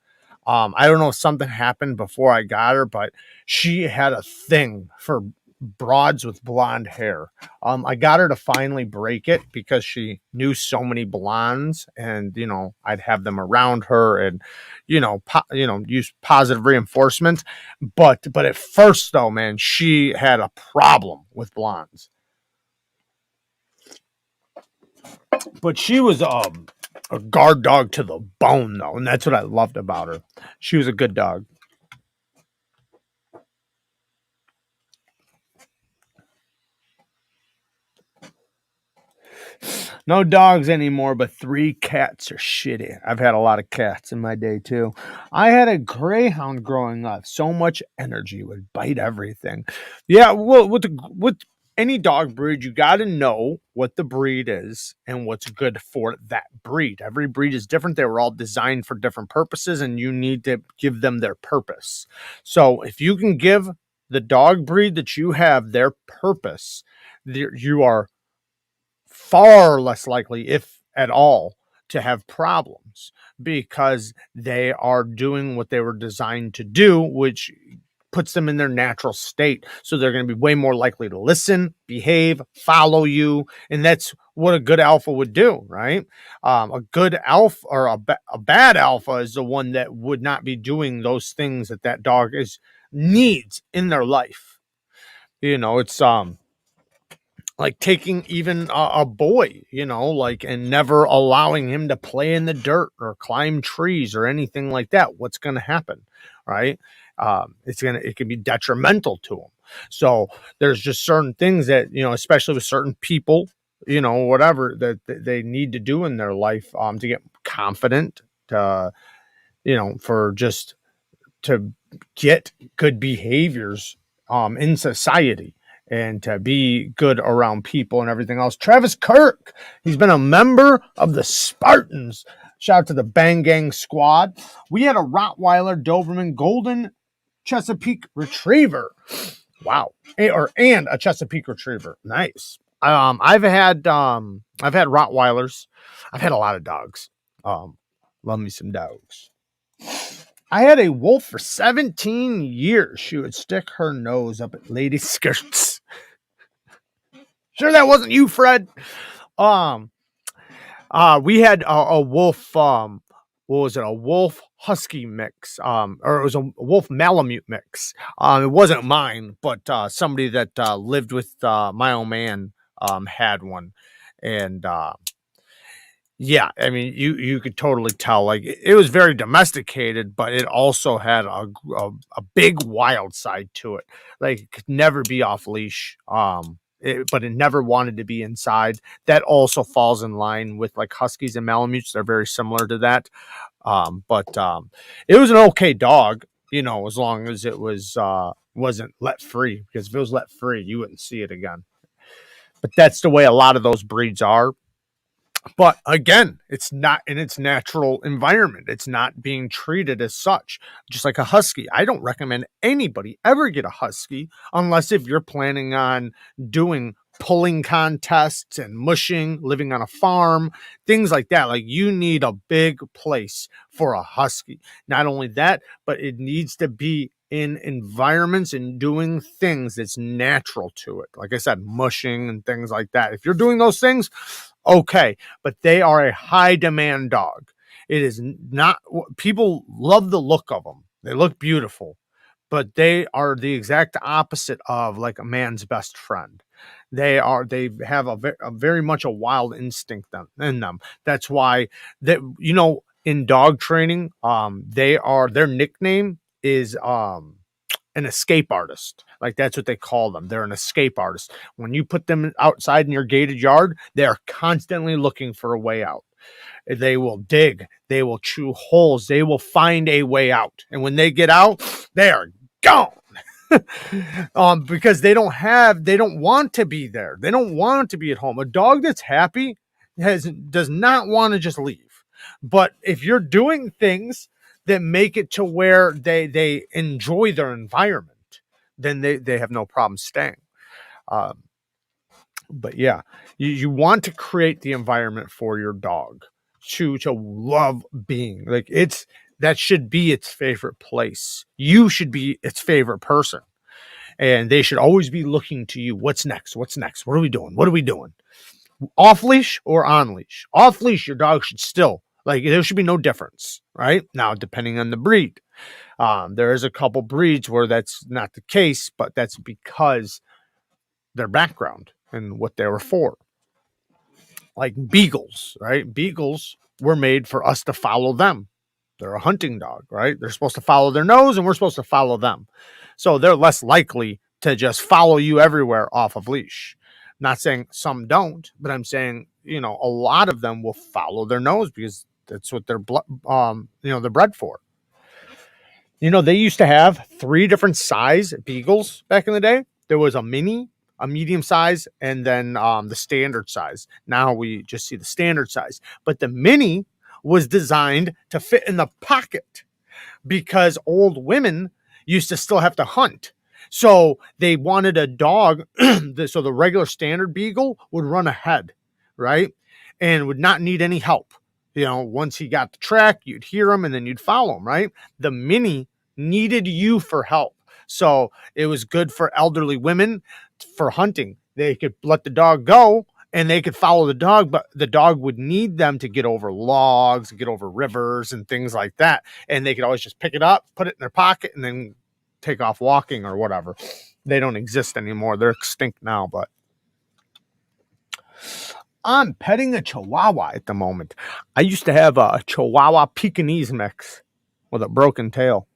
I don't know if something happened before I got her, but she had a thing for broads with blonde hair. I got her to finally break it because she knew so many blondes, and you know, I'd have them around her, and you know, use positive reinforcement. But at first, though, man, she had a problem with blondes. But she was a guard dog to the bone, though, and that's what I loved about her. She was a good dog. No dogs anymore, but 3 cats are shitty. I've had a lot of cats in my day, too. I had a greyhound growing up. So much energy, would bite everything. Yeah, well, with any dog breed, you got to know what the breed is and what's good for that breed. Every breed is different. They were all designed for different purposes, and you need to give them their purpose. So if you can give the dog breed that you have their purpose, you are far less likely, if at all, to have problems, because they are doing what they were designed to do, which puts them in their natural state. So they're going to be way more likely to listen, behave, follow you. And that's what a good alpha would do, right? A good alpha, or a bad alpha, is the one that would not be doing those things that dog needs in their life. You know, it's like taking even a boy, you know, like, and never allowing him to play in the dirt or climb trees or anything like that. What's going to happen, right? It can be detrimental to him. So there's just certain things that, you know, especially with certain people, you know, whatever that they need to do in their life, to get confident, to, you know, for just to get good behaviors, in society, and to be good around people and everything else. Travis Kirk, he's been a member of the Spartans. Shout out to the Bang Gang squad. We had a Rottweiler Doberman Golden Chesapeake Retriever. Wow. And a Chesapeake Retriever. Nice. I've had Rottweilers. I've had a lot of dogs. Love me some dogs. I had a wolf for 17 years. She would stick her nose up at ladies' skirts. Sure that wasn't you, Fred? We had a wolf, what was it? A wolf husky mix, or it was a wolf malamute mix. It wasn't mine, but somebody that lived with my old man had one. And yeah, I mean, you could totally tell, like, it was very domesticated, but it also had a big wild side to it. Like, it could never be off leash. But it never wanted to be inside. That also falls in line with like huskies and malamutes. They're very similar to that. But it was an okay dog, you know, as long as it wasn't let free. Because if it was let free, you wouldn't see it again. But that's the way a lot of those breeds are. But again, it's not in its natural environment. It's not being treated as such. Just like a husky. I don't recommend anybody ever get a husky unless if you're planning on doing pulling contests and mushing, living on a farm, things like that. Like, you need a big place for a husky. Not only that, but it needs to be in environments and doing things that's natural to it. Like I said, mushing and things like that. If you're doing those things, okay, but they are a high demand dog. It is not, people love the look of them. They look beautiful, but they are the exact opposite of like a man's best friend. They have a very much a wild instinct in them. That's why that, you know, in dog training, their nickname is an escape artist. Like, that's what they call them. They're an escape artist. When you put them outside in your gated yard, they are constantly looking for a way out. They will dig, they will chew holes, they will find a way out. And when they get out, they are gone. Because they don't want to be there. They don't want to be at home. A dog that's happy does not want to just leave. But if you're doing things that make it to where they enjoy their environment, then they have no problem staying. But yeah, you want to create the environment for your dog to love being like that should be its favorite place. You should be its favorite person, and they should always be looking to you. What's next? What's next? What are we doing? What are we doing? Off leash or on leash? Off leash, your dog should still like there should be no difference, right? Now, depending on the breed, there is a couple breeds where that's not the case, but that's because their background and what they were for. Like beagles, right? Beagles were made for us to follow them. They're a hunting dog, right? They're supposed to follow their nose and we're supposed to follow them. So they're less likely to just follow you everywhere off of leash. Not saying some don't, but I'm saying, a lot of them will follow their nose because that's what they're bred for. They used to have 3 different size beagles back in the day. There was a mini, a medium size, and then the standard size. Now we just see the standard size. But the mini was designed to fit in the pocket because old women used to still have to hunt. So they wanted a dog. So the regular standard beagle would run ahead, right? And would not need any help. Once he got the track, you'd hear him and then you'd follow him, right? The mini needed you for help. So it was good for elderly women for hunting. They could let the dog go and they could follow the dog, but the dog would need them to get over logs, get over rivers and things like that. And they could always just pick it up, put it in their pocket, and then take off walking or whatever. They don't exist anymore. They're extinct now, but I'm petting a Chihuahua at the moment. I used to have a Chihuahua Pekingese mix with a broken tail.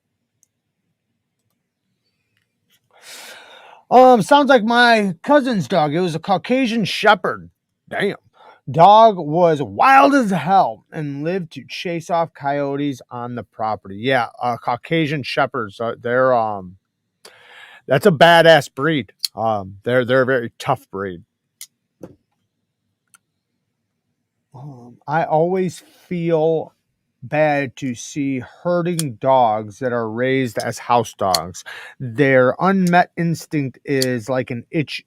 Sounds like my cousin's dog. It was a Caucasian Shepherd. Damn. Dog was wild as hell and lived to chase off coyotes on the property. Yeah, Caucasian Shepherds. They're that's a badass breed. They're a very tough breed. I always feel bad to see herding dogs that are raised as house dogs. Their unmet instinct is like an itch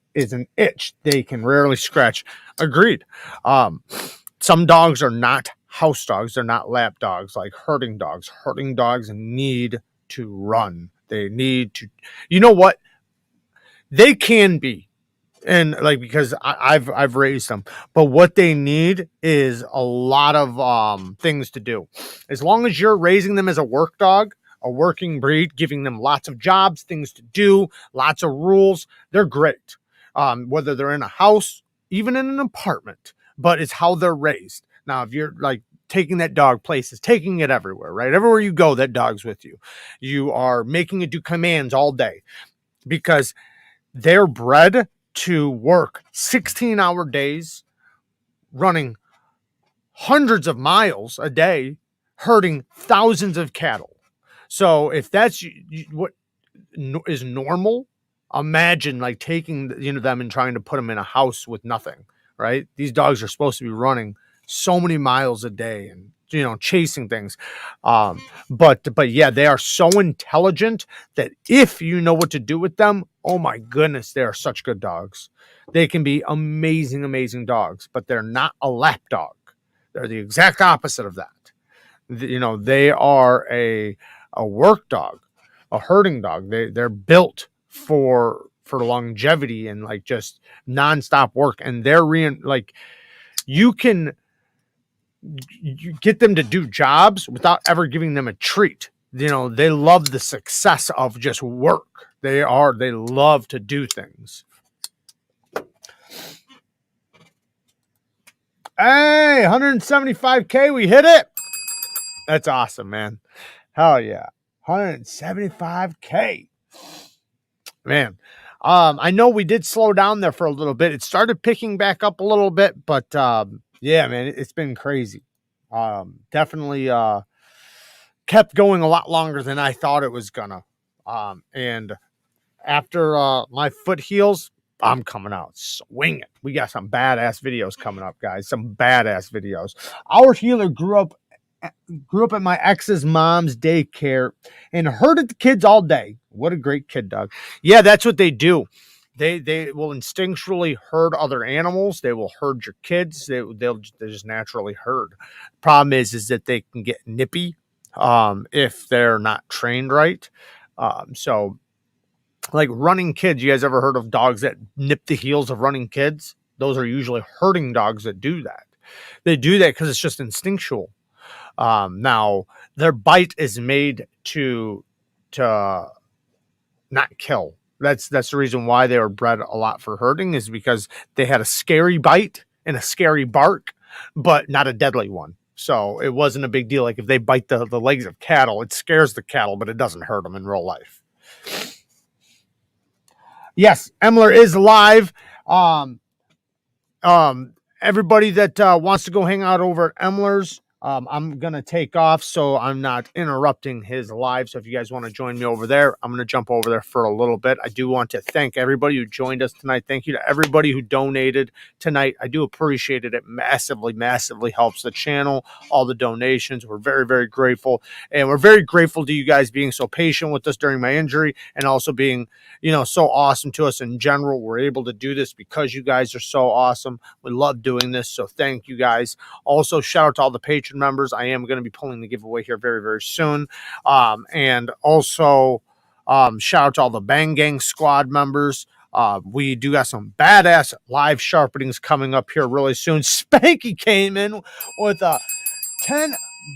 they can rarely scratch. Agreed. Some dogs are not house dogs. They're not lap dogs, like herding dogs. Herding dogs need to run. They need to, you know what? They can be. And like, because I've raised them, but what they need is a lot of things to do. As long as you're raising them as a work dog, a working breed, giving them lots of jobs, things to do, lots of rules, they're great. Whether they're in a house, even in an apartment, but it's how they're raised. Now, if you're like taking that dog places, taking it everywhere, right? Everywhere you go, that dog's with you. You are making it do commands all day because they're bred to work 16-hour days, running hundreds of miles a day, herding thousands of cattle. So if that's what is normal, imagine like taking them and trying to put them in a house with nothing, right? These dogs are supposed to be running so many miles a day and chasing things. But yeah, they are so intelligent that if you know what to do with them, oh my goodness, they are such good dogs. They can be amazing, amazing dogs, but they're not a lap dog. They're the exact opposite of that. They are a work dog, a herding dog. They're built for longevity and like just nonstop work. And they're you can get them to do jobs without ever giving them a treat. They love the success of just work. They love to do things. Hey, 175K, we hit it. That's awesome, man. Hell yeah. 175K. Man. I know we did slow down there for a little bit. It started picking back up a little bit, but yeah, man, it's been crazy. Definitely kept going a lot longer than I thought it was gonna. And after my foot heals, I'm coming out swinging. We got some badass videos coming up, guys. Some badass videos. Our healer grew up at my ex's mom's daycare and herded the kids all day. What a great kid dog. Yeah, that's what they do. They will instinctually herd other animals. They will herd your kids. They'll just naturally herd. Problem is that they can get nippy if they're not trained right. So like running kids, you guys ever heard of dogs that nip the heels of running kids? Those are usually herding dogs that do that. They do that because it's just instinctual. Now their bite is made to not kill. That's the reason why they were bred a lot for herding, is because they had a scary bite and a scary bark, but not a deadly one. So it wasn't a big deal. Like if they bite the legs of cattle, it scares the cattle, but it doesn't hurt them in real life. Yes, Emler is live. Everybody that wants to go hang out over at Emler's, I'm going to take off, so I'm not interrupting his live. So if you guys want to join me over there, I'm going to jump over there for a little bit. I do want to thank everybody who joined us tonight. Thank you to everybody who donated tonight. I do appreciate it. It massively, massively helps the channel. All the donations. We're very, very grateful. And we're very grateful to you guys being so patient with us during my injury, and also being, so awesome to us in general. We're able to do this because you guys are so awesome. We love doing this. So thank you guys. Also, shout out to all the patron members. I am going to be pulling the giveaway here very, very soon. And also shout out to all the Bang Gang squad members. We do got some badass live sharpenings coming up here really soon. Spanky came in with 10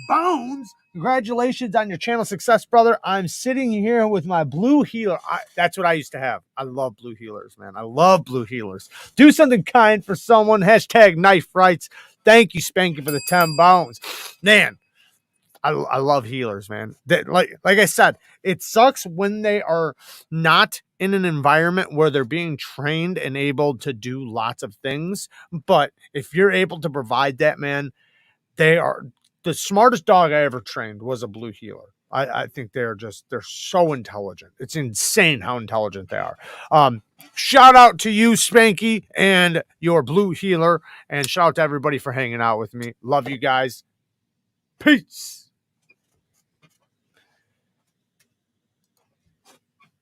bones. Congratulations on your channel success, brother. I'm sitting here with my blue healer. That's what I used to have. I love blue healers, man. I love blue healers. Do something kind for someone. Hashtag knife rights. Thank you, Spanky, for the 10 bones. Man, I love healers, man. Like I said, it sucks when they are not in an environment where they're being trained and able to do lots of things. But if you're able to provide that, man, they are the smartest dog I ever trained was a blue healer. I think they're so intelligent. It's insane how intelligent they are. Shout out to you, Spanky, and your blue healer, and shout out to everybody for hanging out with me. Love you guys. Peace.